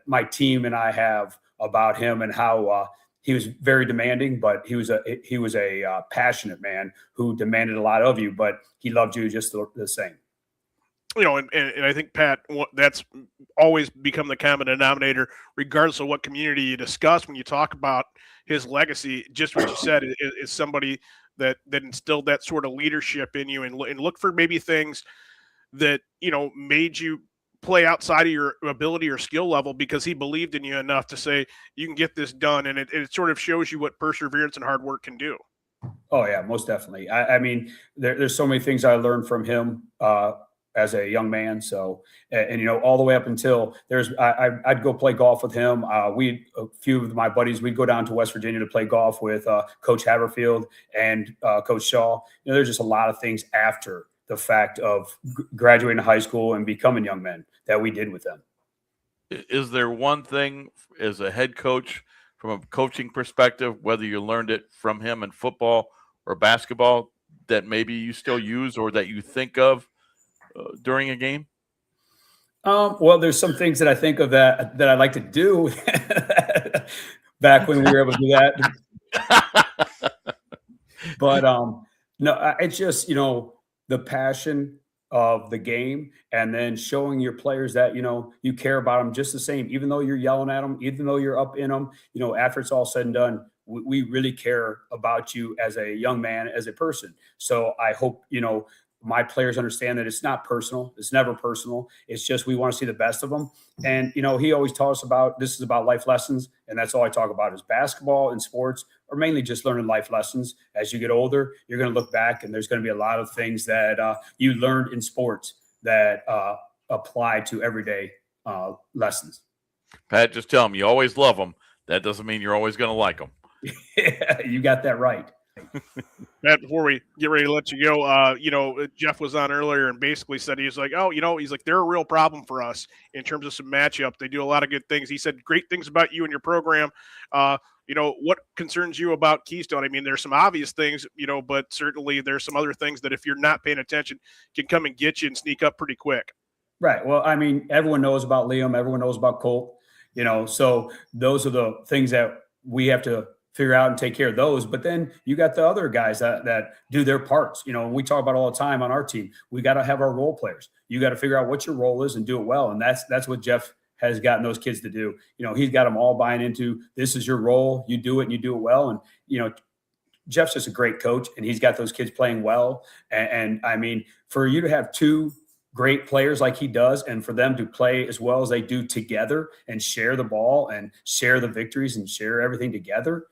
my team and I have about him and how he was very demanding, but he was a passionate man who demanded a lot of you, but he loved you just the same. And I think, Pat, that's always become the common denominator, regardless of what community you discuss when you talk about his legacy. Just what you said is somebody that instilled that sort of leadership in you, and look for maybe things that, made you play outside of your ability or skill level, because he believed in you enough to say, you can get this done. And it sort of shows you what perseverance and hard work can do. Oh yeah, most definitely. I mean, there's so many things I learned from him as a young man. So, and all the way up until I'd go play golf with him. A few of my buddies, we'd go down to West Virginia to play golf with Coach Haverfield and Coach Shaw. There's just a lot of things after the fact of graduating high school and becoming young men that we did with them. Is there one thing as a head coach, from a coaching perspective, whether you learned it from him in football or basketball, that maybe you still use or that you think of during a game? Well, there's some things that I think of that I'd like to do back when we were able to do that. But no, it's just, the passion of the game, and then showing your players that, you care about them just the same, even though you're yelling at them, even though you're up in them, after it's all said and done, we really care about you as a young man, as a person. So I hope, my players understand that it's not personal. It's never personal. It's just, we want to see the best of them. And, he always taught us about, this is about life lessons. And that's all I talk about is basketball and sports, or mainly just learning life lessons. As you get older, you're going to look back and there's going to be a lot of things that you learned in sports that apply to everyday lessons. Pat, just tell them you always love them. That doesn't mean you're always going to like them. Yeah, you got that right. Matt, before we get ready to let you go, Jeff was on earlier and basically said, he's like, they're a real problem for us in terms of some matchup. They do a lot of good things. He said great things about you and your program. What concerns you about Keystone? I mean, there's some obvious things, but certainly there's some other things that if you're not paying attention can come and get you and sneak up pretty quick. Right. Well, I mean, everyone knows about Liam. Everyone knows about Colt, so those are the things that we have to figure out and take care of those. But then you got the other guys that do their parts. We talk about all the time on our team. We got to have our role players. You got to figure out what your role is and do it well. And that's what Jeff has gotten those kids to do. He's got them all buying into, this is your role. You do it and you do it well. And, Jeff's just a great coach, and he's got those kids playing well. And I mean, for you to have two great players like he does, and for them to play as well as they do together and share the ball and share the victories and share everything together,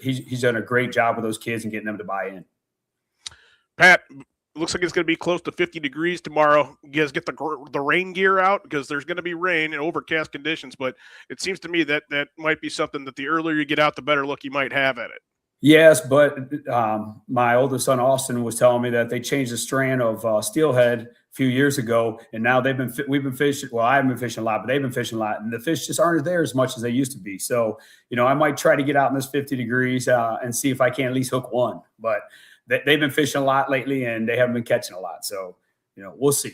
he's done a great job with those kids and getting them to buy in. Pat, looks like it's going to be close to 50 degrees tomorrow. You guys get the rain gear out, because there's going to be rain and overcast conditions, but it seems to me that might be something that the earlier you get out, the better look you might have at it. Yes, but my oldest son, Austin, was telling me that they changed the strand of steelhead a few years ago, and now we've been fishing. Well, I haven't been fishing a lot, but they've been fishing a lot, and the fish just aren't there as much as they used to be. So, I might try to get out in this 50 degrees and see if I can at least hook one. But they've been fishing a lot lately, and they haven't been catching a lot. So, we'll see.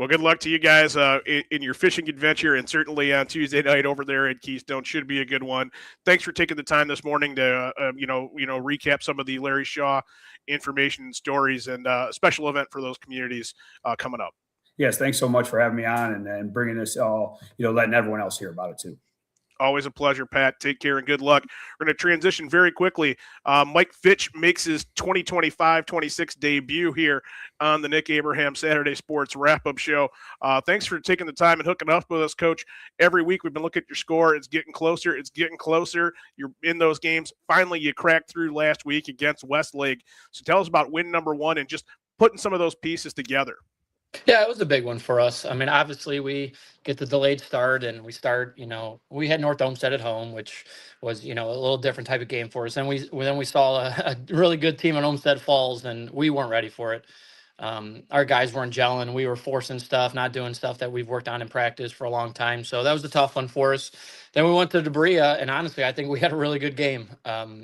Well, good luck to you guys in your fishing adventure, and certainly on Tuesday night over there at Keystone should be a good one. Thanks for taking the time this morning to recap some of the Larry Shaw information and stories, and a special event for those communities coming up. Yes, thanks so much for having me on and bringing this all, letting everyone else hear about it too. Always a pleasure, Pat. Take care and good luck. We're going to transition very quickly. Mike Fitch makes his 2025-26 debut here on the Nick Abraham Saturday Sports Wrap-Up Show. Thanks for taking the time and hooking up with us, Coach. Every week we've been looking at your score. It's getting closer. It's getting closer. You're in those games. Finally, you cracked through last week against Westlake. So tell us about win number one and just putting some of those pieces together. Yeah, it was a big one for us. I mean, obviously we get the delayed start and we start, we had North Olmsted at home, which was, a little different type of game for us. And we saw a really good team in Olmsted Falls and we weren't ready for it. Our guys weren't gelling. We were forcing stuff, not doing stuff that we've worked on in practice for a long time. So that was a tough one for us. Then we went to Debria, and honestly, I think we had a really good game.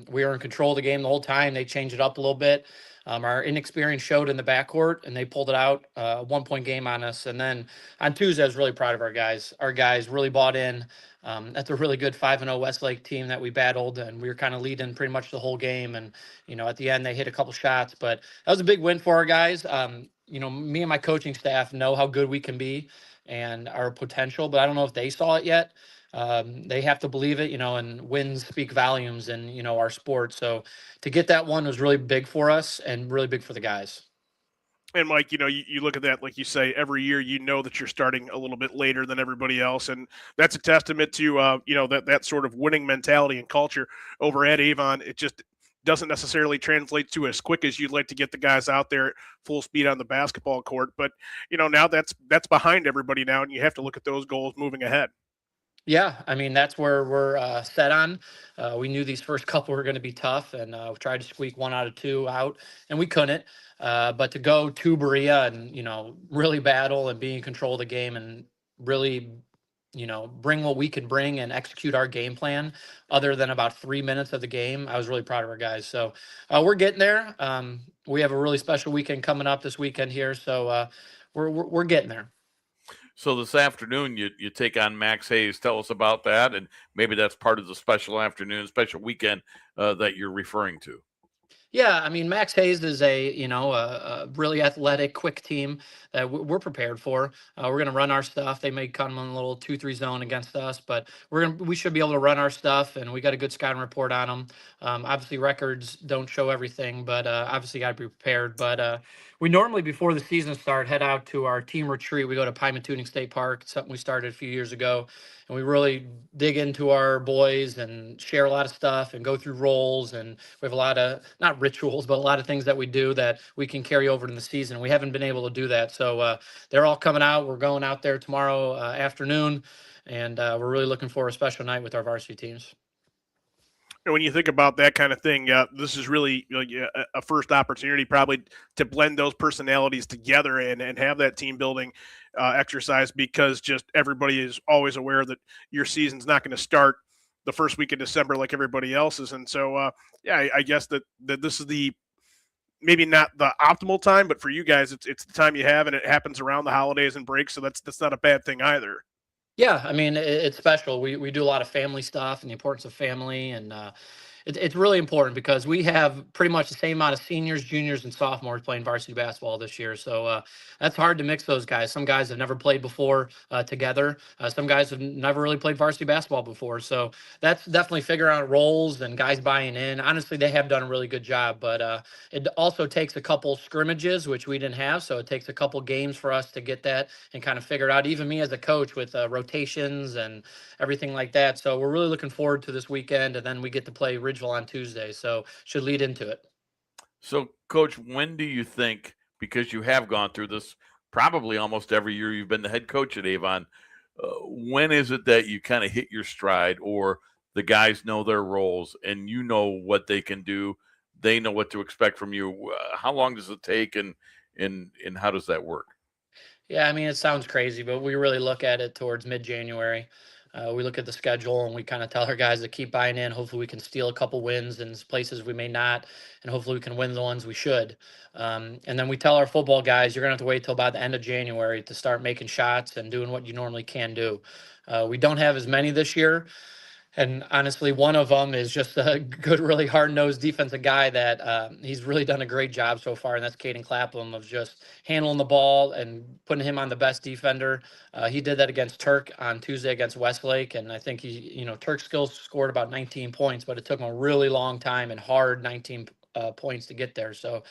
We were in control of the game the whole time. They changed it up a little bit. Our inexperience showed in the backcourt, and they pulled it out, 1-point game on us. And then on Tuesday, I was really proud of our guys. Our guys really bought in. That's a really good 5-0 Westlake team that we battled, and we were kind of leading pretty much the whole game. And, at the end, they hit a couple shots. But that was a big win for our guys. Me and my coaching staff know how good we can be and our potential, but I don't know if they saw it yet. They have to believe it, and wins speak volumes in, our sport. So to get that one was really big for us and really big for the guys. And Mike, you look at that, like you say, every year, that you're starting a little bit later than everybody else. And that's a testament to, that sort of winning mentality and culture over at Avon. It just doesn't necessarily translate to as quick as you'd like to get the guys out there at full speed on the basketball court. But, now that's behind everybody now, and you have to look at those goals moving ahead. Yeah, I mean, that's where we're set on. We knew these first couple were going to be tough, and we tried to squeak 1 out of 2 out, and we couldn't. But to go to Berea and, really battle and be in control of the game and really, bring what we could bring and execute our game plan other than about 3 minutes of the game, I was really proud of our guys. So we're getting there. We have a really special weekend coming up this weekend here, so we're getting there. So this afternoon, you take on Max Hayes. Tell us about that, and maybe that's part of the special afternoon, special weekend that you're referring to. Yeah, I mean, Max Hayes is a really athletic, quick team that we're prepared for. We're going to run our stuff. They may come in a little 2-3 zone against us, but we should be able to run our stuff, and we got a good scouting report on them. Obviously, records don't show everything, but obviously got to be prepared. But we normally, before the season starts, head out to our team retreat. We go to Pymatuning State Park. It's something we started a few years ago. And we really dig into our boys and share a lot of stuff and go through roles. And we have a lot of, not rituals, but a lot of things that we do that we can carry over in the season. We haven't been able to do that. So they're all coming out. We're going out there tomorrow afternoon. And we're really looking for a special night with our varsity teams. And when you think about that kind of thing, this is really a first opportunity probably to blend those personalities together and have that team building exercise, because just everybody is always aware that your season's not going to start the first week of December like everybody else's. And so, I guess that this is maybe not the optimal time, but for you guys, it's the time you have, and it happens around the holidays and breaks. So that's not a bad thing either. Yeah, I mean, it's special. We do a lot of family stuff and the importance of family, and it's really important because we have pretty much the same amount of seniors, juniors, and sophomores playing varsity basketball this year. So that's hard to mix those guys. Some guys have never played before together. Some guys have never really played varsity basketball before. So that's definitely figuring out roles and guys buying in. Honestly, they have done a really good job, but it also takes a couple scrimmages, which we didn't have. So it takes a couple games for us to get that and kind of figure it out. Even me as a coach with rotations and everything like that. So we're really looking forward to this weekend, and then we get to play Ridgeville on Tuesday, so should lead into it. So, Coach, when do you think, because you have gone through this probably almost every year you've been the head coach at Avon, when is it that you kind of hit your stride, or the guys know their roles and you know what they can do, they know what to expect from you? How long does it take, and how does that work? Yeah, I mean, it sounds crazy, but we really look at it towards mid-January. We look at the schedule and we kind of tell our guys to keep buying in. Hopefully we can steal a couple wins in places we may not, and hopefully we can win the ones we should. And then we tell our football guys, you're going to have to wait till about the end of January to start making shots and doing what you normally can do. We don't have as many this year. And honestly, one of them is just a good, really hard-nosed defensive guy that he's really done a great job so far, and that's Caden Clapham, of just handling the ball and putting him on the best defender. He did that against Turk on Tuesday against Westlake, and I think Turk still scored about 19 points, but it took him a really long time and hard 19 points to get there. So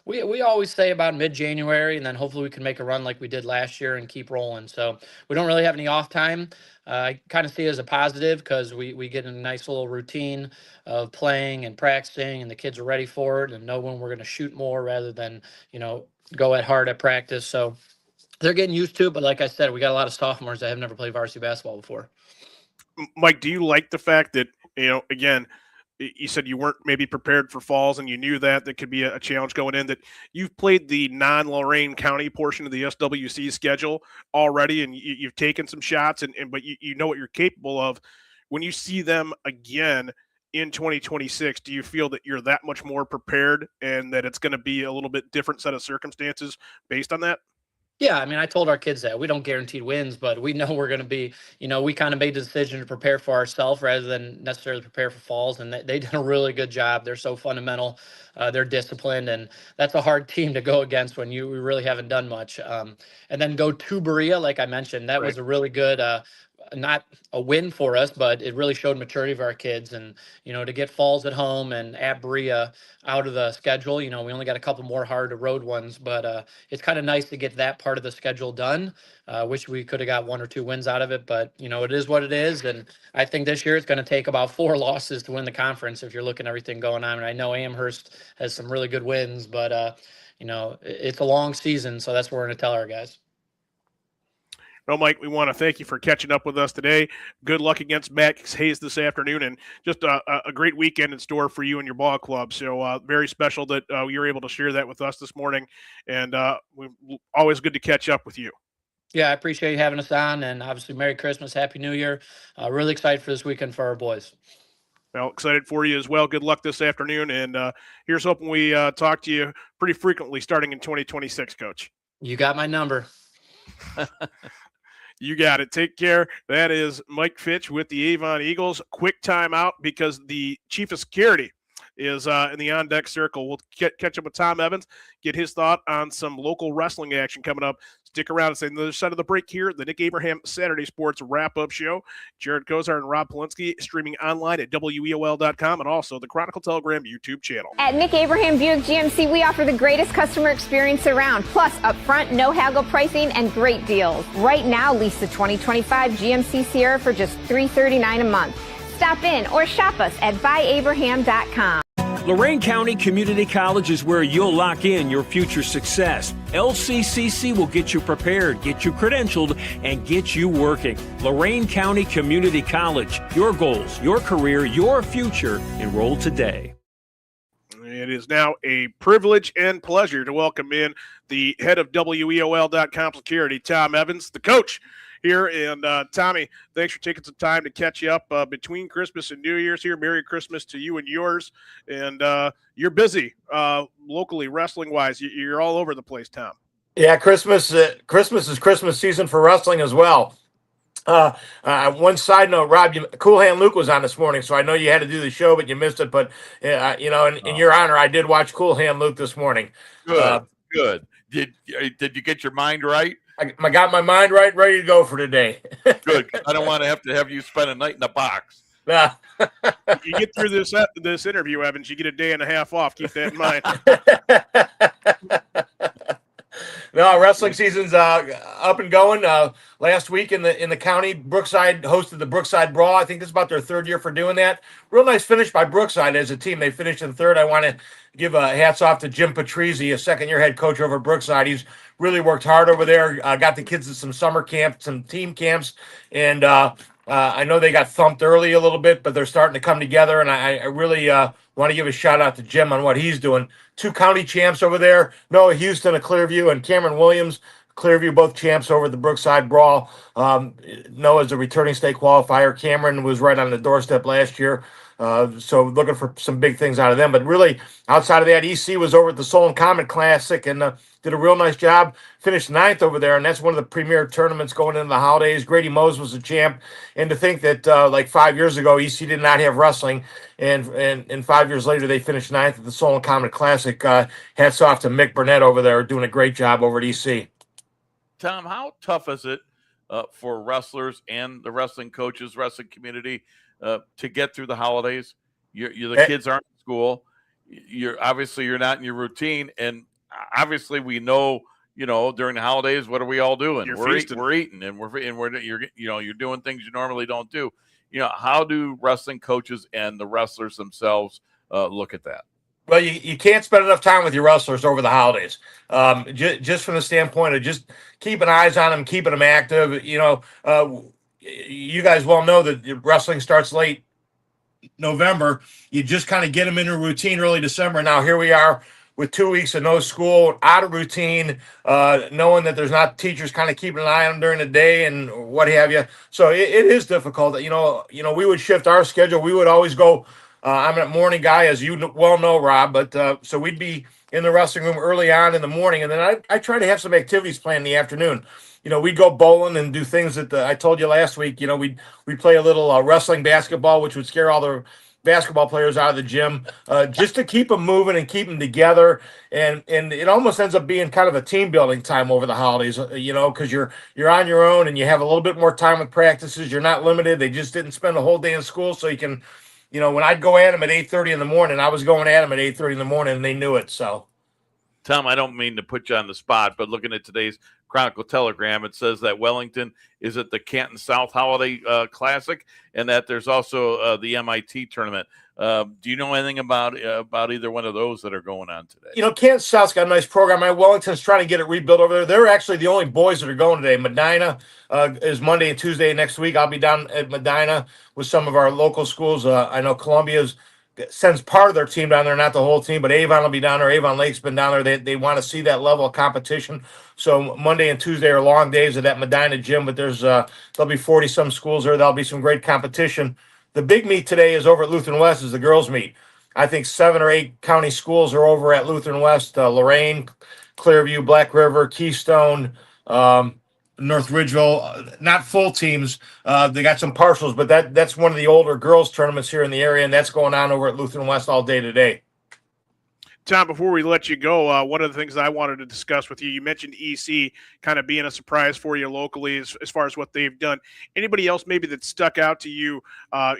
we always say about mid-January, and then hopefully we can make a run like we did last year and keep rolling. So we don't really have any off time. I kind of see it as a positive because we get in a nice little routine of playing and practicing, and the kids are ready for it and know when we're going to shoot more rather than, go at hard at practice. So they're getting used to it. But like I said, we got a lot of sophomores that have never played varsity basketball before. Mike, do you like the fact that, again, you said you weren't maybe prepared for falls and you knew that could be a challenge going in, that you've played the non-Lorain County portion of the SWC schedule already, and you've taken some shots, but you know what you're capable of. When you see them again in 2026, do you feel that you're that much more prepared and that it's going to be a little bit different set of circumstances based on that? Yeah, I mean, I told our kids that we don't guarantee wins, but we know we're going to be, we kind of made the decision to prepare for ourselves rather than necessarily prepare for falls. And they did a really good job. They're so fundamental. They're disciplined. And that's a hard team to go against when you really haven't done much. And then go to Berea, like I mentioned, that was a really good, not a win for us, but it really showed maturity of our kids. And, to get falls at home and at Berea out of the schedule, we only got a couple more hard road ones, but it's kind of nice to get that part of the schedule done. Wish we could have got 1 or 2 wins out of it, but it is what it is. And I think this year it's going to take about 4 losses to win the conference if you're looking at everything going on. And I know Amherst has some really good wins, but it's a long season, so that's what we're going to tell our guys. Well, Mike, we want to thank you for catching up with us today. Good luck against Max Hayes this afternoon, and just a great weekend in store for you and your ball club. So very special that you were able to share that with us this morning, and always good to catch up with you. Yeah, I appreciate you having us on, and obviously Merry Christmas, Happy New Year. Really excited for this weekend for our boys. Well, excited for you as well. Good luck this afternoon, and here's hoping we talk to you pretty frequently starting in 2026, Coach. You got my number. You got it. Take care. That is Mike Fitch with the Avon Eagles. Quick timeout because the chief of security is in the on-deck circle. We'll catch up with Tom Evans, get his thought on some local wrestling action coming up. Stick around and say the other side of the break here, the Nick Abraham Saturday Sports Wrap-Up Show. Jared Kozar and Rob Polinsky streaming online at WEOL.com and also the Chronicle Telegram YouTube channel. At Nick Abraham Buick GMC, we offer the greatest customer experience around, plus upfront, no haggle pricing and great deals. Right now, lease the 2025 GMC Sierra for just $339 a month. Stop in or shop us at buyabraham.com. Lorain County Community College is where you'll lock in your future success. LCCC will get you prepared, get you credentialed, and get you working. Lorain County Community College. Your goals, your career, your future. Enroll today. It is now a privilege and pleasure to welcome in the head of WEOL.com security, Tom Evans, the coach here. And Tommy, thanks for taking some time to catch you up between Christmas and New Year's here. Merry Christmas to you and yours. And you're busy locally, wrestling-wise. You're all over the place, Tom. Yeah, Christmas is Christmas season for wrestling as well. One side note, Rob, Cool Hand Luke was on this morning, so I know you had to do the show, but you missed it. But in your honor, I did watch Cool Hand Luke this morning. Good. Did you get your mind right? I got my mind right, ready to go for today. Good. I don't want to have you spend a night in a box. You get through this interview, Evans, you get a day and a half off. Keep that in mind. No, wrestling season's up and going. Last week in the county, Brookside hosted the Brookside Brawl. I think this is about their 3rd year for doing that. Real nice finish by Brookside as a team. They finished in 3rd. I want to give hats off to Jim Patrizzi, a 2nd-year head coach over Brookside. He's really worked hard over there. Got the kids at some summer camps, some team camps, and I know they got thumped early a little bit, but they're starting to come together, and I really want to give a shout-out to Jim on what he's doing. 2 county champs over there, Noah Houston of Clearview and Cameron Williams, Clearview, both champs over at the Brookside Brawl. Noah's a returning state qualifier. Cameron was right on the doorstep last year. So looking for some big things out of them. But really, outside of that, EC was over at the Solon Comet Classic and did a real nice job. Finished 9th over there, and that's one of the premier tournaments going into the holidays. Grady Mose was the champ. And to think that like 5 years ago, EC did not have wrestling, and 5 years later, they finished 9th at the Solon Comet Classic. Hats off to Mick Burnett over there, doing a great job over at EC. Tom, how tough is it for wrestlers and the wrestling coaches, wrestling community to get through the holidays? The kids aren't in school. You're not in your routine, and obviously we know, during the holidays, what are we all doing? We're eating, and you're doing things you normally don't do. How do wrestling coaches and the wrestlers themselves look at that? Well, you can't spend enough time with your wrestlers over the holidays. Just from the standpoint of just keeping eyes on them, keeping them active. You guys well know that wrestling starts late November. You just kind of get them in a routine early December. Now here we are with 2 weeks of no school, out of routine, knowing that there's not teachers kind of keeping an eye on them during the day and what have you. So it is difficult. We would shift our schedule. We would always go. I'm a morning guy, as you well know, Rob, but so we'd be in the wrestling room early on in the morning, and then I try to have some activities planned in the afternoon. We'd go bowling and do things that I told you last week. We'd play a little wrestling basketball, which would scare all the basketball players out of the gym, just to keep them moving and keep them together. And it almost ends up being kind of a team building time over the holidays, because you're on your own and you have a little bit more time with practices. You're not limited. They just didn't spend a whole day in school, so you can. When I'd go at them at 8:30 in the morning, I was going at them at 8:30 in the morning, and they knew it. So, Tom, I don't mean to put you on the spot, but looking at today's Chronicle Telegram, it says that Wellington is at the Canton South Holiday Classic, and that there's also the MIT tournament. Do you know anything about either one of those that are going on today? Canton South's got a nice program. Wellington's trying to get it rebuilt over there. They're actually the only boys that are going today. Medina is Monday and Tuesday next week. I'll be down at Medina with some of our local schools. I know Columbia's sends part of their team down there, not the whole team, but Avon will be down there. Avon Lake's been down there. They want to see that level of competition. So Monday and Tuesday are long days at that Medina gym, but there'll be 40-some schools there. There'll be some great competition. The big meet today is over at Lutheran West, is the girls' meet. I think 7 or 8 county schools are over at Lutheran West, Lorain, Clearview, Black River, Keystone, North Ridgeville, not full teams. They got some partials, but that's one of the older girls tournaments here in the area, and that's going on over at Lutheran West all day today. Tom, before we let you go, one of the things I wanted to discuss with you, you mentioned EC kind of being a surprise for you locally as far as what they've done. Anybody else maybe that stuck out to you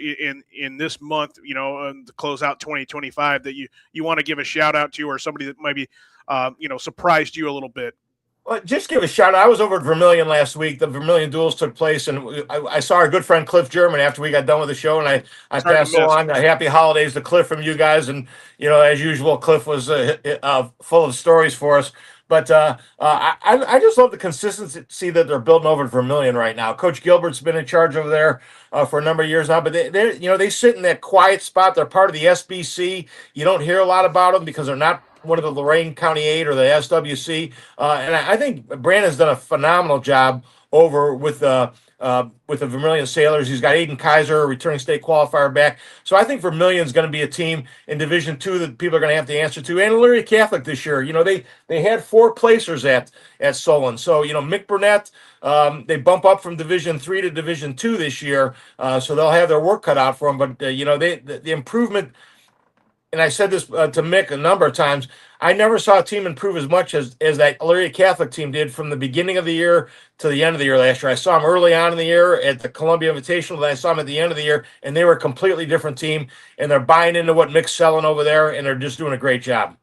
in this month, to close out 2025 that you want to give a shout out to, or somebody that maybe surprised you a little bit? Well, just give a shout out. I was over at Vermilion last week. The Vermilion duels took place, and I saw our good friend Cliff German after we got done with the show, and I passed on happy holidays to Cliff from you guys. And, as usual, Cliff was full of stories for us. But I just love the consistency that they're building over at Vermilion right now. Coach Gilbert's been in charge over there for a number of years now, but they sit in that quiet spot. They're part of the SBC. You don't hear a lot about them because they're not one of the Lorain County 8 or the SWC. And I think Brandon's done a phenomenal job over with the Vermilion Sailors. He's got Aiden Kaiser, a returning state qualifier, back. So I think Vermilion's going to be a team in Division II that people are going to have to answer to. And Elyria Catholic this year, they had 4 placers at Solon. So, Mick Burnett, they bump up from Division III to Division II this year. So they'll have their work cut out for them. But, the improvement, and I said this to Mick a number of times, I never saw a team improve as much as that Elyria Catholic team did from the beginning of the year to the end of the year last year. I saw them early on in the year at the Columbia Invitational, then I saw them at the end of the year, and they were a completely different team, and they're buying into what Mick's selling over there, and they're just doing a great job.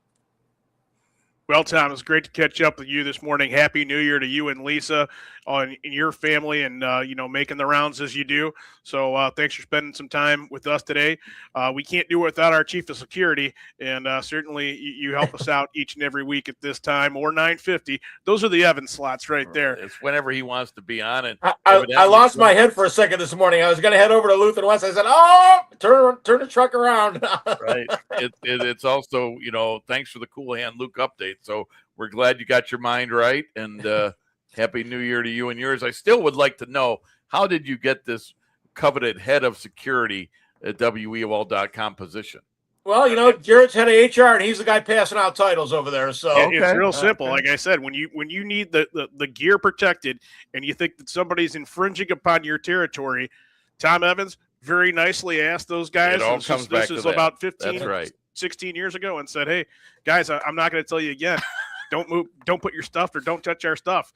Well, Tom, it's great to catch up with you this morning. Happy New Year to you and Lisa in your family, and making the rounds as you do. So thanks for spending some time with us today. We can't do it without our chief of security, and certainly you help us out each and every week at this time, or 9:50. Those are the Evan slots right there. It's whenever he wants to be on. And I lost my head for a second this morning. I was going to head over to Lutheran West. I said, "Oh, turn the truck around." Right. It's also, thanks for the Cool Hand Luke update. So we're glad you got your mind right, and Happy New Year to you and yours. I still would like to know, how did you get this coveted head of security at WEOL.com position? Well, you know, Jared's head of HR, and he's the guy passing out titles over there. So it's real simple. Like I said, when you need the gear protected, and you think that somebody's infringing upon your territory, Tom Evans very nicely asked those guys. It all comes back to this is that. about 15, That's right. 16 years ago, and said, "Hey, guys, I'm not going to tell you again. Don't move. Don't put your stuff, or don't touch our stuff."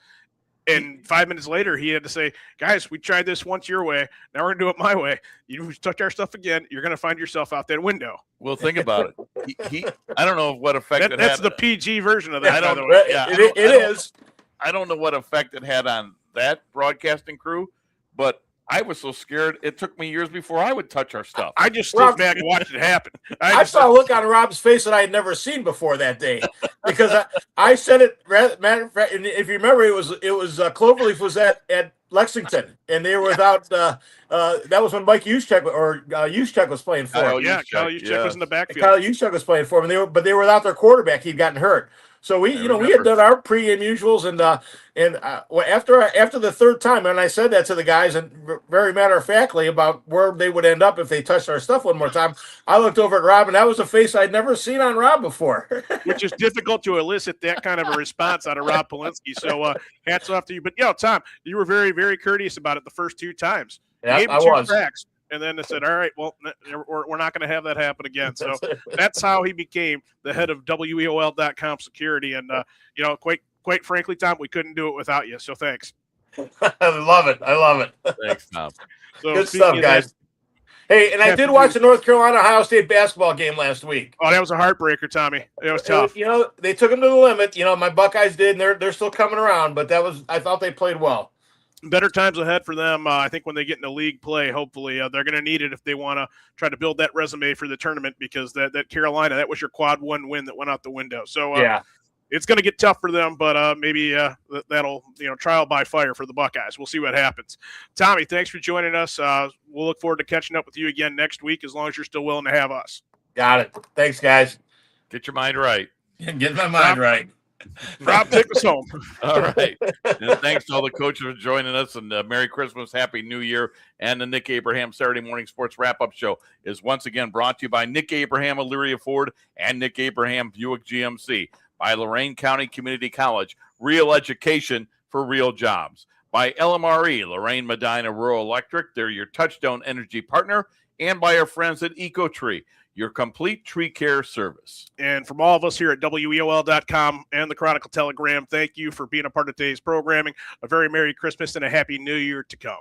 And 5 minutes later, he had to say, "Guys, we tried this once your way. Now we're going to do it my way. You touch our stuff again, you're going to find yourself out that window." Well, think about it. I don't know what effect it that's had. the PG version of that. I don't. by the way. Yeah, it is. I don't know what effect it had on that broadcasting crew, but I was so scared. It took me years before I would touch our stuff. I just stood back and watched it happen. I saw a look on Rob's face that I had never seen before that day, because I said it. Matter of fact, and if you remember, it was Cloverleaf was at Lexington, and they were without. That was when Mike Juszczyk was playing for him. Yeah, Kyle Juszczyk was in the backfield. Kyle Juszczyk was playing for him, and they were without their quarterback. He'd gotten hurt. So we had done our pregame usuals, and after the third time, and I said that to the guys, and very matter of factly about where they would end up if they touched our stuff one more time. I looked over at Rob, and that was a face I'd never seen on Rob before. Which is difficult to elicit that kind of a response out of Rob Polinsky. So hats off to you. But Tom, you were very, very courteous about it the first two times. Yeah, you gave I him was. cracks, and then they said, "All right, well, we're not going to have that happen again." So that's how he became the head of WEOL.com security. And quite frankly, Tom, we couldn't do it without you. So thanks. I love it. Thanks, Tom. So good stuff, guys. Hey, and I did watch the North Carolina Ohio State basketball game last week. Oh, that was a heartbreaker, Tommy. It was tough. They took them to the limit. My Buckeyes did, and they're still coming around. But I thought they played well. Better times ahead for them. I think when they get into league play, hopefully they're going to need it if they want to try to build that resume for the tournament, because that Carolina, that was your quad one win that went out the window. So it's going to get tough for them, but maybe that'll trial by fire for the Buckeyes. We'll see what happens. Tommy, thanks for joining us. We'll look forward to catching up with you again next week, as long as you're still willing to have us. Got it. Thanks, guys. Get your mind right. Get my mind right. Rob, take us home. All right. And thanks to all the coaches for joining us, and Merry Christmas, Happy New Year. And the Nick Abraham Saturday Morning Sports Wrap-Up Show is once again brought to you by Nick Abraham Elyria Ford and Nick Abraham Buick GMC, by Lorain County Community College, real education for real jobs, by LMRE, Lorraine Medina Rural Electric, they're your touchstone energy partner, and by our friends at EcoTree, your complete tree care service. And from all of us here at WEOL.com and the Chronicle Telegram, thank you for being a part of today's programming. A very Merry Christmas and a Happy New Year to come.